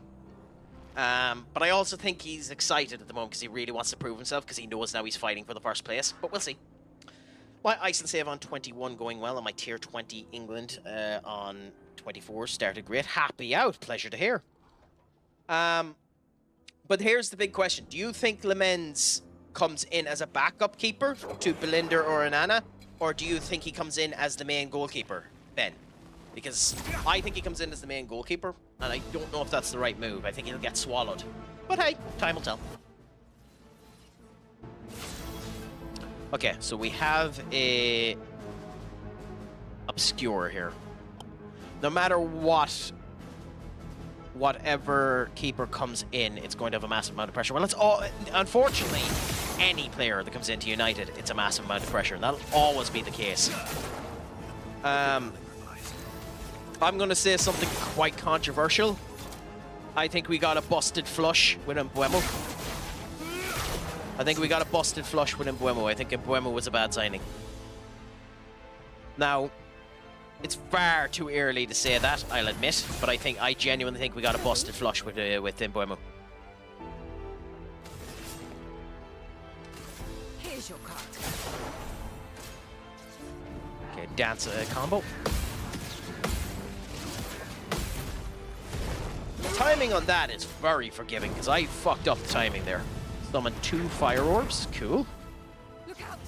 But I also think he's excited at the moment because he really wants to prove himself because he knows now he's fighting for the first place. But we'll see. My ice and save on 21 going well, and my tier 20 England on 24 started great. Happy out. Pleasure to hear. But here's the big question. Do you think Lemens comes in as a backup keeper to Belinder or Anana? Or do you think he comes in as the main goalkeeper, Ben? Because I think he comes in as the main goalkeeper, and I don't know if that's the right move. I think he'll get swallowed. But hey, time will tell. Okay, so we have a Obscur here. No matter whatever keeper comes in, it's going to have a massive amount of pressure. Well, it's all, unfortunately, any player that comes into United, it's a massive amount of pressure, and that'll always be the case. I'm going to say something quite controversial. I think we got a busted flush with Mbuemo. I think Mbuemo was a bad signing. Now, it's far too early to say that, I'll admit, but I genuinely think we got a busted flush with Mbuemo. Here's your card. Okay, dance combo. The timing on that is very forgiving because I fucked up the timing there. Summon 2 fire orbs, cool. Look out.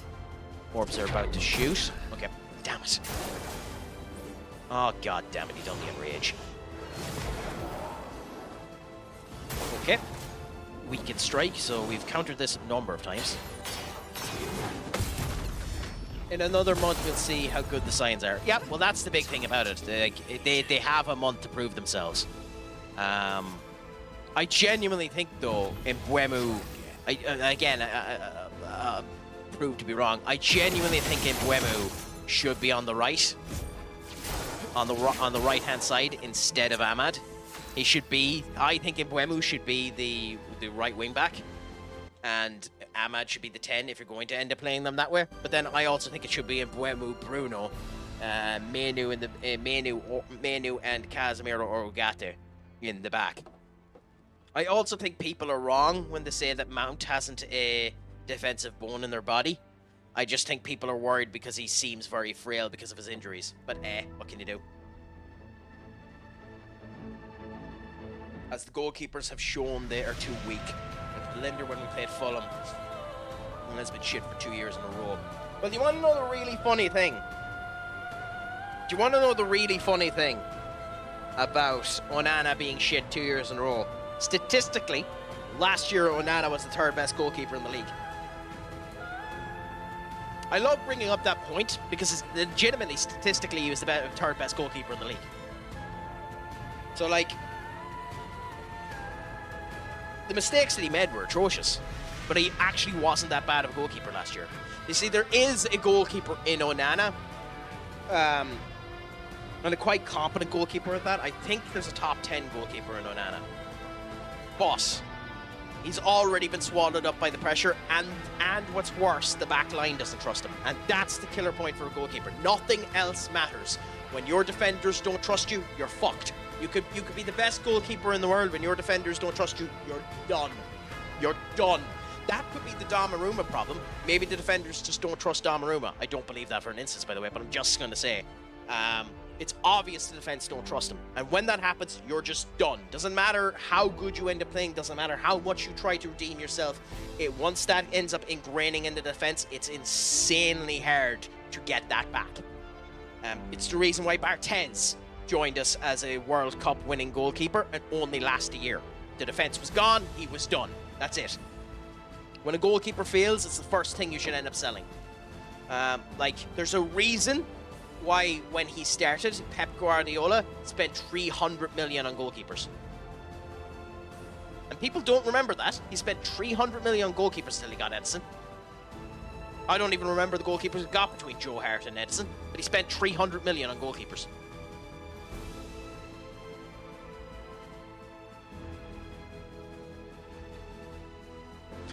Orbs are about to shoot. Okay, damn it. Oh, god damn it, he done the enrage. Okay. Weaken strike, so we've countered this a number of times. In another month, we'll see how good the signs are. Yeah, well, that's the big thing about it. They have a month to prove themselves. I genuinely think, though, Mbuemo... again, proved to be wrong. I genuinely think Mbuemo should be on the right. On the right-hand side instead of Ahmad. He should be... I think Mbuemo should be the right wing-back. And Ahmad should be the 10 if you're going to end up playing them that way. But then I also think it should be Mbuemo, Bruno, Menu and Casemiro or Ugarte in the back. I also think people are wrong when they say that Mount hasn't a defensive bone in their body. I just think people are worried because he seems very frail because of his injuries. But what can you do? as the goalkeepers have shown they are too weak. Like Linder when we played Fulham, and has been shit for 2 years in a row. Well, do you want to know the really funny thing? Do you want to know the really funny thing about Onana being shit 2 years in a row? Statistically, last year Onana was the third best goalkeeper in the league. I love bringing up that point because it's legitimately, statistically, he was the third best goalkeeper in the league. So, like, the mistakes that he made were atrocious, but he actually wasn't that bad of a goalkeeper last year. You see, there is a goalkeeper in Onana, and a quite competent goalkeeper at that. I think there's a top 10 goalkeeper in Onana. But he's already been swallowed up by the pressure, and what's worse, the back line doesn't trust him. And that's the killer point for a goalkeeper. Nothing else matters. When your defenders don't trust you, you're fucked. You could be the best goalkeeper in the world. When your defenders don't trust you, you're done. You're done. That could be the Donnarumma problem. Maybe the defenders just don't trust Donnarumma. I don't believe that for an instance, by the way, but I'm just going to say, it's obvious the defense don't trust him. And when that happens, you're just done. Doesn't matter how good you end up playing, doesn't matter how much you try to redeem yourself. Once that ends up ingraining in the defense, it's insanely hard to get that back. It's the reason why Barthez joined us as a World Cup winning goalkeeper and only last a year. The defense was gone, he was done. That's it. When a goalkeeper fails, it's the first thing you should end up selling. Like, there's a reason why when he started, Pep Guardiola spent 300 million on goalkeepers. And people don't remember that. He spent 300 million on goalkeepers until he got Edison. I don't even remember the goalkeepers he got between Joe Hart and Edison, but he spent 300 million on goalkeepers.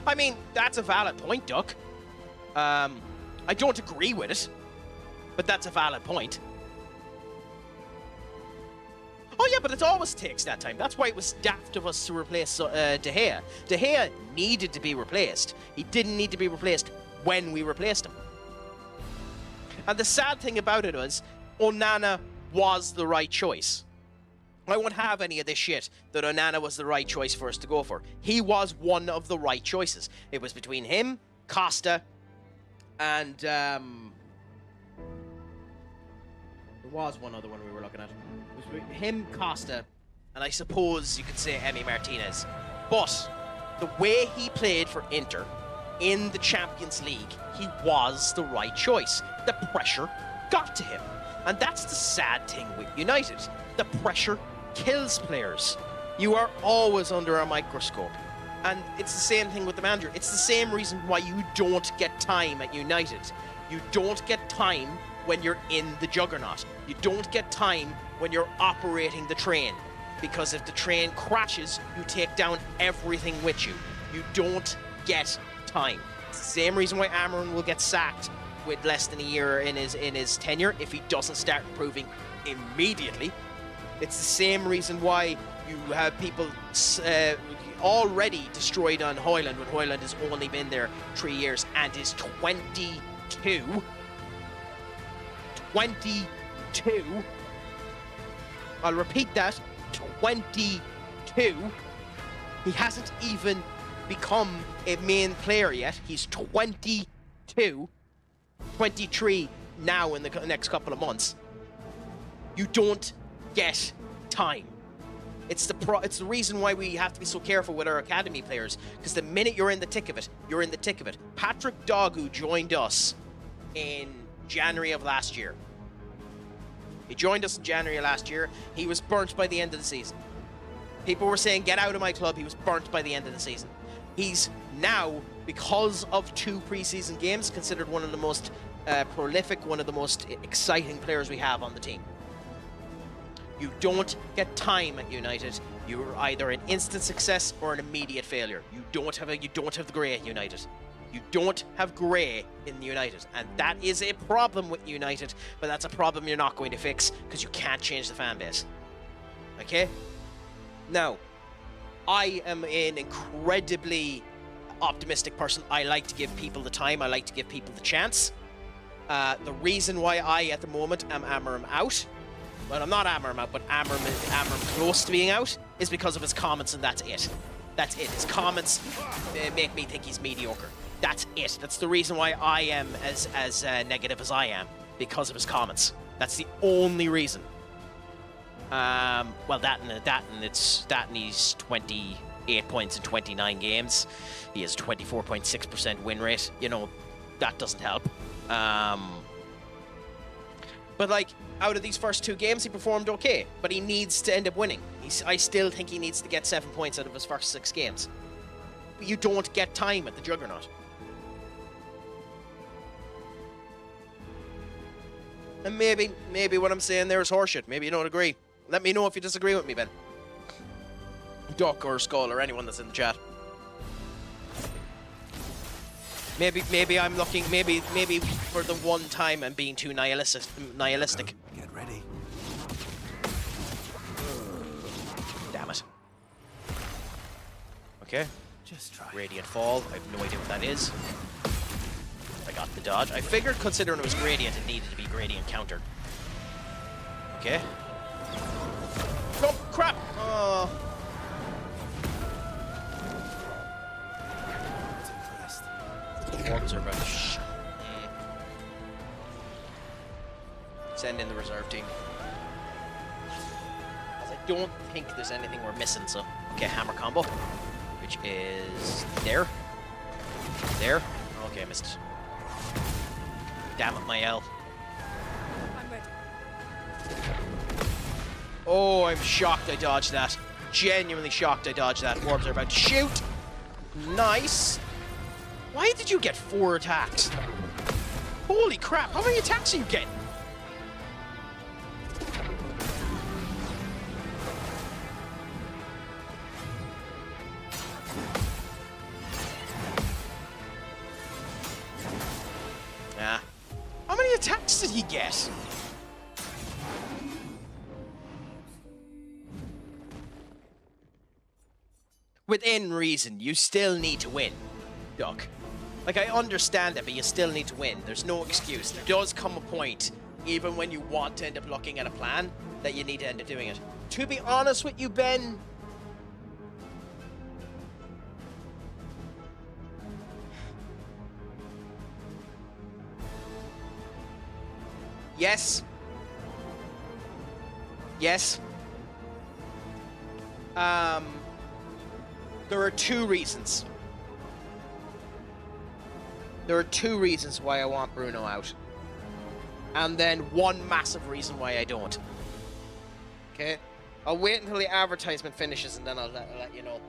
I mean, that's a valid point, Duck. I don't agree with it, but that's a valid point. Oh yeah, but it always takes that time. That's why it was daft of us to replace De Gea. De Gea needed to be replaced. He didn't need to be replaced when we replaced him. And the sad thing about it was, Onana was the right choice. I won't have any of this shit that Onana was the right choice for us to go for. He was one of the right choices. It was between him, Costa, and there was one other one we were looking at. It was between him, Costa, and I suppose you could say Emi Martinez. But the way he played for Inter in the Champions League, he was the right choice. The pressure got to him. And that's the sad thing with United. The pressure kills players. You are always under a microscope. And it's the same thing with the manager. It's the same reason why you don't get time at United. You don't get time when you're in the juggernaut. You don't get time when you're operating the train. Because if the train crashes, you take down everything with you. You don't get time. It's the same reason why Amarin will get sacked with less than a year in his tenure if he doesn't start improving immediately. It's the same reason why you have people already destroyed on Højlund when Højlund has only been there 3 years and is 22. 22. I'll repeat that. 22. He hasn't even become a main player yet. He's 22. 23 now in the next couple of months. You don't get time. It's the reason why we have to be so careful with our academy players, because the minute you're in the thick of it, you're in the thick of it. Patrick Dogu joined us in January of last year. He joined us in January of last year. He was burnt by the end of the season. People were saying, get out of my club. He was burnt by the end of the season. He's now, because of 2 preseason games, considered one of the most prolific, one of the most exciting players we have on the team. You don't get time at United. You're either an instant success or an immediate failure. You don't have the grey at United. You don't have grey in United, and that is a problem with United. But that's a problem you're not going to fix because you can't change the fan base. Okay? Now, I am an incredibly optimistic person. I like to give people the time. I like to give people the chance. The reason why I, at the moment, am Amarim out well, I'm not Amram out, but Amram close to being out, is because of his comments, and that's it. That's it. His comments make me think he's mediocre. That's it. That's the reason why I am as negative as I am, because of his comments. That's the only reason. Well, that and he's 28 points in 29 games. He has 24.6% win rate. You know, that doesn't help. But like, out of these first 2 games, he performed okay. But he needs to end up winning. I still think he needs to get 7 points out of his first 6 games. But you don't get time at the Juggernaut. And maybe what I'm saying there is horseshit. Maybe you don't agree. Let me know if you disagree with me, Ben. Duck or Skull or anyone that's in the chat. Maybe I'm looking. Maybe for the one time I'm being too nihilistic. Get ready. Damn it. Okay. Just try. Radiant Fall. I have no idea what that is. I got the dodge. I figured, considering it was gradient, it needed to be gradient countered. Okay. Oh, crap! Oh. Orbs are about to send in the reserve team. As I don't think there's anything we're missing, so... Okay, hammer combo. Which is... There. There. Okay, I missed it. Damn it, my L. I'm ready. Oh, I'm shocked I dodged that. Genuinely shocked I dodged that. Orbs are about to shoot. Nice. Why did you get 4 attacks? Holy crap, how many attacks are you getting? Ah. How many attacks did he get? Within reason, you still need to win, Duck. Like, I understand it, but you still need to win. There's no excuse. There does come a point, even when you want to end up looking at a plan, that you need to end up doing it. To be honest with you, Ben... Yes. Yes. There are 2 reasons. There are 2 reasons why I want Bruno out. And then 1 massive reason why I don't. Okay? I'll wait until the advertisement finishes and then I'll let you know.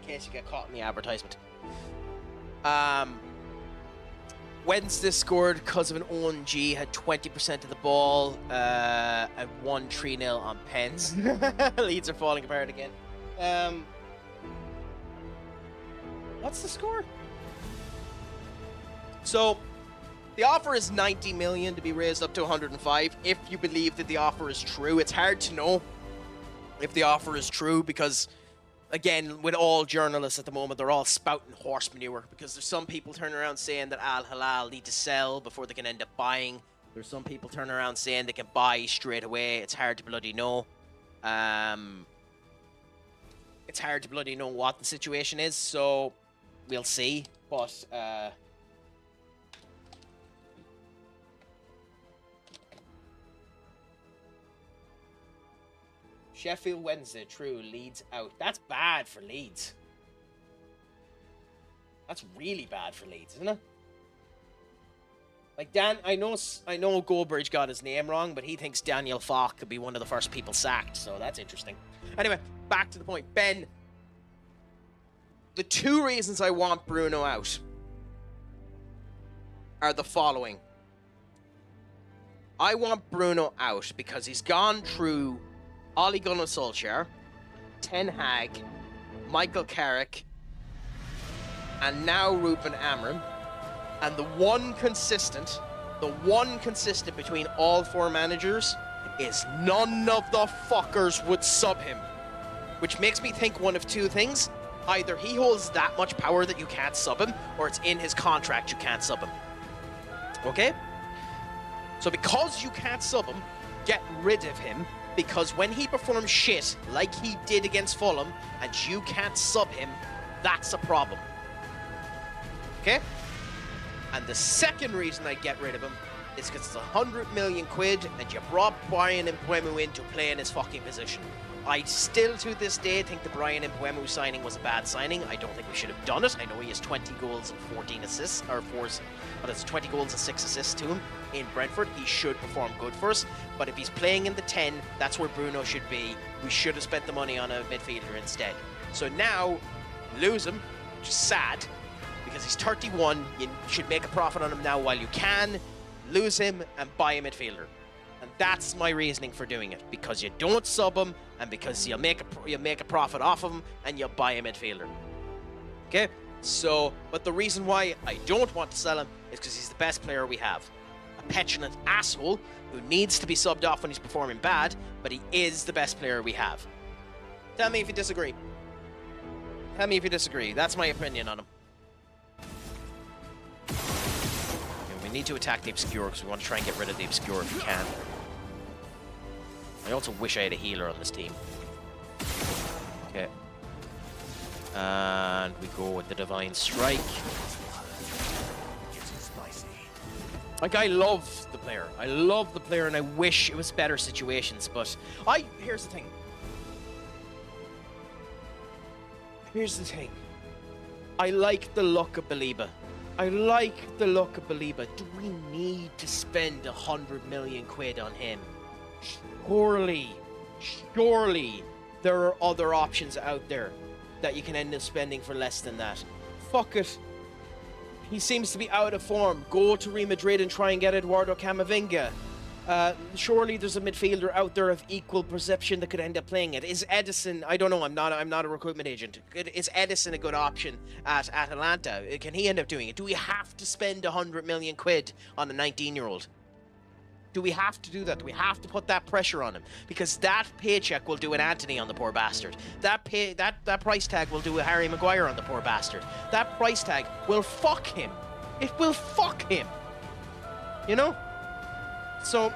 In case you get caught in the advertisement. Wednesday scored because of an ONG, had 20% of the ball, and won 3-0 on pens. Leeds are falling apart again. What's the score? So, the offer is 90 million to be raised up to 105. If you believe that the offer is true, it's hard to know if the offer is true because, again, with all journalists at the moment, they're all spouting horse manure because there's some people turning around saying that Al Hilal need to sell before they can end up buying. There's some people turning around saying they can buy straight away. It's hard to bloody know. It's hard to bloody know what the situation is, so we'll see. But Sheffield Wednesday, true. Leeds out. That's bad for Leeds. That's really bad for Leeds, isn't it? Like, I know Goldbridge got his name wrong, but he thinks Daniel Falk could be one of the first people sacked, so that's interesting. Anyway, back to the point. Ben, the 2 reasons I want Bruno out are the following. I want Bruno out because he's gone through Ole Gunnar Solskjaer, Ten Hag, Michael Carrick, and now Ruben Amorim. And the one consistent between all 4 managers is none of the fuckers would sub him. Which makes me think one of 2 things. Either he holds that much power that you can't sub him, or it's in his contract you can't sub him. Okay? So because you can't sub him, get rid of him, because when he performs shit like he did against Fulham and you can't sub him, that's a problem. Okay? And the second reason I get rid of him is because it's 100 million quid and you brought Brian Mbeumo in to play in his fucking position. I still, to this day, think the Brian Mbeumo signing was a bad signing. I don't think we should have done it. I know he has 20 goals and 14 assists, or 4, but it's 20 goals and 6 assists to him in Brentford. He should perform good for us. But if he's playing in the 10, that's where Bruno should be. We should have spent the money on a midfielder instead. So now, lose him, which is sad, because he's 31. You should make a profit on him now while you can. Lose him and buy a midfielder. And that's my reasoning for doing it, because you don't sub him and because you'll make a profit off of him and you'll buy a midfielder. Okay? So, but the reason why I don't want to sell him is because he's the best player we have. A petulant asshole who needs to be subbed off when he's performing bad, but he is the best player we have. Tell me if you disagree. Tell me if you disagree. That's my opinion on him. We need to attack the Obscur because we want to try and get rid of the Obscur if we can. I also wish I had a healer on this team. Okay. And we go with the Divine Strike. Like, I love the player. I love the player and I wish it was better situations, but here's the thing. Here's the thing. I like the look of Baliba. I like the look of Baliba. Do we need to spend 100 million quid on him? Surely there are other options out there that you can end up spending for less than that. Fuck it. He seems to be out of form. Go to Real Madrid and try and get Eduardo Camavinga. Surely there's a midfielder out there of equal perception that could end up playing it. Is Edison? I don't know. I'm not a recruitment agent. Is Edison a good option at Atalanta? Can he end up doing it? Do we have to spend 100 million quid on a 19-year-old? Do we have to do that? Do we have to put that pressure on him? Because that paycheck will do an Anthony on the poor bastard. That price tag will do a Harry Maguire on the poor bastard. That price tag will fuck him. It will fuck him. You know? So,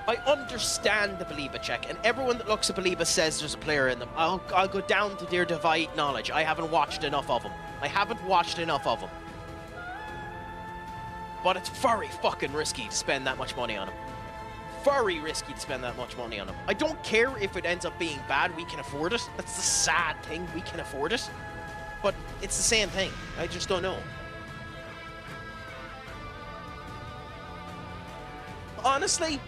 I understand the Baliba check, and everyone that looks at Baliba says there's a player in them. I'll go down to their divide knowledge. I haven't watched enough of him. But it's very fucking risky to spend that much money on him. Very risky to spend that much money on him. I don't care if it ends up being bad, we can afford it. That's the sad thing, we can afford it. But it's the same thing. I just don't know. Honestly,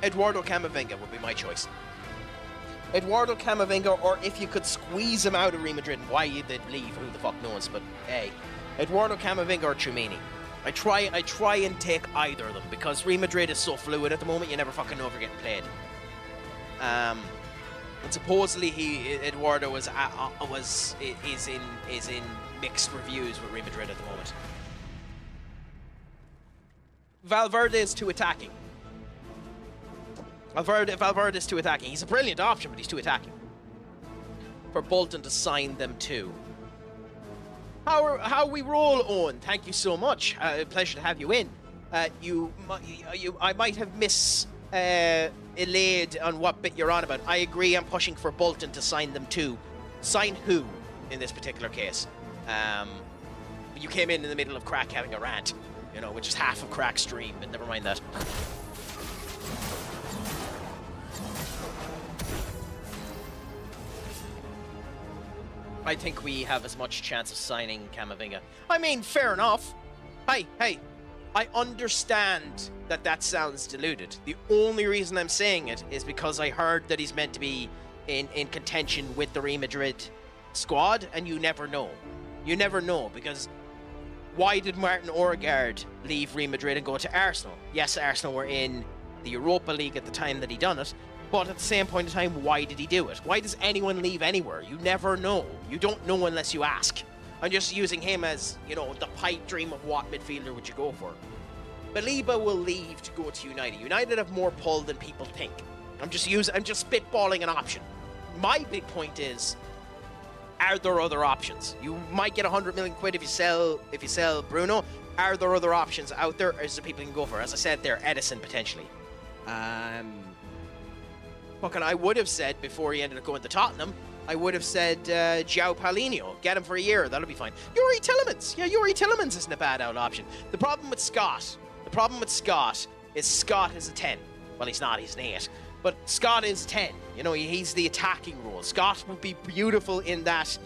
Eduardo Camavinga would be my choice. Eduardo Camavinga, or if you could squeeze him out of Real Madrid, and why they'd leave, who the fuck knows, but hey. Eduardo Camavinga or Tchouaméni. I try and take either of them, because Real Madrid is so fluid at the moment, you never fucking know if you're getting played. And supposedly Eduardo is in mixed reviews with Real Madrid at the moment. Valverde is too attacking. Valverde is too attacking. He's a brilliant option, but he's too attacking. For Bolton to sign them too. How we roll, Owen? Thank you so much. Pleasure to have you in. I might have allayed on what bit you're on about. I agree. I'm pushing for Bolton to sign them too. Sign who in this particular case? You came in the middle of Craic having a rant, you know, which is half of Craic's stream, but never mind that. I think we have as much chance of signing Camavinga. I mean, fair enough. Hey, I understand that sounds deluded. The only reason I'm saying it is because I heard that he's meant to be in contention with the Real Madrid squad, and you never know. You never know, because why did Martin Odegaard leave Real Madrid and go to Arsenal? Yes, Arsenal were in the Europa League at the time that he done it, but at the same point in time, why did he do it? Why does anyone leave anywhere? You never know. You don't know unless you ask. I'm just using him as, you know, the pipe dream of what midfielder would you go for. Baliba will leave to go to United. United have more pull than people think. I'm just spitballing an option. My big point is, are there other options? You might get 100 million quid if you sell Bruno. Are there other options out there? Is there people you can go for? As I said there, Edison potentially. Fucking, I would have said before he ended up going to Tottenham, I would have said João Paulinho. Get him for a year, that'll be fine. Yuri Tillemans. Yeah, Yuri Tillemans isn't a bad out option. The problem with Scott is Scott is a 10. Well, he's not, he's an 8. But Scott is 10. You know, he's the attacking role. Scott would be beautiful in that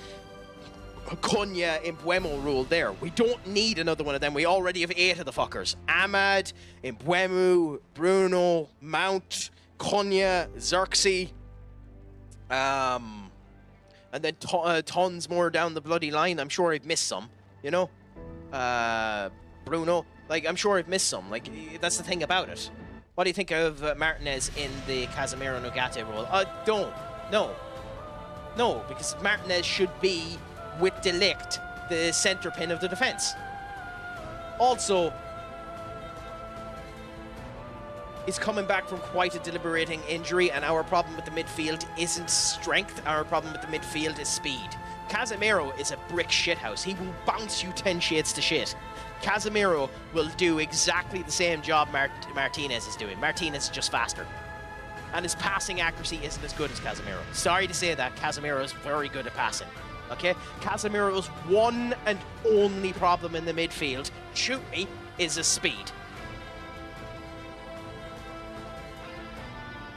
Cunha Mbeumo rule there. We don't need another one of them. We already have 8 of the fuckers. Ahmad, Mbeumo, Bruno, Mount, Cunha, Xerxes, and then tons more down the bloody line. I'm sure I've missed some, you know? Bruno, like, I'm sure I've missed some. Like, that's the thing about it. What do you think of Martinez in the Casemiro Nugate role? Don't. No, because Martinez should be with De Ligt, the centre pin of the defence. Also, he's coming back from quite a deliberating injury, and our problem with the midfield isn't strength. Our problem with the midfield is speed. Casemiro is a brick shithouse. He will bounce you 10 shades to shit. Casemiro will do exactly the same job Martinez is doing. Martinez is just faster. And his passing accuracy isn't as good as Casemiro. Sorry to say that, Casemiro is very good at passing. Okay? Casemiro's one and only problem in the midfield, shoot me, is his speed.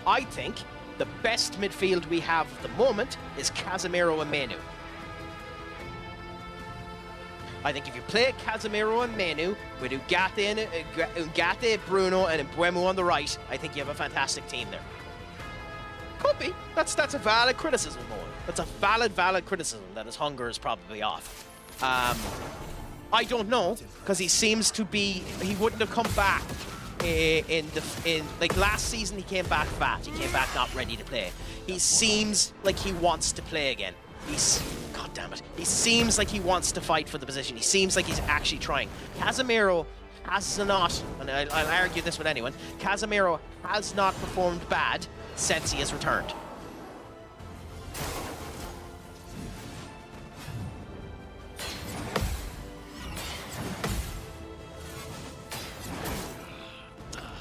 I think the best midfield we have at the moment is Casemiro and Menu. I think if you play Casemiro and Menu with Ugarte, Bruno, and Mbeumo on the right, I think you have a fantastic team there. Could be. That's a valid criticism, Owen. That's a valid criticism that his hunger is probably off. I don't know, because he seems to be. He wouldn't have come back in like last season. He came back fat. He came back not ready to play. He seems like he wants to play again. God damn it. He seems like he wants to fight for the position. He seems like he's actually trying. Casemiro has not, and I'll argue this with anyone, Casemiro has not performed bad since he has returned.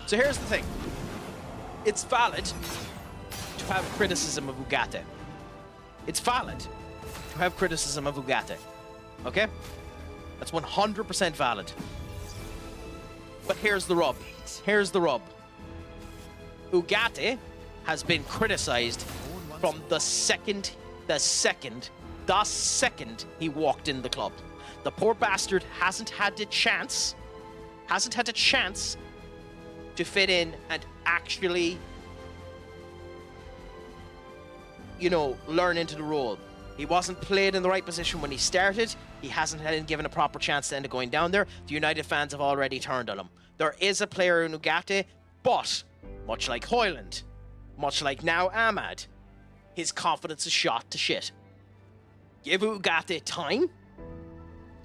So here's the thing. It's valid to have criticism of Ugarte. It's valid to have criticism of Ugarte. Okay? That's 100% valid. But here's the rub. Ugarte has been criticized from the second he walked in the club. The poor bastard hasn't had a chance to fit in and actually, you know, learn into the role. He wasn't played in the right position when he started. He hasn't been given a proper chance to end up going down there. The United fans have already turned on him. There is a player in Ugarte, but much like Højlund, much like now Ahmad, his confidence is shot to shit. Give Ugarte time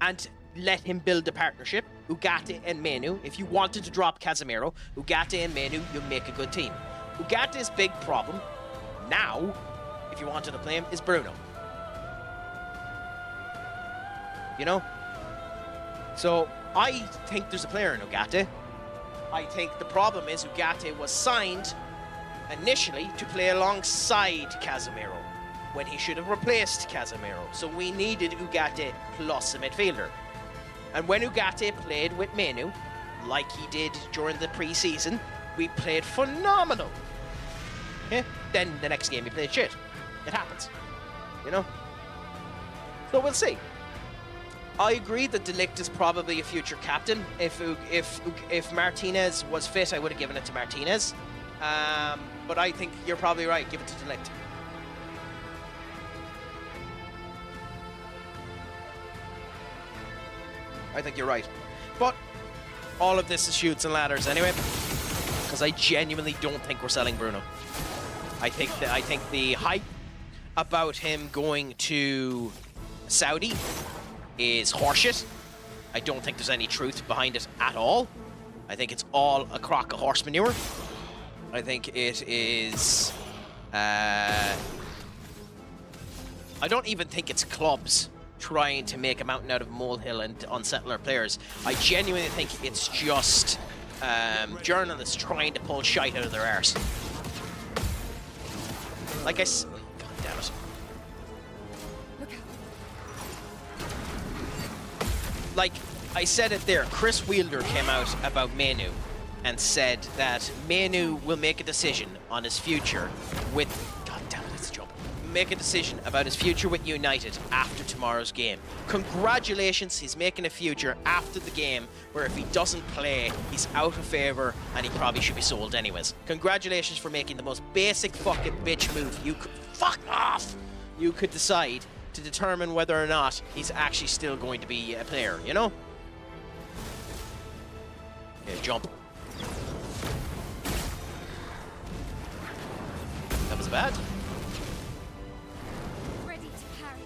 and let him build a partnership. Ugarte and Menu. If you wanted to drop Casemiro, Ugarte and Menu, you'll make a good team. Ugate's big problem now, if you wanted to play him, is Bruno. You know? So, I think there's a player in Ugarte. I think the problem is Ugarte was signed initially to play alongside Casemiro when he should have replaced Casemiro. So we needed Ugarte plus a midfielder. And when Ugarte played with Menu, like he did during the pre-season, we played phenomenal. Yeah? Then the next game he played shit. It happens. You know? So we'll see. I agree that De Ligt is probably a future captain. If Martinez was fit, I would have given it to Martinez. But I think you're probably right. Give it to De Ligt. I think you're right. But all of this is shoots and ladders anyway, because I genuinely don't think we're selling Bruno. I think the hype about him going to Saudi is horseshit. I don't think there's any truth behind it at all. I think it's all a crock of horse manure. I think it is... I don't even think it's clubs trying to make a mountain out of a molehill and unsettle our players. I genuinely think it's just journalists trying to pull shite out of their arse. Like God damn it. Look out. Like I said it there, Chris Wheeler came out about Menu and said that Menu will make a decision on his future with... God damn it, it's a jump. Make a decision about his future with United after tomorrow's game. Congratulations, he's making a future after the game where if he doesn't play, he's out of favour and he probably should be sold anyways. Congratulations for making the most basic fucking bitch move you could... Fuck off! You could decide to determine whether or not he's actually still going to be a player, you know? Okay, jump. That was bad. Ready to carry.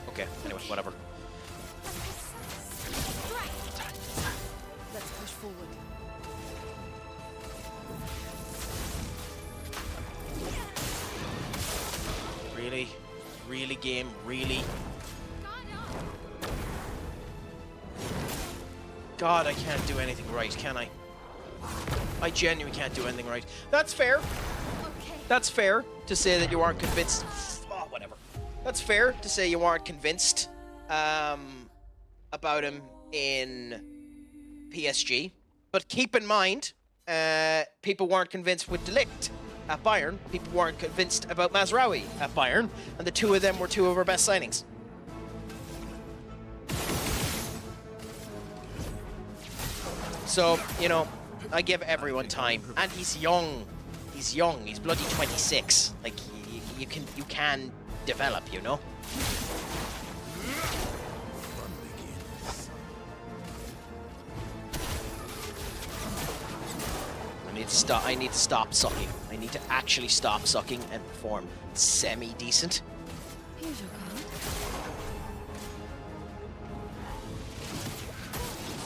Okay, anyway, whatever. Let's push forward. Really? Really, game? Really? God, I can't do anything right, can I? I genuinely can't do anything right. That's fair. Okay. That's fair to say that you aren't convinced. Oh, whatever. That's fair to say you aren't convinced about him in PSG. But keep in mind, people weren't convinced with De Ligt at Bayern. People weren't convinced about Mazraoui at Bayern. And the two of them were two of our best signings. So, you know, I give everyone time. And he's young. He's young. He's bloody 26. Like, you can develop, you know? I need to stop sucking. I need to actually stop sucking and perform semi-decent. Here's your card.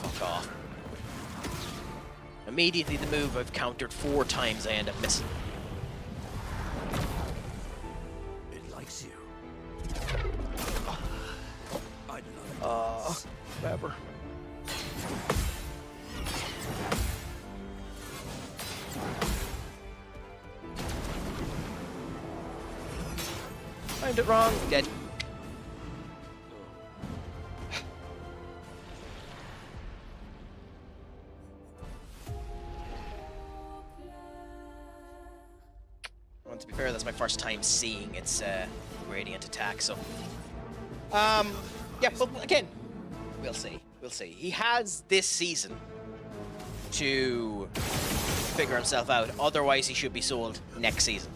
Fuck off. Immediately the move I've countered 4 times I end up missing. It likes you. I'd love Whatever. Find it wrong. Dead. Well, to be fair, that's my first time seeing its gradient attack, so... yeah, but again, we'll see. We'll see. He has this season to figure himself out. Otherwise, he should be sold next season.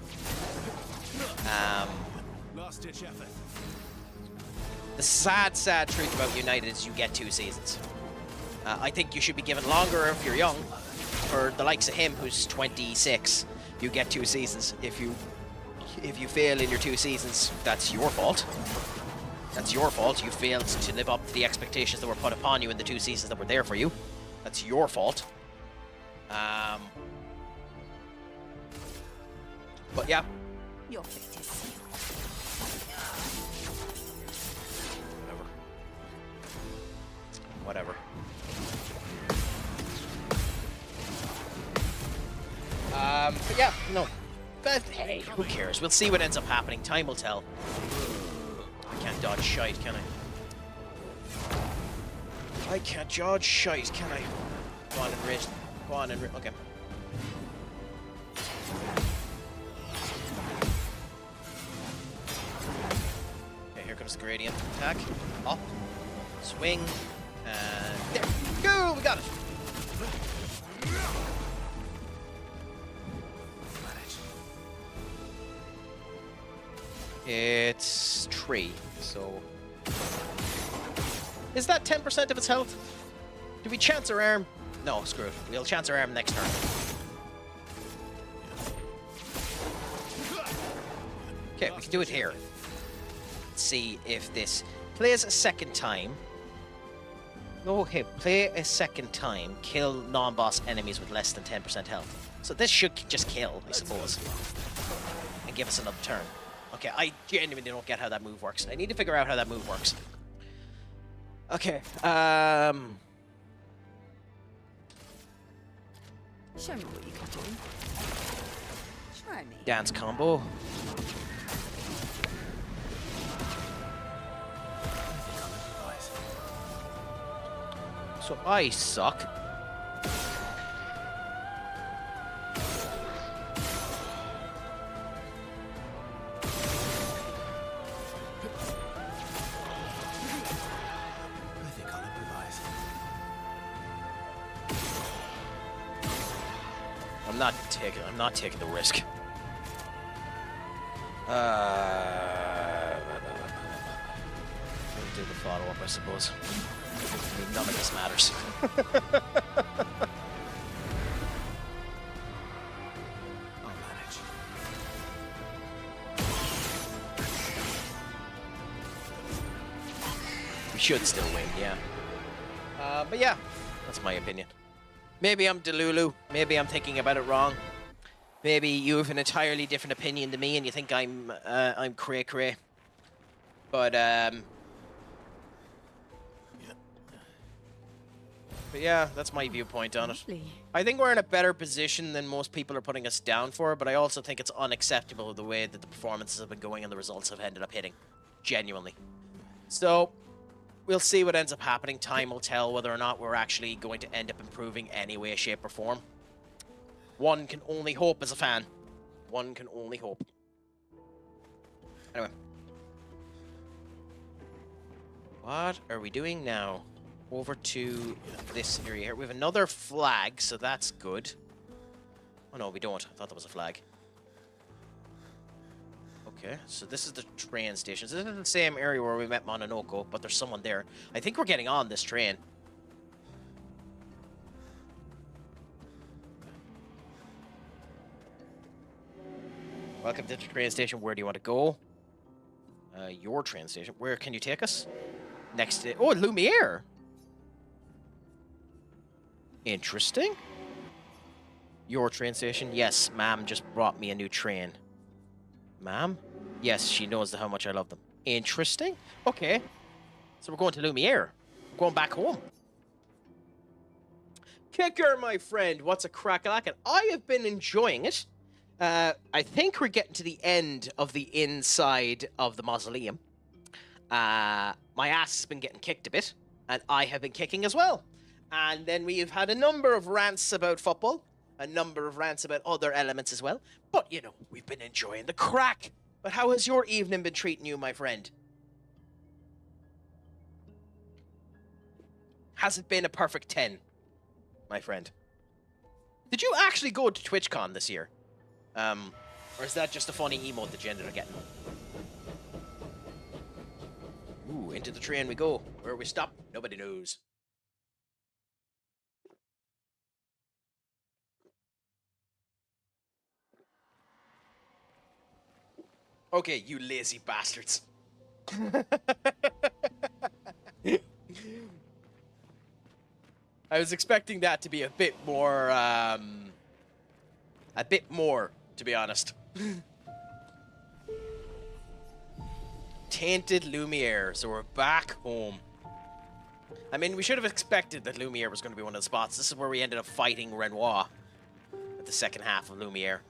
Last-ditch effort. The sad truth about United is you get 2 seasons. I think you should be given longer if you're young. For the likes of him, who's 26, you get 2 seasons. If you fail in your 2 seasons, that's your fault. That's your fault. You failed to live up to the expectations that were put upon you in the 2 seasons that were there for you. That's your fault. But yeah. Your fate is sealed. Whatever. But yeah, no. But hey, who cares? We'll see what ends up happening. Time will tell. I can't dodge shite, can I? I can't dodge shite, can I? Go on and raise. Go on and okay. Okay, here comes the gradient attack. Up. Swing. And there. Go! We got it! It's 3, so... Is that 10% of its health? Do we chance our arm? No, screw it. We'll chance our arm next turn. Okay, we can do it here. Let's see if this plays a second time. Okay, play a second time. Kill non-boss enemies with less than 10% health. So this should just kill, I suppose. And give us another turn. Okay, I genuinely don't get how that move works. I need to figure out how that move works. Okay, Show me what you can do. Try me. dance combo. So I suck. I think I'll improvise. I'm not taking the risk. We'll do the follow-up, I suppose. I mean, none of this matters. I'll manage. We should still win, yeah. But yeah, that's my opinion. Maybe I'm Delulu. Maybe I'm thinking about it wrong. Maybe you have an entirely different opinion than me, and you think I'm cray. But yeah, that's my viewpoint on it. Lovely. I think we're in a better position than most people are putting us down for, but I also think it's unacceptable the way that the performances have been going and the results have ended up hitting. Genuinely. So, we'll see what ends up happening. Time will tell whether or not we're actually going to end up improving any way, shape, or form. One can only hope as a fan. One can only hope. Anyway. What are we doing now? Over to this area here. We have another flag, so that's good. Oh no, we don't. I thought that was a flag. Okay, so this is the train station. So this is the same area where we met Mononoko, but there's someone there. I think we're getting on this train. Welcome to the train station. Where do you want to go? Your train station. Where can you take us? Next to... Oh, Lumiere! Interesting. Your train station? Yes, ma'am just brought me a new train. Ma'am? Yes, she knows how much I love them. Interesting. Okay. So we're going to Lumiere. We're going back home. Kicker, my friend. What's a crack-a-lack? I have been enjoying it. I think we're getting to the end of the inside of the mausoleum. My ass has been getting kicked a bit, and I have been kicking as well. And then we've had a number of rants about football, a number of rants about other elements as well. But, you know, we've been enjoying the crack. But how has your evening been treating you, my friend? Has it been a perfect 10, my friend? Did you actually go to TwitchCon this year? Or is that just a funny emote that you ended up getting? Ooh, into the train we go. Where we stop, nobody knows. Okay, you lazy bastards. I was expecting that to be a bit more, to be honest. Tainted Lumiere, so we're back home. I mean, we should have expected that Lumiere was going to be one of the spots. This is where we ended up fighting Renoir at the second half of Lumiere.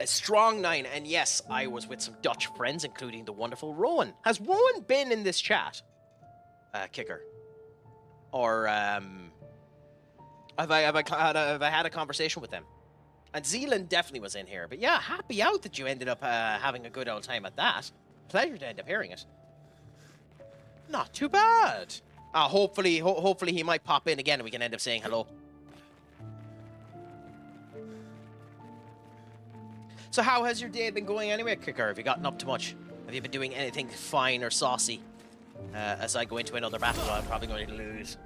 A strong 9, and yes, I was with some Dutch friends, including the wonderful Rowan. Has Rowan been in this chat? Kicker. Or, have I had a conversation with them? And Zealand definitely was in here. But yeah, happy out that you ended up having a good old time at that. Pleasure to end up hearing it. Not too bad. Hopefully he might pop in again and we can end up saying hello. So how has your day been going anyway, Kicker? Have you gotten up to much? Have you been doing anything fine or saucy? As I go into another battle, I'm probably going to lose.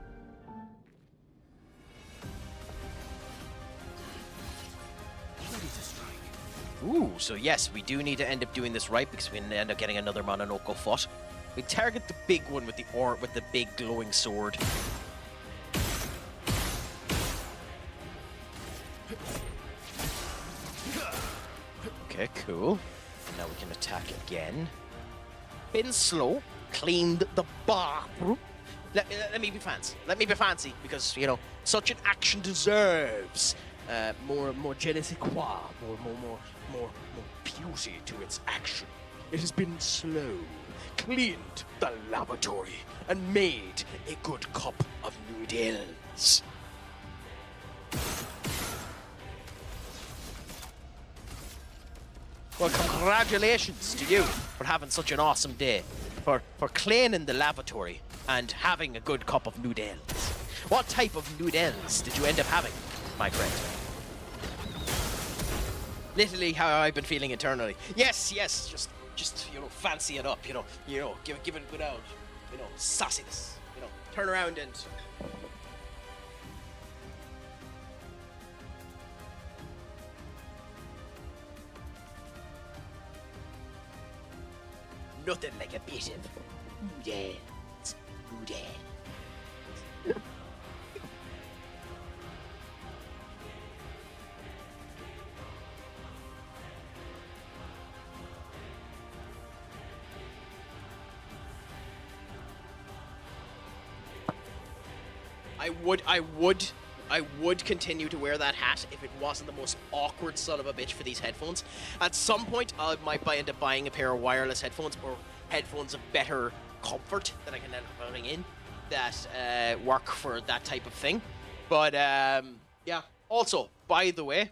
Ooh, so yes, we do need to end up doing this right because we end up getting another Mononoko foot. We target the big one with the big glowing sword. Okay, cool. Now we can attack again. Been slow. Cleaned the bathroom. Let me be fancy. Let me be fancy because, you know, such an action deserves more je ne sais quoi, more beauty to its action. It has been slow, cleaned the lavatory, and made a good cup of noodles. Well, congratulations to you for having such an awesome day, for cleaning the lavatory and having a good cup of noodles. What type of noodles did you end up having, my friend? Literally how I've been feeling internally. Yes, just you know, fancy it up, you know, give it a good old, you know, sassiness, you know, turn around and. Nothing like a bit of noodles. I would continue to wear that hat if it wasn't the most awkward son of a bitch for these headphones. At some point, I might end up buying a pair of wireless headphones or headphones of better comfort that I can end up putting in that work for that type of thing. But yeah. Also, by the way,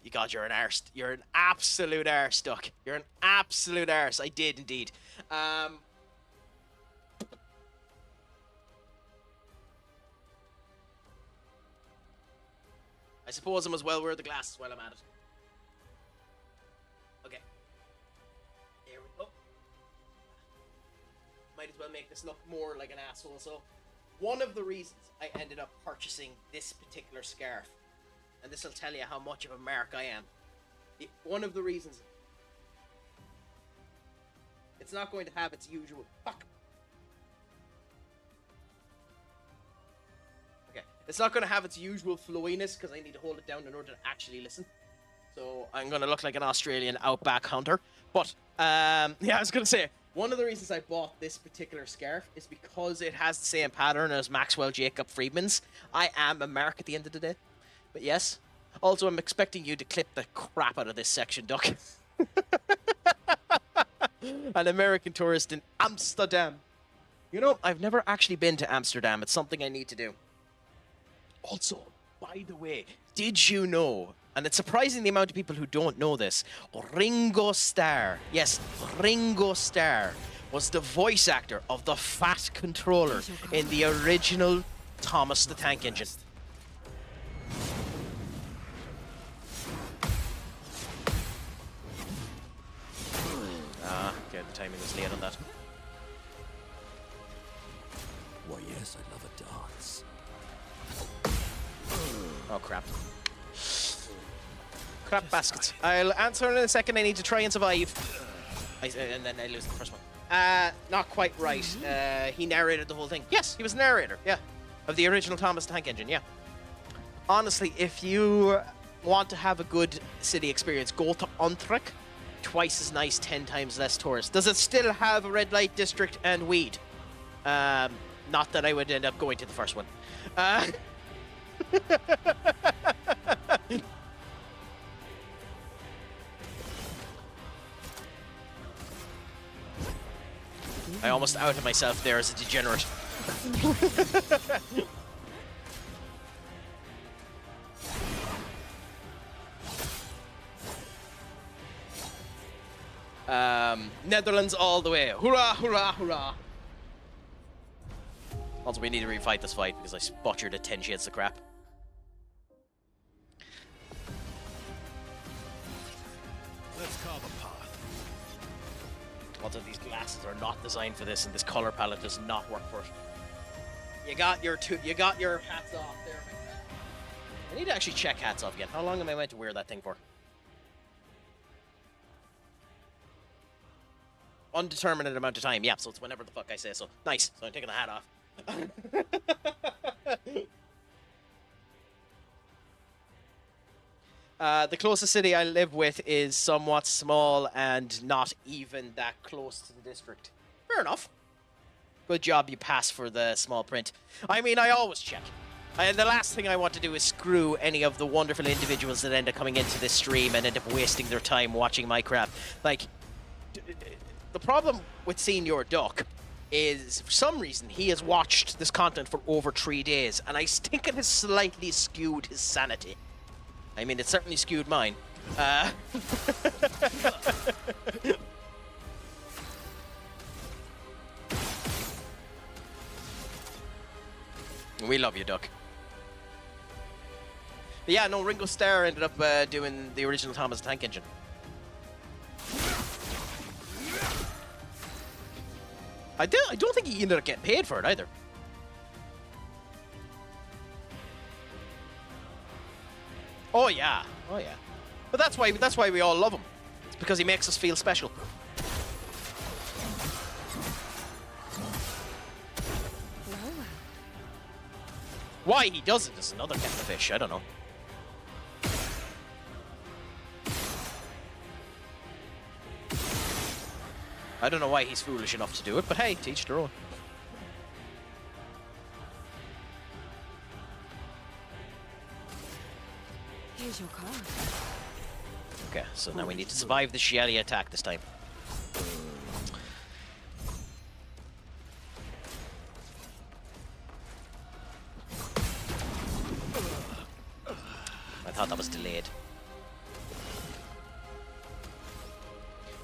you God, you're an arse. You're an absolute arse, Duck. You're an absolute arse. I did indeed. I suppose I must well wear the glasses while I'm at it. Okay. There we go. Might as well make this look more like an asshole. So, one of the reasons I ended up purchasing this particular scarf, and this will tell you how much of a mark I am. One of the reasons it's not going to have its usual it's not going to have its usual flowiness because I need to hold it down in order to actually listen. So I'm going to look like an Australian outback hunter. But yeah, I was going to say one of the reasons I bought this particular scarf is because it has the same pattern as Maxwell Jacob Friedman's. I am a mark at the end of the day. But yes. Also, I'm expecting you to clip the crap out of this section, Duck. An American tourist in Amsterdam. You know, I've never actually been to Amsterdam. It's something I need to do. Also, by the way, did you know, and it's surprising the amount of people who don't know this, Ringo Starr, yes, Ringo Starr, was the voice actor of the Fat Controller in the original Thomas the Tank Engine. Okay, the timing was late on that. Why, yes, I love a dance. Oh, crap. Crap baskets. I'll answer in a second. I need to try and survive. And then I lose the first one. Not quite right. He narrated the whole thing. Yes, he was a narrator, yeah. Of the original Thomas the Tank Engine, yeah. Honestly, if you want to have a good city experience, go to Utrecht. Twice as nice, 10 times less tourists. Does it still have a red light district and weed? Not that I would end up going to the first one. I almost outed myself there as a degenerate. Netherlands all the way. Hurrah, hurrah, hurrah. Also, we need to refight this fight because I butchered it 10 shades of crap. Let's carve a path. Also, these glasses are not designed for this, and this color palette does not work for it. You got your hats off there. I need to actually check hats off again. How long am I meant to wear that thing for? Undeterminate amount of time. Yeah, so it's whenever the fuck I say so. Nice. So I'm taking the hat off. The closest city I live with is somewhat small and not even that close to the district. Fair enough. Good job you pass for the small print. I mean, I always check. And the last thing I want to do is screw any of the wonderful individuals that end up coming into this stream and end up wasting their time watching my crap. Like, the problem with Senior Duck is, for some reason, he has watched this content for over 3 days, and I think it has slightly skewed his sanity. I mean, it certainly skewed mine. We love you, Duck. But yeah, no, Ringo Starr ended up doing the original Thomas the Tank Engine. I don't think he ended up getting paid for it either. Oh yeah, oh yeah. But that's why we all love him. It's because he makes us feel special. Why he does it is another kettle of fish. I don't know. I don't know why he's foolish enough to do it, but hey, teach their own. Here's your card. Okay, so now we need to survive the Shiali attack this time. I thought that was delayed.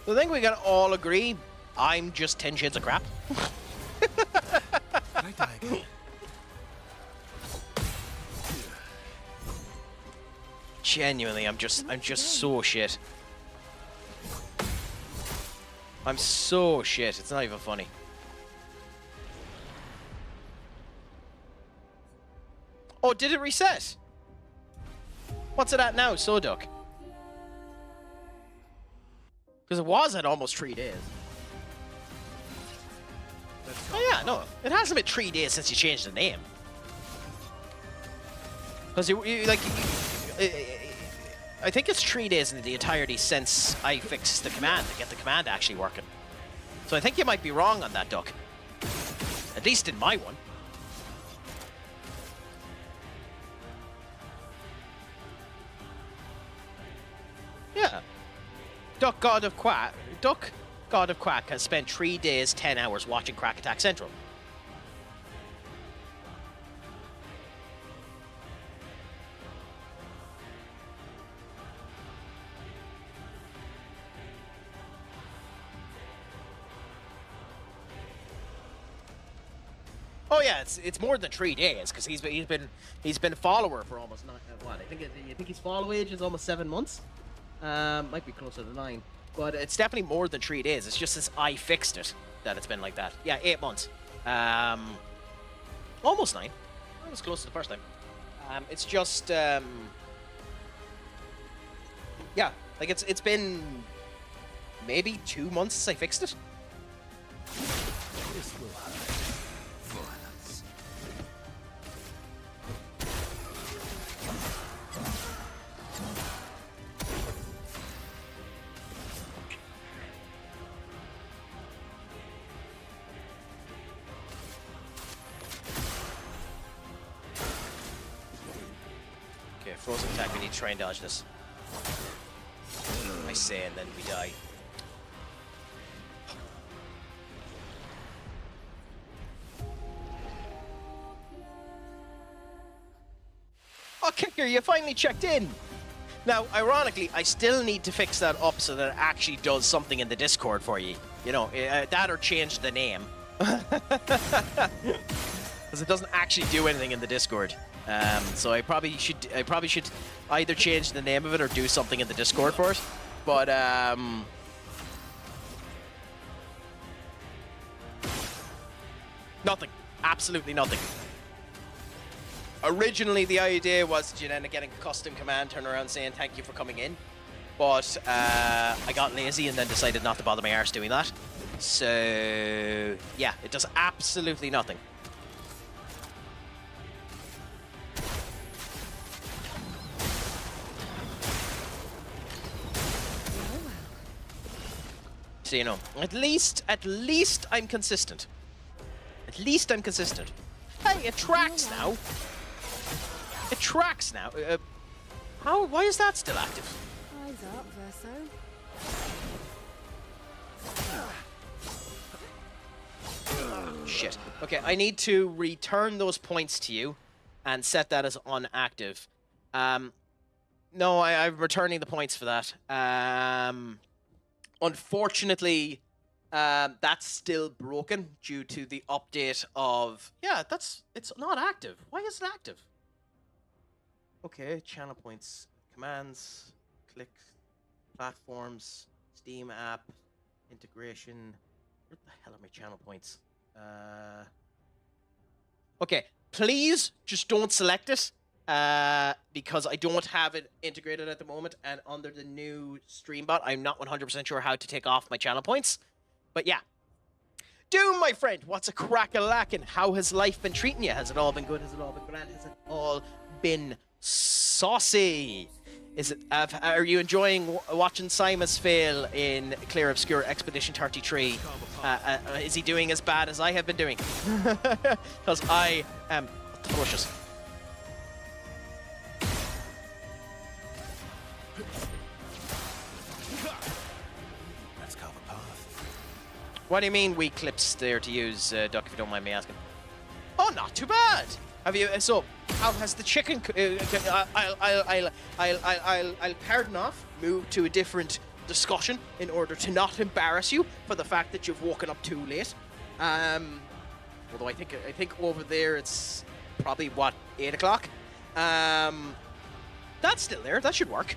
I think we can all agree I'm just 10 shades of crap. Genuinely, I'm just so shit. I'm so shit. It's not even funny. Oh, did it reset? What's it at now, Soduck? Because it was at almost 3 days. Oh yeah, no, it hasn't been 3 days since you changed the name. Because I think it's 3 days in the entirety since I fixed the command to get the command actually working. So I think you might be wrong on that, Duck. At least in my one. Yeah. Duck God of Quack has spent 3 days, 10 hours watching Crack Attack Central. Oh yeah, it's more than 3 days because he's been a follower for almost what I think his follow age is almost 7 months. Might be closer to 9, but it's definitely more than 3 days. It's just since I fixed it that it's been like that. Yeah, 8 months. Almost 9. That was close to the first time. It's just yeah, like it's been maybe 2 months since I fixed it. This will hide violence. Okay, frozen attack. We need to try and dodge this. I say, and then we die. Oh, Kicker, you finally checked in! Now, ironically, I still need to fix that up so that it actually does something in the Discord for you. You know, that or change the name. Because it doesn't actually do anything in the Discord. So I probably should either change the name of it or do something in the Discord for it. But, nothing. Absolutely nothing. Originally, the idea was that you'd end up getting a custom command, turn around saying thank you for coming in. But I got lazy and then decided not to bother my arse doing that. So, yeah, it does absolutely nothing. So, you know, at least I'm consistent. At least I'm consistent. Hey, it tracks now. It tracks now. How? Why is that still active? Eyes up, Verso. Shit. Okay, I need to return those points to you and set that as unactive. No, I'm returning the points for that. Unfortunately, that's still broken due to the update of... Yeah, it's not active. Why is it active? Okay, channel points, commands, clicks, platforms, Steam app, integration. Where the hell are my channel points? Okay, please just don't select it because I don't have it integrated at the moment, and under the new stream bot, I'm not 100% sure how to take off my channel points. But yeah. Doom, my friend, what's a crack-a-lackin'? How has life been treating you? Has it all been good? Has it all been grand? Has it all been saucy? Is it? Are you enjoying watching Simus fail in Clair Obscur Expedition 33? Is he doing as bad as I have been doing? Because I am atrocious. Let's carve a path. What do you mean weak clips there to use, Duck, if you don't mind me asking? Oh, not too bad. Have you? So, how has the chicken? I'll pardon off. Move to a different discussion in order to not embarrass you for the fact that you've woken up too late. Although I think over there it's probably what 8 o'clock. That's still there. That should work.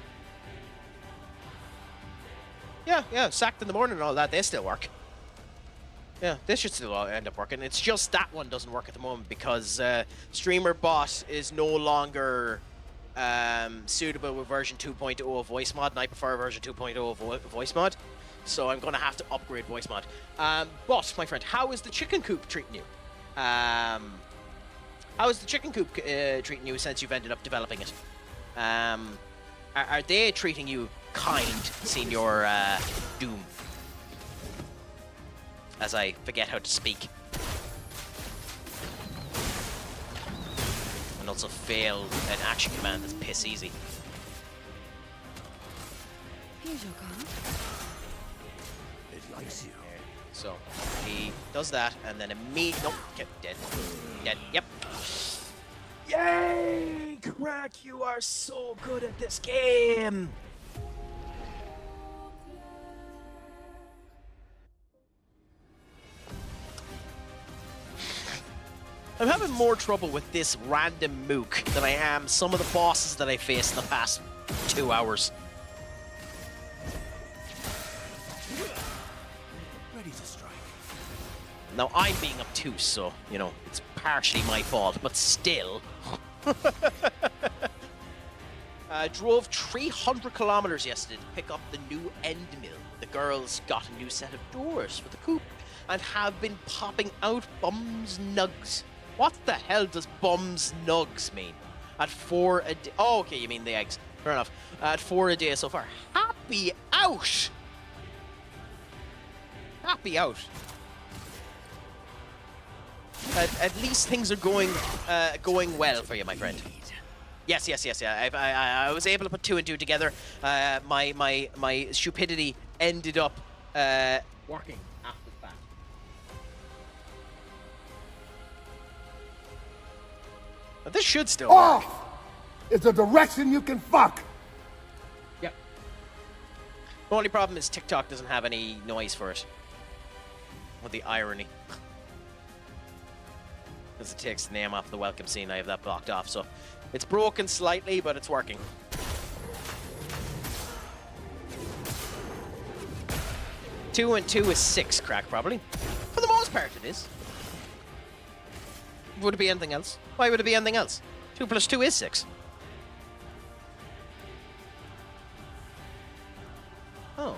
Yeah. Sacked in the morning and all that. They still work. Yeah, this should still end up working. It's just that one doesn't work at the moment because Streamer Bot is no longer suitable with version 2.0 of voice mod, and I prefer version 2.0 of voice mod. So I'm going to have to upgrade voice mod. But, my friend, how is the chicken coop treating you? How is the chicken coop treating you since you've ended up developing it? Are they treating you kind, Senior Doom? As I forget how to speak. And also fail an action command that's piss easy. Here's your card. It likes you. So, he does that, and then immediately... Nope, okay, dead. Dead, yep. Yay! Crack, you are so good at this game! I'm having more trouble with this random mook than I am some of the bosses that I faced in the past 2 hours. Ready to strike. Now, I'm being obtuse, so, you know, it's partially my fault, but still. Drove 300 kilometers yesterday to pick up the new end mill. The girls got a new set of doors for the coop and have been popping out bums nugs. What the hell does bums nugs mean? At 4 a day. Oh, okay, you mean the eggs. Fair enough. At 4 a day so far. Happy out! Happy out. At least things are going well for you, my friend. Yes. Yeah. I was able to put 2 and 2 together. My stupidity ended up working after the fact. But this should still work. Off! It's a direction you can fuck! Yep. The only problem is TikTok doesn't have any noise for it. What the irony. Because it takes the name off the welcome scene, I have that blocked off, so it's broken slightly, but it's working. Two and 2 is 6, Crack, probably. For the most part, it is. Would it be anything else? Why would it be anything else? 2 plus 2 is 6. Oh.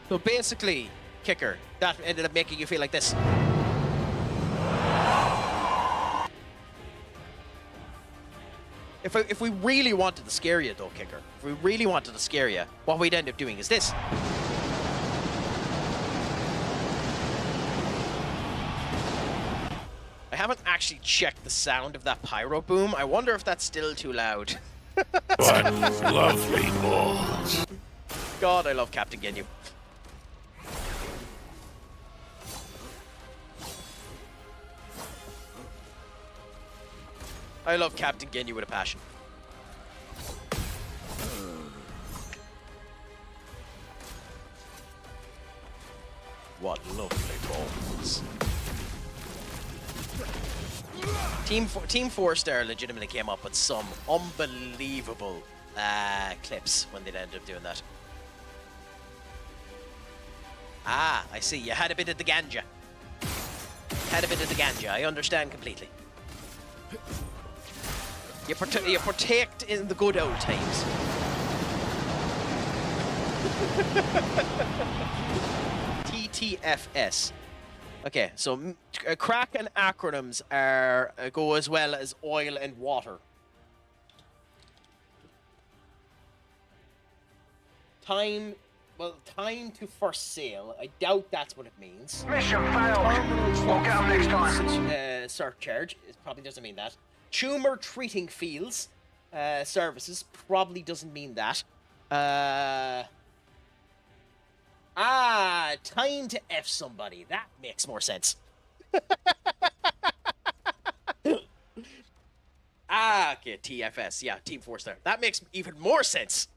So basically, Kicker, that ended up making you feel like this. If we really wanted to scare you, though, Kicker, if we really wanted to scare you, what we'd end up doing is this. haven't actually checked the sound of that pyro boom. I wonder if that's still too loud. What lovely balls. God, I love Captain Ginyu. I love Captain Ginyu with a passion. What lovely balls. Team 4-star legitimately came up with some unbelievable clips when they ended up doing that. Ah, I see. You had a bit of the ganja. Had a bit of the ganja. I understand completely. You protect in the good old times. TTFS. Okay, so crack and acronyms are go as well as oil and water. Time to first sale. I doubt that's what it means. Mission failed. We'll get them next time. Surcharge. It probably doesn't mean that. Tumor treating fields services probably doesn't mean that. Time to F somebody. That makes more sense. Okay, TFS. Yeah, Team 4-star. That makes even more sense.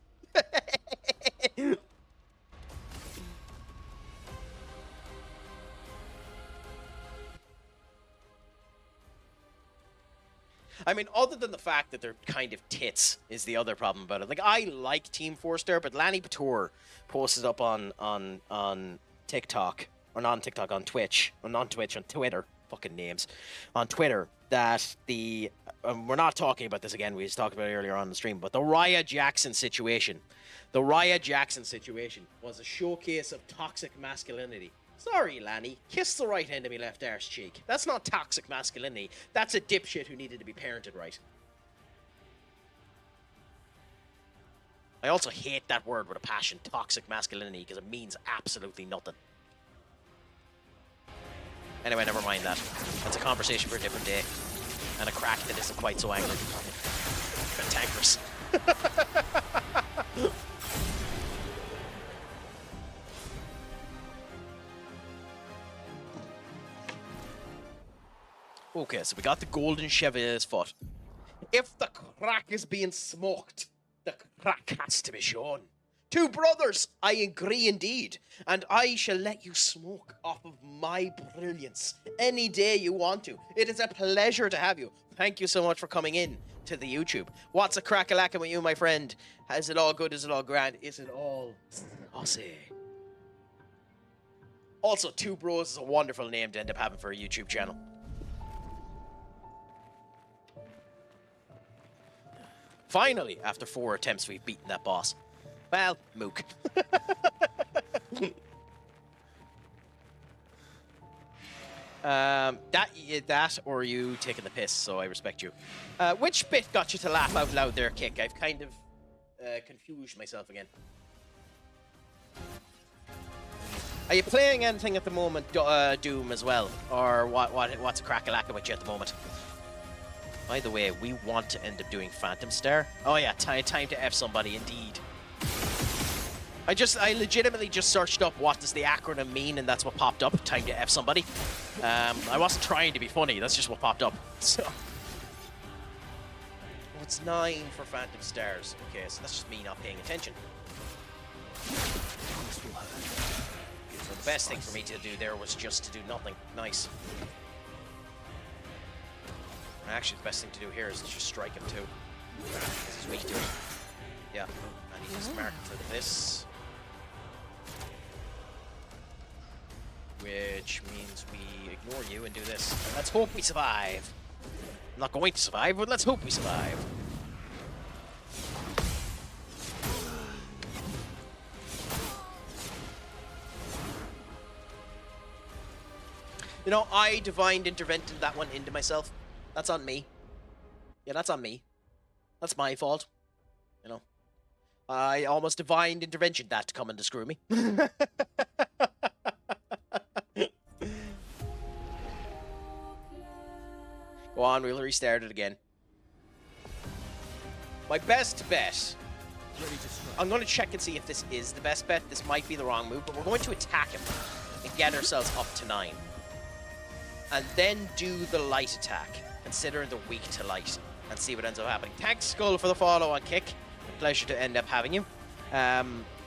I mean, other than the fact that they're kind of tits is the other problem about it. Like, I like Team 4-star, but Lanny Bator posted up on TikTok, or not on TikTok, on Twitch, or not on Twitch, on Twitter, fucking names, on Twitter, that the, we're not talking about this again, we just talked about it earlier on the stream, but the Raya Jackson situation. The Raya Jackson situation was a showcase of toxic masculinity. Sorry, Lanny. Kiss the right end of me left arse cheek. That's not toxic masculinity. That's a dipshit who needed to be parented right. I also hate that word with a passion, toxic masculinity, because it means absolutely nothing. Anyway, never mind that. That's a conversation for a different day. And a crack that isn't quite so angry. Cantankerous. Okay, so we got the golden Chevalier's foot. If the crack is being smoked, the crack has to be shown. Two brothers, I agree indeed, and I shall let you smoke off of my brilliance any day you want to. It is a pleasure to have you. Thank you so much for coming in to the YouTube. What's a crack-a-lackin' with you, my friend? Is it all good? Is it all grand? Is it all saucy? Also, Two Bros is a wonderful name to end up having for a YouTube channel. Finally, after 4 attempts, we've beaten that boss. Well, mook. That or you taking the piss, so I respect you. Which bit got you to laugh out loud there, Kick? I've kind of confused myself again. Are you playing anything at the moment, Doom, as well? Or what's a crack-a-lackin' with you at the moment? By the way, we want to end up doing Phantom Star. Oh yeah, time to F somebody, indeed. I legitimately just searched up what does the acronym mean, and that's what popped up. Time to F somebody. I wasn't trying to be funny. That's just what popped up. So, it's 9 for Phantom Stars. Okay, so that's just me not paying attention. So the best thing for me to do there was just to do nothing. Nice. Actually, the best thing to do here is to just strike him too. Because he's weak to it. Yeah. And he just mark for this. Which means we ignore you and do this. And let's hope we survive. I'm not going to survive, but let's hope we survive. You know, I divined intervented that one into myself. That's on me. Yeah, that's on me. That's my fault. You know. I almost divined intervention that to come and to screw me. Go on, we'll restart it again. My best bet. I'm going to check and see if this is the best bet. This might be the wrong move, but we're going to attack him and get ourselves up to 9. And then do the light attack. Consider the weak to light. And see what ends up happening. Thanks, Skull, for the follow on Kick. A pleasure to end up having you.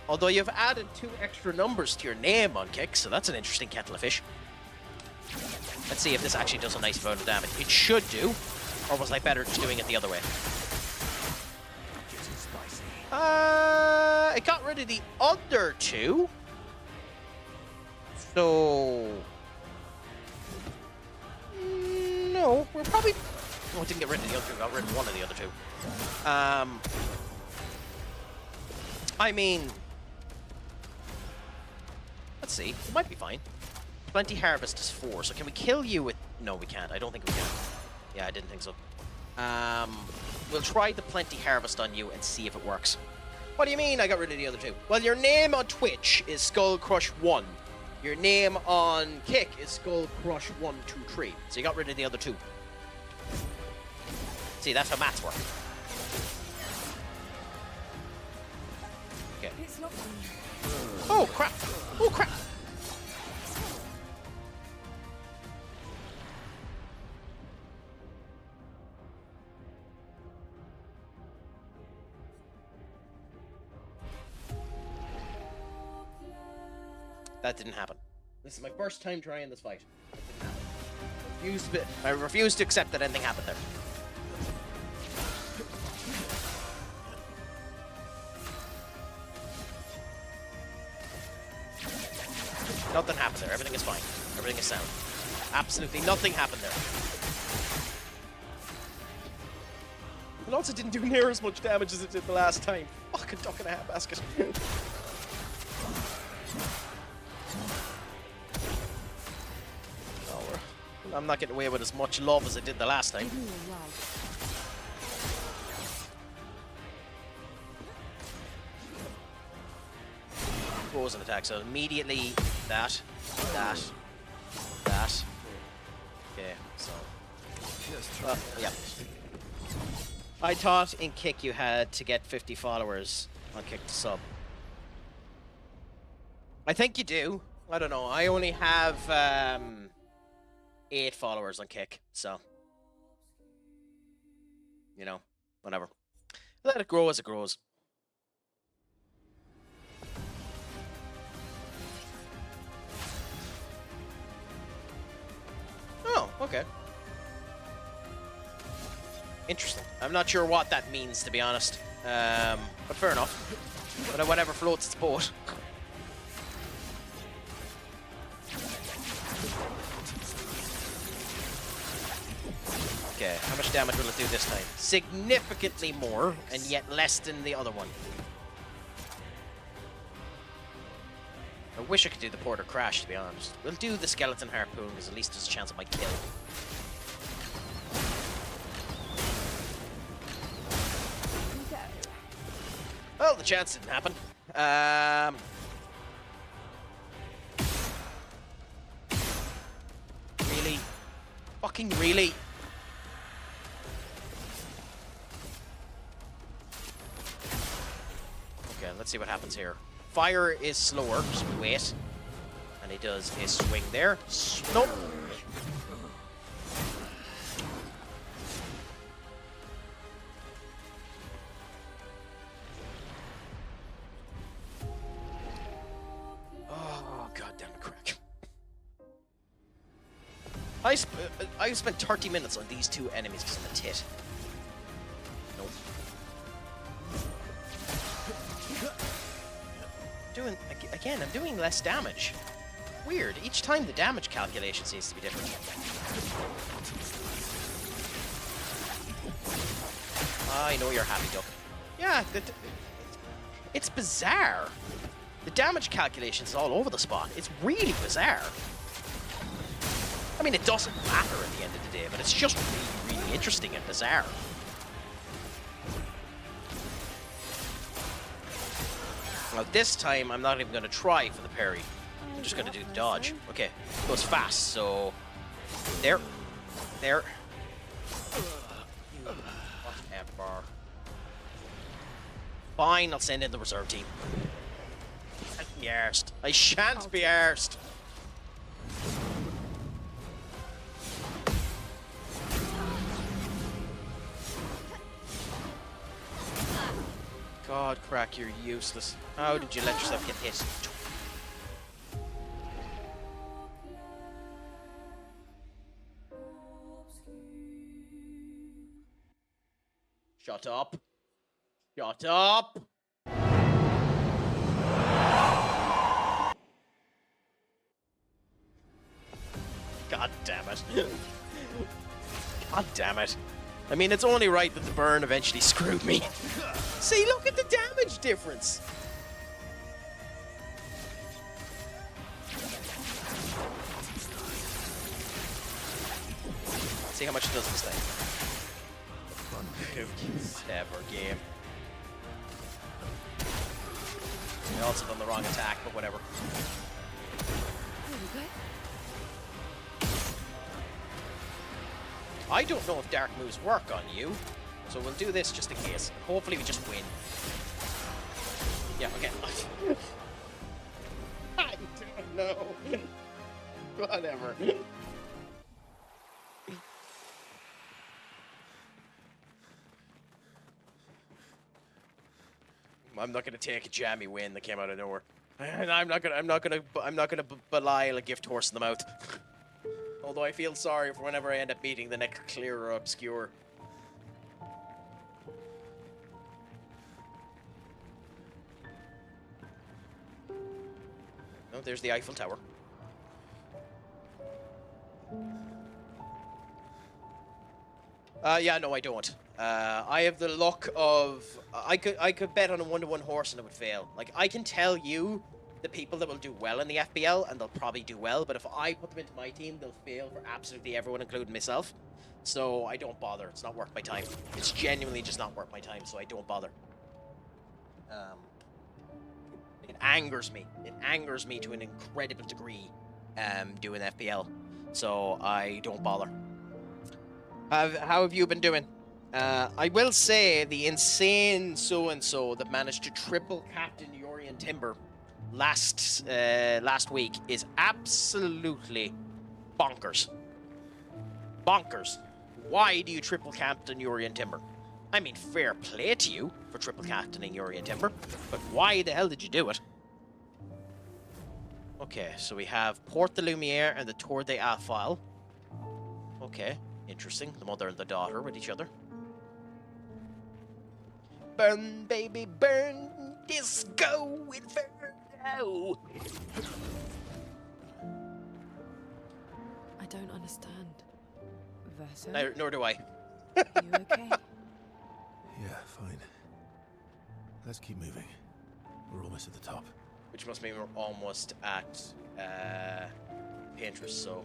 Although you've added 2 extra numbers to your name on Kick, so that's an interesting kettle of fish. Let's see if this actually does a nice amount of damage. It should do. Or was I better just doing it the other way? It got rid of the other 2. So... no, we're probably... oh, it didn't get rid of the other 2. Got rid of one of the other 2. I mean... let's see. It might be fine. Plenty Harvest is 4, so can we kill you with... no, we can't. I don't think we can. Yeah, I didn't think so. We'll try the Plenty Harvest on you and see if it works. What do you mean I got rid of the other 2? Well, your name on Twitch is Skull Crush 1. Your name on Kick is Skull Crush 123. So you got rid of the other 2. See, that's how maths work. Okay. It's not Oh, crap! Oh, crap! That didn't happen. This is my first time trying this fight. That didn't happen. I refuse to accept that anything happened there. Nothing happened there. Everything is fine. Everything is sound. Absolutely nothing happened there. It also didn't do near as much damage as it did the last time. Fucking duck and a half basket. I'm not getting away with as much love as I did the last time. Give me a life. Frozen attack, so immediately that. Okay, so... yeah. I thought in Kick you had to get 50 followers on Kick to sub. I think you do. I don't know. I only have 8 followers on Kick, so... you know, whatever. Let it grow as it grows. Oh, okay. Interesting. I'm not sure what that means, to be honest. But fair enough. But whatever floats its boat. Okay, how much damage will it do this time? Significantly more, and yet less than the other one. I wish I could do the Porter Crash, to be honest. We'll do the Skeleton Harpoon, because at least there's a chance of my kill. Well, the chance didn't happen. Really? Fucking really? Okay, let's see what happens here. Fire is slower, so we wait. And he does a swing there. Nope. Oh, goddamn crack. I spent 30 minutes on these 2 enemies because I'm a tit. Nope. I'm doing less damage. Weird. Each time the damage calculation seems to be different. I know you're happy, Duck. Yeah, it's bizarre. The damage calculation is all over the spot. It's really bizarre. I mean, it doesn't matter at the end of the day, but it's just really, really interesting and bizarre. Now this time, I'm not even going to try for the parry. I'm just going to do the dodge. Okay, goes fast, so... There. Whatever. Fine, I'll send in the reserve team. I shan't be arsed. I shan't be arsed. God, Crack, you're useless. How did you let yourself get hit? Shut up. Shut up. God damn it. God damn it. I mean, it's only right that the burn eventually screwed me. See, look at the damage difference. See how much it does this thing. Whatever, game. I also done the wrong attack, but whatever. I don't know if dark moves work on you, so we'll do this just in case. Hopefully we just win. Yeah, okay. I don't know. Whatever. I'm not gonna take a jammy win that came out of nowhere. And I'm not gonna belie a gift horse in the mouth. Although I feel sorry for whenever I end up meeting the next Clair Obscur. Oh, there's the Eiffel Tower. Yeah, no, I don't. I have the luck of I could bet on a 1-to-1 horse and it would fail. Like, I can tell you the people that will do well in the FBL, and they'll probably do well, but if I put them into my team, they'll fail for absolutely everyone, including myself. So I don't bother. It's not worth my time. It's genuinely just not worth my time, so I don't bother. It angers me. It angers me to an incredible degree, doing FBL. So I don't bother. How have you been doing? I will say the insane so-and-so that managed to triple Captain Yorian Timber last week is absolutely bonkers. Bonkers. Why do you triple Captain Yorian Timber? I mean, fair play to you for triple captaining Yorian Timber, but why the hell did you do it? Okay, so we have Port de Lumiere and the Tour de Alfile. Okay, interesting. The mother and the daughter with each other. Burn, baby, burn, disco inferno. I don't understand. Verso? No, nor do I. You okay? Yeah, fine. Let's keep moving. We're almost at the top. Which must mean we're almost at Pinterest, so...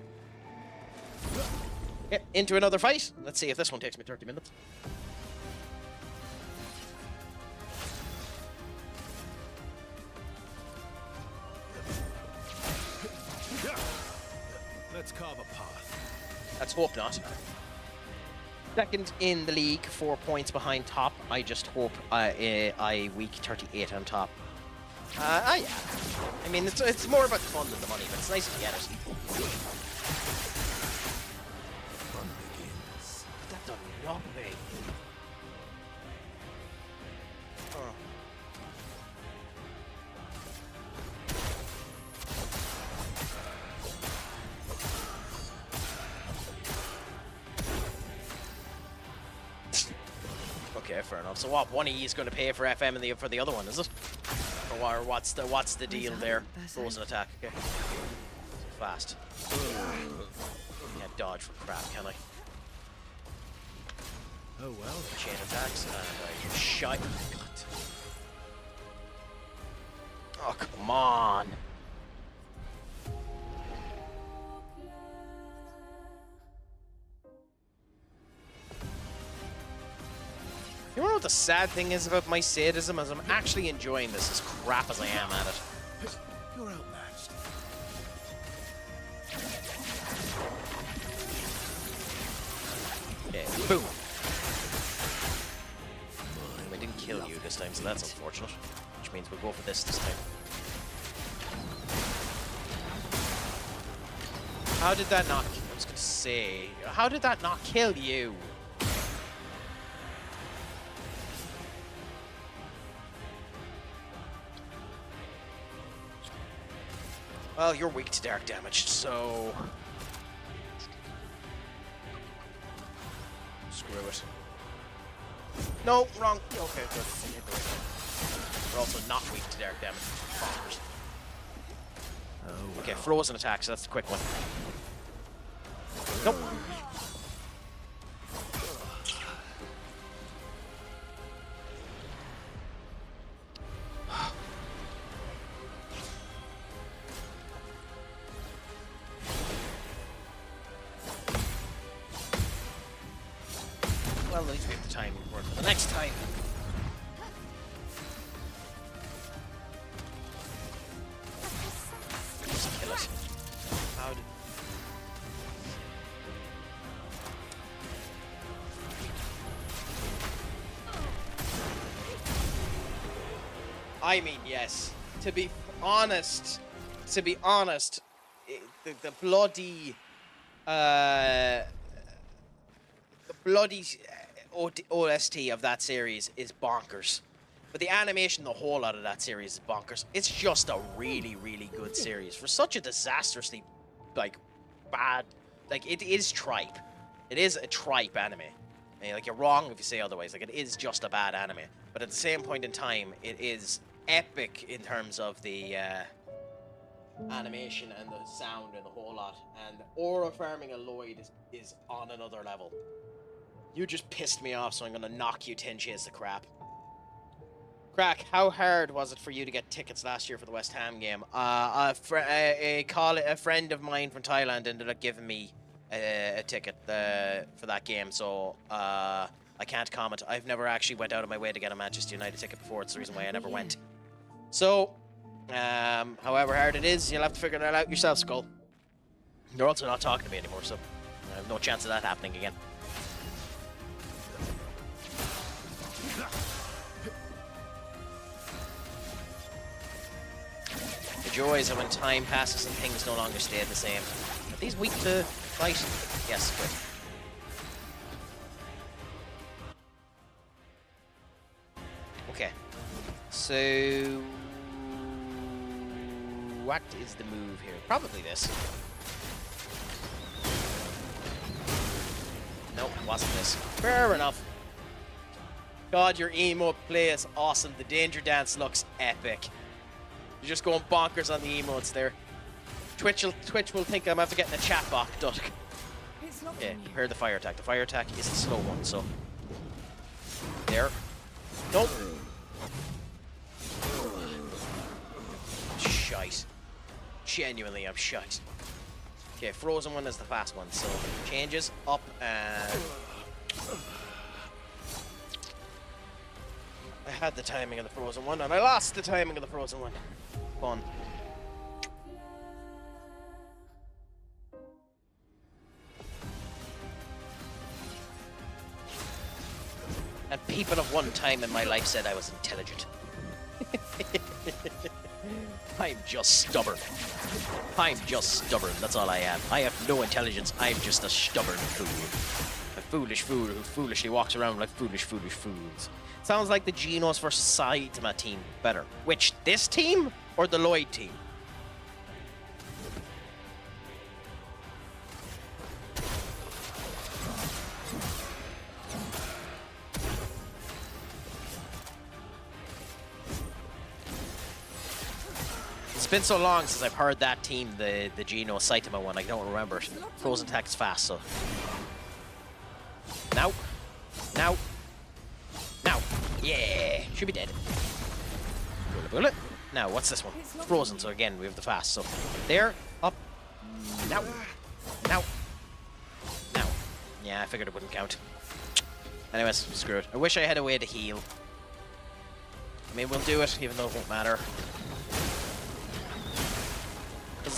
Yeah, into another fight. Let's see if this one takes me 30 minutes. Let's carve a path. Let's hope not. Second in the league, 4 points behind top. I just hope I week 38 on top. Yeah. I mean, it's more about the fun than the money, but it's nice to get it. Fun begins. That done nothing. Oh. Okay, fair enough. So what? One of you is going to pay for FM and for the other one, is it? Or what's the deal there? Frozen attack. Okay. So fast. Can't dodge for crap, can I? Oh well. Chain attacks and I shite. God. Oh, come on. You know what the sad thing is about my sadism? Is I'm actually enjoying this as crap as I am at it. You're outmatched. Okay, boom. I didn't kill you this time, so that's unfortunate. Which means we'll go for this time. How did that not... I was gonna say... How did that not kill you? Well, you're weak to dark damage, so... Screw it. No, wrong. Okay, good. We're also not weak to dark damage. Bonkers. Oh, Okay, frozen attack, so that's the quick one. Nope. Well, at least we have the time for the next time. Just kill it. How did... I mean, yes. To be honest, the bloody, the bloody OST of that series is bonkers. But the animation, the whole lot of that series is bonkers. It's just a really, really good series for such a disastrously, like, bad. Like, it is tripe. It is a tripe anime. I mean, like, you're wrong if you say otherwise. Like, it is just a bad anime. But at the same point in time, it is epic in terms of the animation and the sound and the whole lot. And aura farming Lloyd is on another level. You just pissed me off, so I'm gonna knock you 10 shades of crap. Craic, how hard was it for you to get tickets last year for the West Ham game? A friend of mine from Thailand ended up giving me a ticket for that game, so I can't comment. I've never actually went out of my way to get a Manchester United ticket before. It's the reason why I never went. So, however hard it is, you'll have to figure that out yourself, Skull. You're also not talking to me anymore, so I have no chance of that happening again. The joys of when time passes and things no longer stay the same. Are these weak to fight? Yes, good. Okay. So... what is the move here? Probably this. Nope, wasn't this. Fair enough. God, your emote play is awesome. The danger dance looks epic. You're just going bonkers on the emotes there. Twitch will think I'm after getting a chat box, duck. Yeah, prepare the fire attack. The fire attack is a slow one, so... there. Nope. Shite. Genuinely, I'm shite. Okay, frozen one is the fast one, so changes up and... I had the timing of the frozen one, and I lost the timing of the frozen one. Fun. And people of one time in my life said I was intelligent. I'm just stubborn. I'm just stubborn, that's all I am. I have no intelligence, I'm just a stubborn fool. A foolish fool who foolishly walks around like foolish fools. Sounds like the Genos vs. Saitama team better. Which, this team or the Lloyd team? It's been so long since I've heard that team, the Genos Saitama one, I don't remember it. Frozen attack is fast, so... Now. Now. Now. Yeah. Should be dead. Bullet. Now, what's this one? Frozen, so again, we have the fast. So, there. Up. Now. Now. Now. Yeah, I figured it wouldn't count. Anyways, screw it. I wish I had a way to heal. I mean, we'll do it, even though it won't matter. Because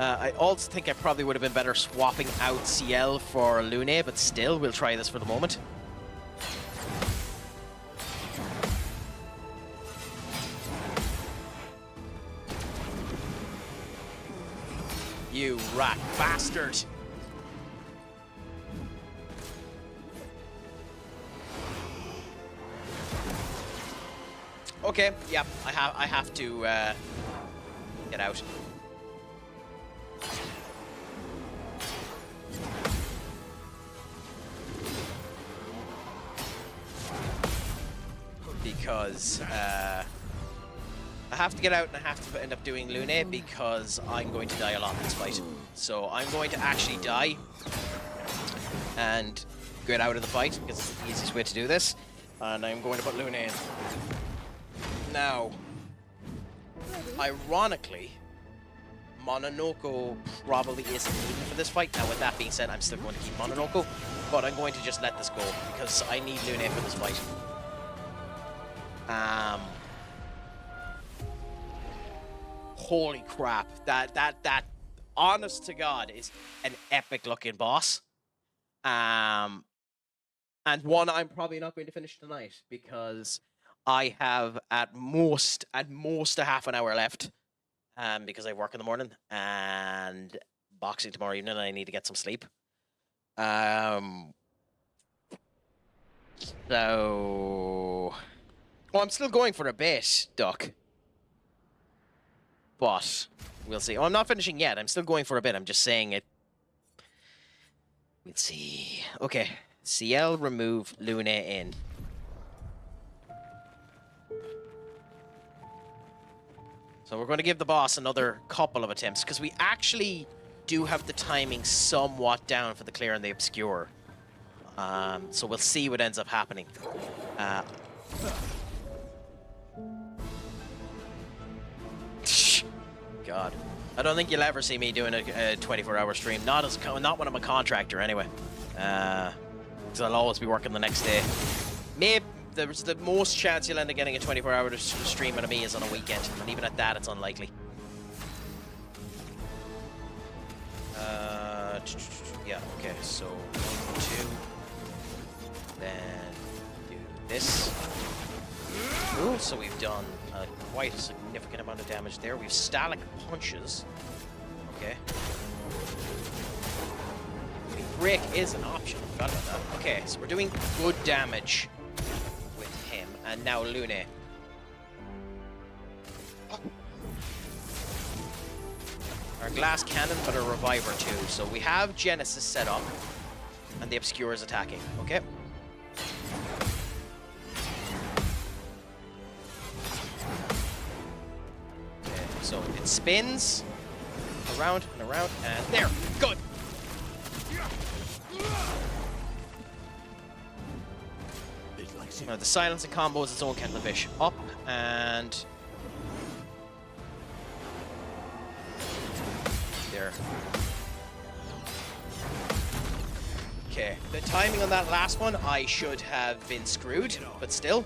I also think I probably would have been better swapping out CL for Lune, but still, we'll try this for the moment. You rat bastard! Okay, yep, I have to get out. Because I have to get out and I have to end up doing Lune because I'm going to die a lot in this fight. So I'm going to actually die and get out of the fight because it's the easiest way to do this. And I'm going to put Lune in. Now, ironically, Mononoko probably isn't needed for this fight. Now, with that being said, I'm still going to keep Mononoko, but I'm going to just let this go because I need Lune for this fight. Holy crap! That, honest to God, is an epic looking boss. And one I'm probably not going to finish tonight because I have at most a half an hour left. Because I work in the morning and boxing tomorrow evening and I need to get some sleep. So... Well, I'm still going for a bit, Duck. But we'll see. Oh, I'm not finishing yet. I'm still going for a bit. I'm just saying it. Let's see. Okay. CL remove Lune in. So we're going to give the boss another couple of attempts because we actually do have the timing somewhat down for the Clair and the Obscur. So we'll see what ends up happening. God, I don't think you'll ever see me doing a 24-hour stream. Not when I'm a contractor, anyway. Because I'll always be working the next day. Maybe there's the most chance you'll end up getting a 24-hour stream out of me is on a weekend, and even at that, it's unlikely. Yeah. Okay. So 1, 2, then do this. Ooh, so we've done quite a significant amount of damage there. We've Stalic punches. Okay. I mean, craic is an option. Forgot about that. Okay, so we're doing good damage with him, and now Lune. Our glass cannon, but a reviver too. So we have Genesis set up, and the Obscur is attacking. Okay. So it spins around and around, and there, good. Now the silencing combo is its own kettle of fish. Up and there. Okay, the timing on that last one, I should have been screwed, but still.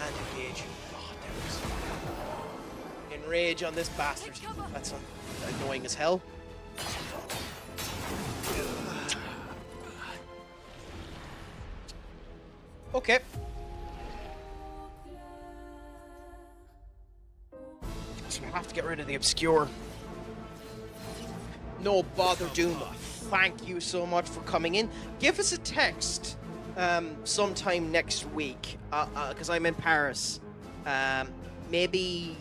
And engage. Rage on this bastard. That's annoying as hell. Okay. So we have to get rid of the Obscur. No bother, Doom. Thank you so much for coming in. Give us a text sometime next week, because I'm in Paris. Maybe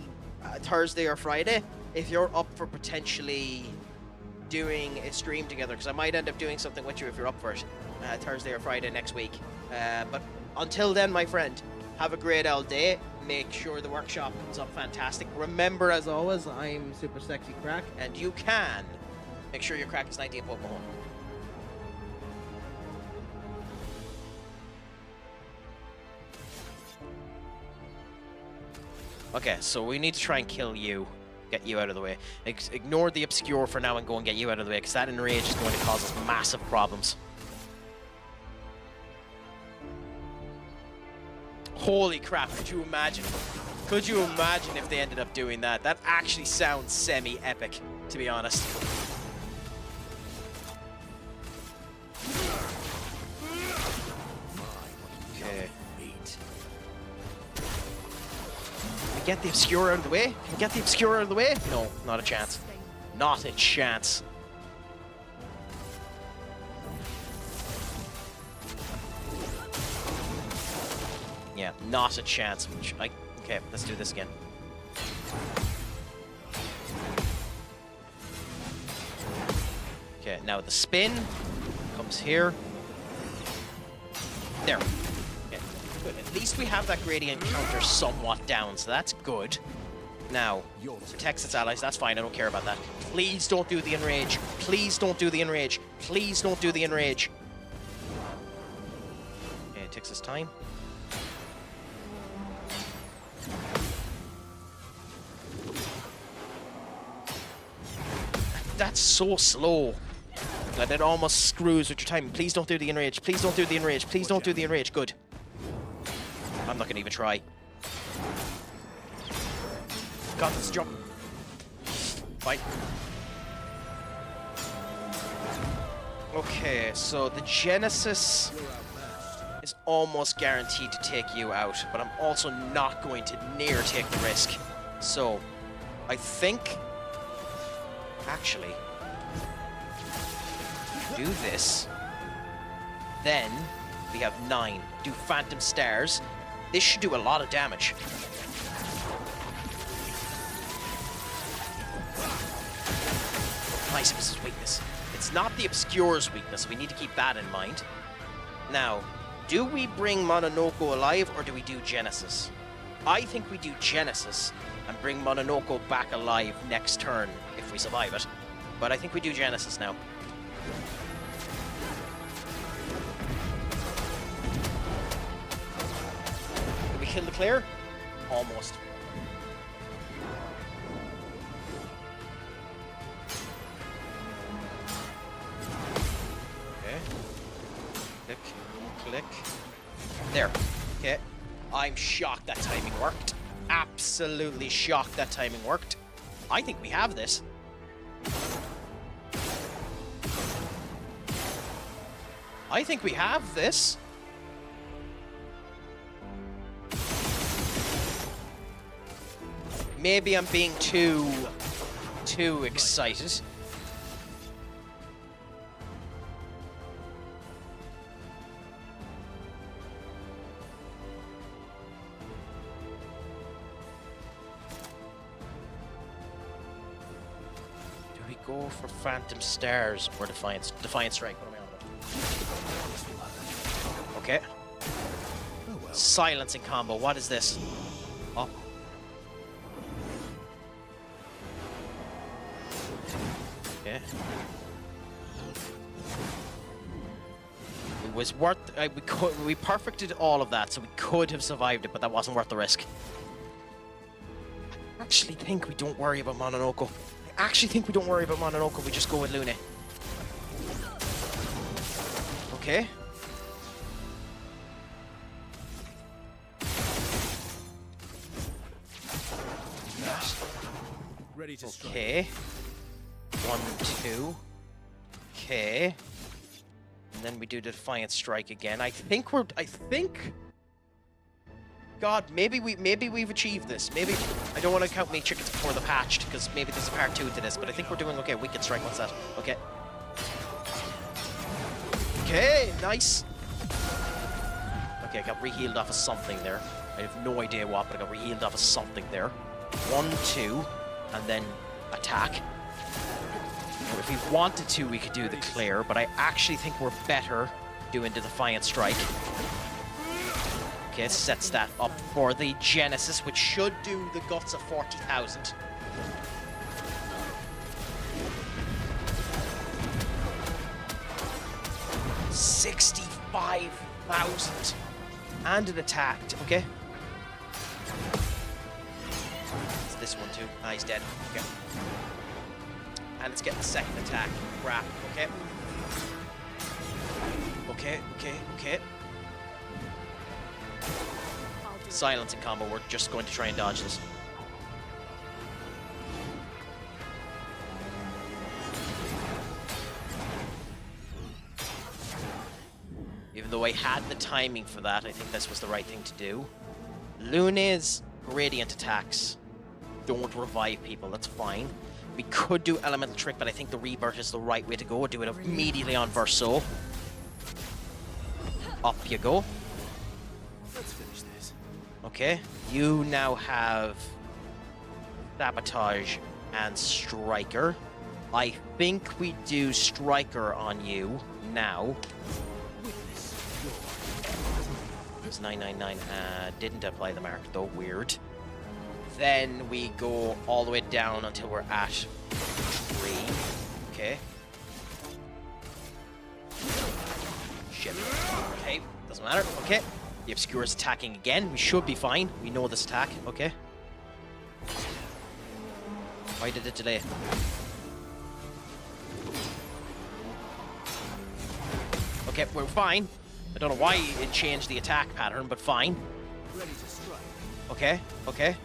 Thursday or Friday, if you're up for potentially doing a stream together, because I might end up doing something with you if you're up for it, Thursday or Friday next week. But until then, my friend, have a great all day. Make sure the workshop comes up fantastic. Remember, as always, I'm Super Sexy Craic, and you can make sure your Craic is 98 Pokemon. Okay, so we need to try and kill you. Get you out of the way. Ignore the Obscur for now and go and get you out of the way, because that enrage is going to cause us massive problems. Holy crap, could you imagine? Could you imagine if they ended up doing that? That actually sounds semi-epic, to be honest. get the Obscure out of the way? Can we get the Obscure out of the way? No, not a chance. Not a chance. Yeah, not a chance. Okay, let's do this again. Okay, now the spin comes here. There. Okay, good. At least we have that gradient counter somewhat down, so that's good. Now, protects its allies. That's fine. I don't care about that. Please don't do the enrage. Please don't do the enrage. Please don't do the enrage. Okay, it takes its time. That's so slow that it almost screws with your timing. Please don't do the enrage. Please don't do the enrage. Please don't do the enrage. Good. I'm not gonna even try. Got this jump. Fine. Okay, so the Genesis is almost guaranteed to take you out, but I'm also not going to near take the risk. So, I think... Actually, do this. Then, we have 9. Do Phantom Stars. This should do a lot of damage. Nice, this is weakness. It's not the Obscure's weakness. We need to keep that in mind. Now, do we bring Mononoko alive, or do we do Genesis? I think we do Genesis and bring Mononoko back alive next turn if we survive it. But I think we do Genesis now. Did we kill the Clair? Almost. Okay. Click, click. There. Okay. I'm shocked that timing worked. Absolutely shocked that timing worked. I think we have this. I think we have this. Maybe I'm being too excited. Go for Phantom Stars or Defiant Strike. What am I on about? Okay. Silencing combo. What is this? Oh. Okay. It was worth. We perfected all of that, so we could have survived it, but that wasn't worth the risk. I actually think we don't worry about Mononoko. I actually think we don't worry about Mononoko, we just go with Lune. Okay. Ready to strike. Okay. 1, 2. Okay. And then we do the Defiant Strike again. I think God, maybe we've achieved this. Maybe I don't want to count me chickens before the patched, because maybe there's a part 2 to this, but I think we're doing okay. Wicked Strike, what's that? Okay. Okay, nice. Okay, I got rehealed off of something there. I have no idea what, but I got rehealed off of something there. 1, 2, and then attack. Now, if we wanted to, we could do the Clair, but I actually think we're better doing the Defiant Strike. Okay, sets that up for the Genesis, which should do the guts of 40,000. $65,000 and an attack. Okay. It's this one too. Ah, he's dead. Okay. And it's getting the second attack. Crap. Okay. Okay. Okay. Okay. Silencing combo, we're just going to try and dodge this. Even though I had the timing for that, I think this was the right thing to do. Lune's gradient attacks don't revive people. That's fine. We could do elemental trick, but I think the rebirth is the right way to go. Do it immediately on Verso. Up you go. Let's finish this. Okay. You now have Sabotage and Striker. I think we do Striker on you now. It's 999. Didn't apply the mark though. Weird. Then we go all the way down until we're at 3. Okay. Shit. Okay. Doesn't matter. Okay. The Obscure is attacking again. We should be fine. We know this attack. Okay. Why did it delay? Okay, we're fine. I don't know why it changed the attack pattern, but fine. Ready to strike. Okay, okay.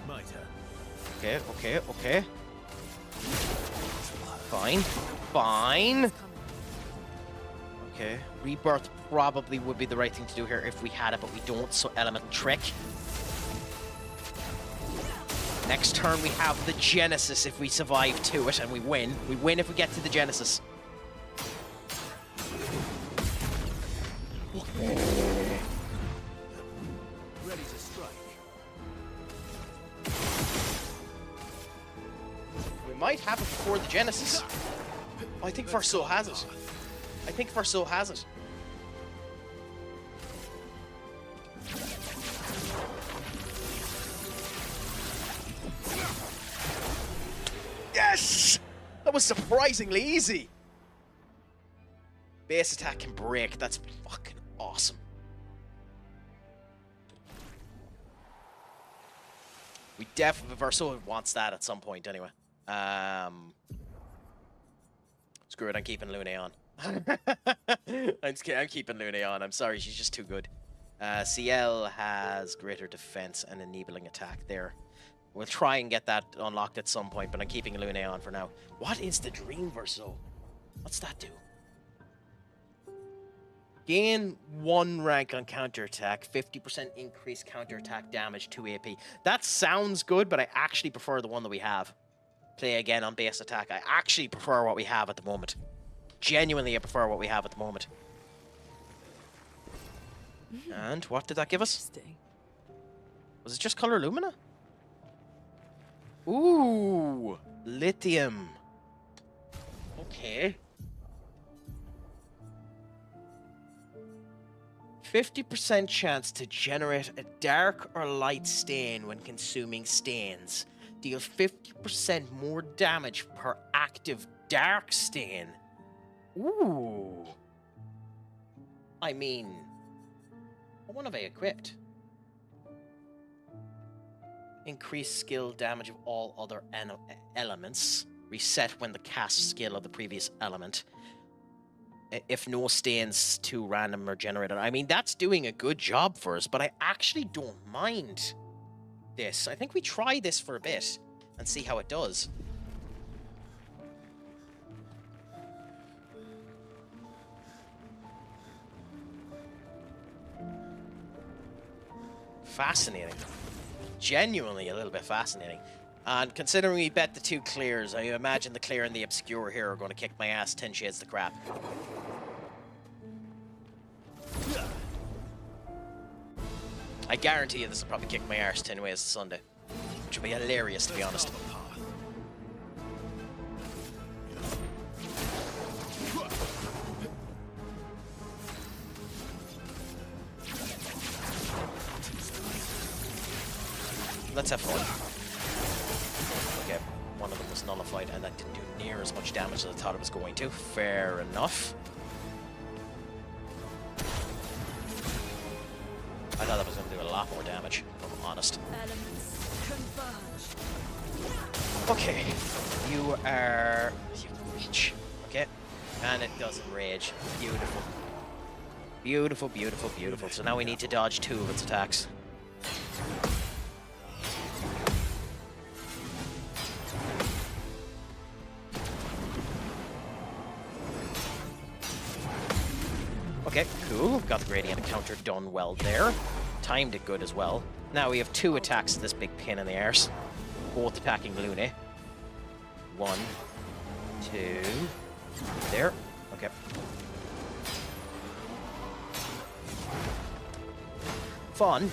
My turn. Okay, okay, okay. Fine, fine. Okay, Rebirth probably would be the right thing to do here if we had it, but we don't, so Elemental Trick. Next turn we have the Genesis if we survive to it, and we win. We win if we get to the Genesis. Ready to strike. We might have it before the Genesis. Oh, I think Verso has it. I think Verso has it. Yes! That was surprisingly easy. Base attack can break. That's fucking awesome. We definitely, Verso wants that at some point anyway. Screw it, I'm keeping Lune on. I'm keeping Lune on. I'm sorry, she's just too good. CL has greater defense and enabling attack there. We'll try and get that unlocked at some point, but I'm keeping Lune on for now. What is the Dream Verso? What's that do? Gain 1 rank on counterattack, 50% increased counterattack damage, 2 AP. That sounds good, but I actually prefer the one that we have. Play again on base attack. I actually prefer what we have at the moment. Genuinely, I prefer what we have at the moment. And what did that give us? Was it just Color Lumina? Ooh, lithium. Okay. 50% chance to generate a dark or light stain when consuming stains. Deal 50% more damage per active dark stain. Ooh. I mean, what have I equipped? Increase skill damage of all other elements. Reset when the cast skill of the previous element. If no stains too random or generated. I mean, that's doing a good job for us, but I actually don't mind this. I think we try this for a bit and see how it does. Fascinating. Genuinely a little bit fascinating. And considering we bet the 2 Clairs, I imagine the Clair and the Obscure here are going to kick my ass 10 shades to crap. I guarantee you this will probably kick my arse 10 ways to Sunday. Which would be hilarious, to be honest. Let's have fun. Okay, one of them was nullified, and that didn't do near as much damage as I thought it was going to. Fair enough. I thought that was going to do a lot more damage, if I'm honest. Okay, you are... You reach. Okay, and it doesn't rage. Beautiful. Beautiful, beautiful, beautiful. So now we need to dodge 2 of its attacks. Okay, cool. Got the gradient encounter done well there. Timed it good as well. Now we have 2 attacks to this big pin in the arse. Both attacking Lune. 1, 2. There. Okay. Fun.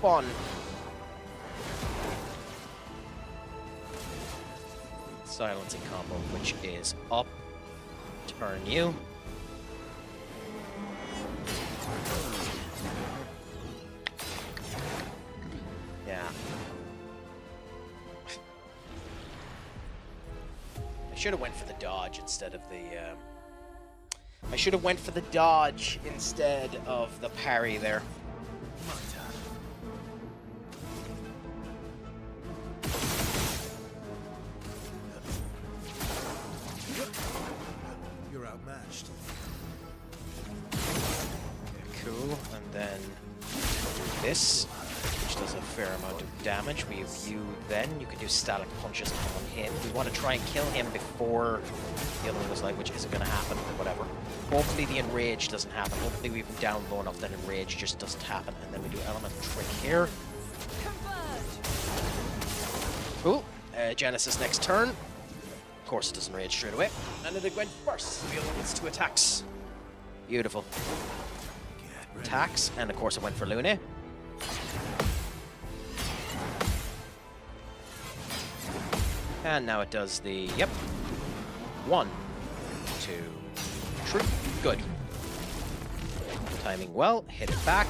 Fun. Silencing combo, which is up. Turn you. Yeah. I should have went for the dodge instead of the, I should have went for the dodge instead of the parry there. You're outmatched. Cool, and then this, which does a fair amount of damage. We have you then. You can do static punches on him. We want to try and kill him before the other one was like, which isn't going to happen, whatever. Hopefully the enrage doesn't happen. Hopefully we've been down low enough that enrage just doesn't happen. And then we do elemental trick here. Cool. Genesis next turn. Of course it doesn't rage straight away. And it went first. The other one gets 2 attacks. Beautiful. Attacks, and of course it went for Lune. And now it does the, yep. 1, 2, 3. Good. Timing well, hit it back,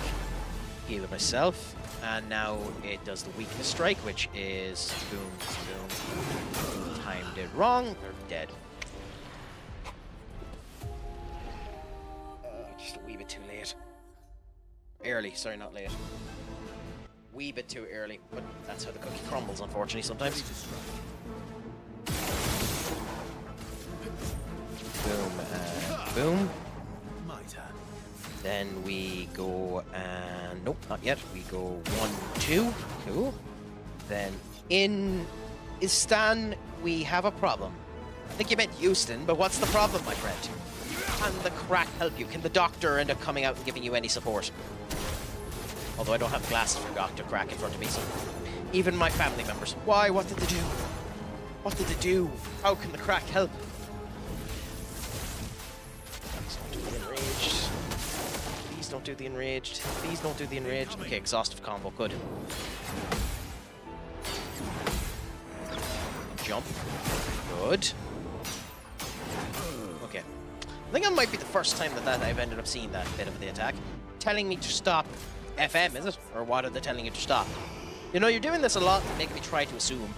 heal myself, and now it does the weakness strike, which is boom, boom. Timed it wrong, they're dead. Just a wee bit too late. Early, sorry, not late. Wee bit too early, but that's how the cookie crumbles, unfortunately, sometimes. Boom, and boom. My turn. Then we go, and nope, not yet. We go 1, 2, cool. Then in Istan, we have a problem. I think you meant Houston, but what's the problem, my friend? Can the crack help you? Can the doctor end up coming out and giving you any support? Although I don't have glasses for Dr. Crack in front of me, so... Even my family members. Why? What did they do? What did they do? How can the crack help? Please don't do the enraged. Please don't do the enraged. Please don't do the enraged. Okay, exhaustive combo. Good. Jump. Good. Okay. I think that might be the first time that I've ended up seeing that bit of the attack. Telling me to stop FM, is it? Or what are they telling you to stop? You know, you're doing this a lot, making me try to assume.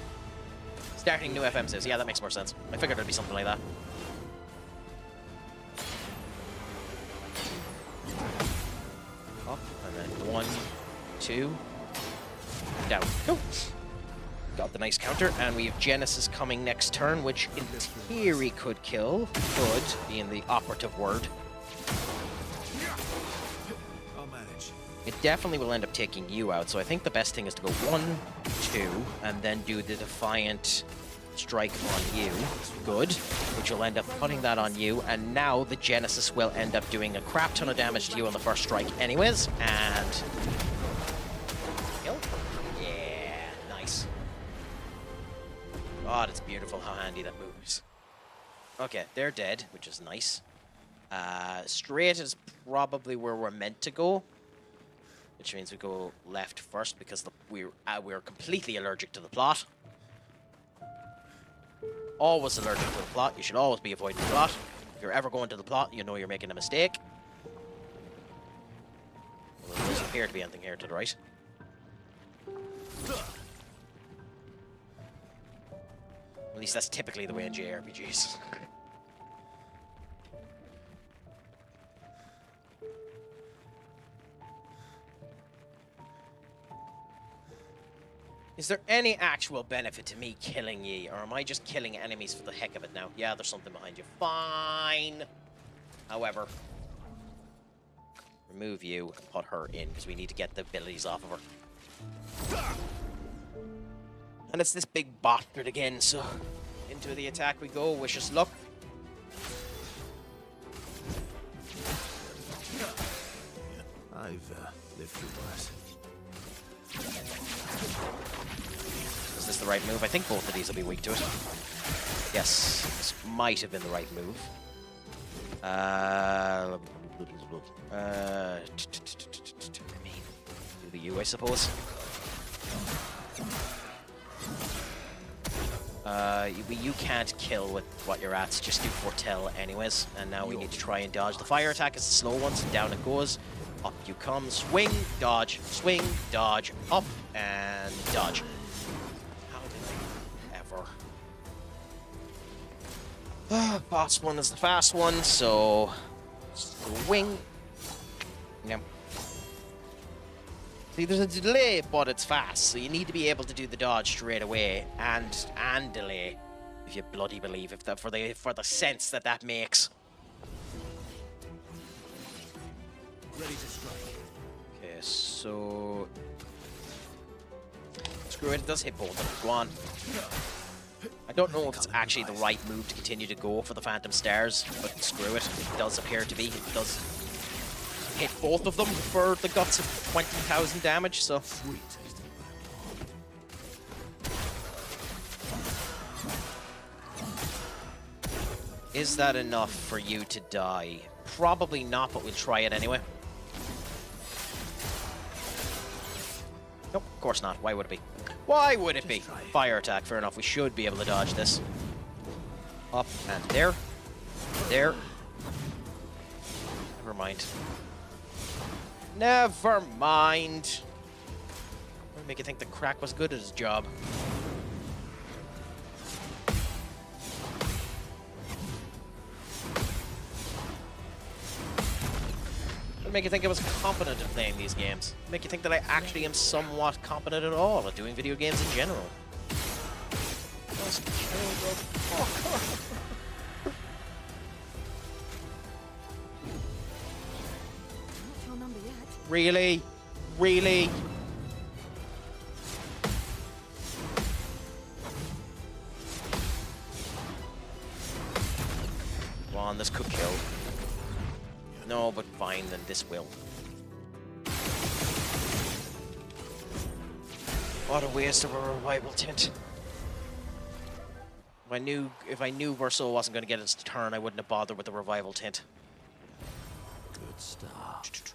Starting new FM says, yeah, that makes more sense. I figured it'd be something like that. Up, and then 1, 2, down. Go. Got the nice counter, and we have Genesis coming next turn, which in theory could kill. Could, being the operative word. It definitely will end up taking you out, so I think the best thing is to go 1, 2, and then do the Defiant Strike on you. Good. Which will end up putting that on you, and now the Genesis will end up doing a crap ton of damage to you on the first strike anyways, and... Kill? Yeah, nice. God, it's beautiful how handy that moves. Okay, they're dead, which is nice. Straight is probably where we're meant to go. Which means we go left first because we're completely allergic to the plot. Always allergic to the plot. You should always be avoiding the plot. If you're ever going to the plot, you know you're making a mistake. Well, there doesn't appear to be anything here to the right. At least that's typically the way in JRPGs. Is there any actual benefit to me killing ye, or am I just killing enemies for the heck of it now? Yeah, there's something behind you. Fine! However, remove you and put her in, because we need to get the abilities off of her. And it's this big bastard again, so into the attack we go. Wish us luck. lived through worse. Is this the right move? I think both of these will be weak to it. Yes, this might have been the right move. I mean, do the U, I suppose. You can't kill with what you're at, so just do foretell anyways. And now we need to try and dodge. The fire attack is the slow one, so down it goes. Up you come, swing, dodge, up, and dodge. How did I ever? Boss one is the fast one, so swing. Yep. See, there's a delay, but it's fast, so you need to be able to do the dodge straight away and delay, if you bloody believe, if that for the sense that makes. Ready to strike. Okay, so screw it. It does hit both of them. Go on. I don't know if it's actually the right move to continue to go for the Phantom Stars, but screw it. It does appear to be. It does hit both of them for the guts of 20,000 damage, so. Sweet tasting back. Is that enough for you to die? Probably not, but we'll try it anyway. Nope, of course not. Why would it be? Why would it be? Fire attack, fair enough. We should be able to dodge this. Up and there. There. Never mind. Never mind. Would make you think the crack was good at his job. Would make you think I was competent at playing these games. Would make you think that I actually am somewhat competent at all at doing video games in general. Just kill the fucker. Not your number yet. Really? Really? Come on, this could kill. No, but fine, then this will. What a waste of a revival tint. If I knew Verso wasn't going to get its turn, I wouldn't have bothered with the revival tint. Good stuff.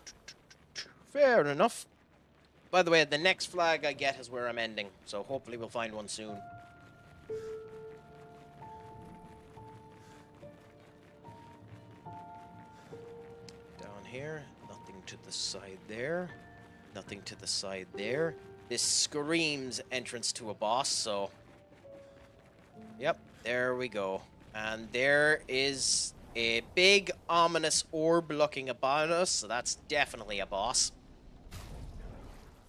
Fair enough. By the way, the next flag I get is where I'm ending, so hopefully we'll find one soon. Down here, nothing to the side there. Nothing to the side there. This screams entrance to a boss, so... Yep, there we go. And there is a big, ominous orb looking upon us, so that's definitely a boss.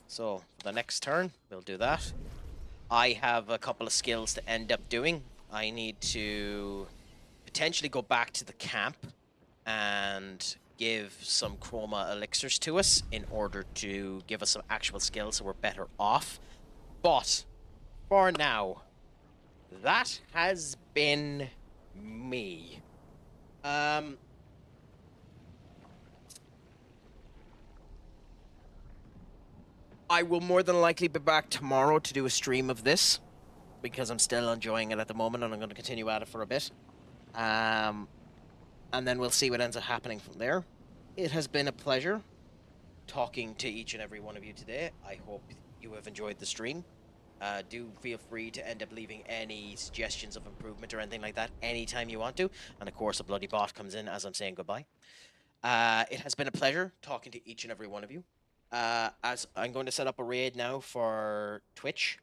So, for the next turn, we'll do that. I have a couple of skills to end up doing. I need to potentially go back to the camp and give some chroma elixirs to us in order to give us some actual skills so we're better off. But, for now, that has been me. I will more than likely be back tomorrow to do a stream of this, because I'm still enjoying it at the moment, and I'm going to continue at it for a bit. And then we'll see what ends up happening from there. It has been a pleasure talking to each and every one of you today. I hope you have enjoyed the stream. Do feel free to end up leaving any suggestions of improvement or anything like that anytime you want to. And of course, a bloody bot comes in as I'm saying goodbye. It has been a pleasure talking to each and every one of you. As I'm going to set up a raid now for Twitch.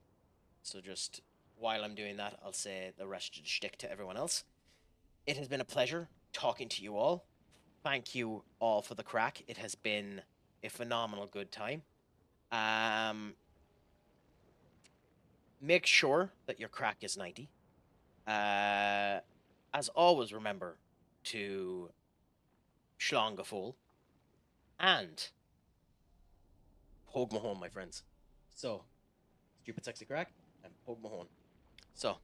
So just while I'm doing that, I'll say the rest of the shtick to everyone else. It has been a pleasure talking to you all. Thank you all for the crack. It has been a phenomenal good time. Make sure that your crack is 90. As always, remember to schlong a fool and poke my home, my friends. So, stupid sexy crack and poke my home. So,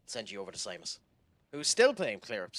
send you over to Simus, who's still playing Clair Obscur.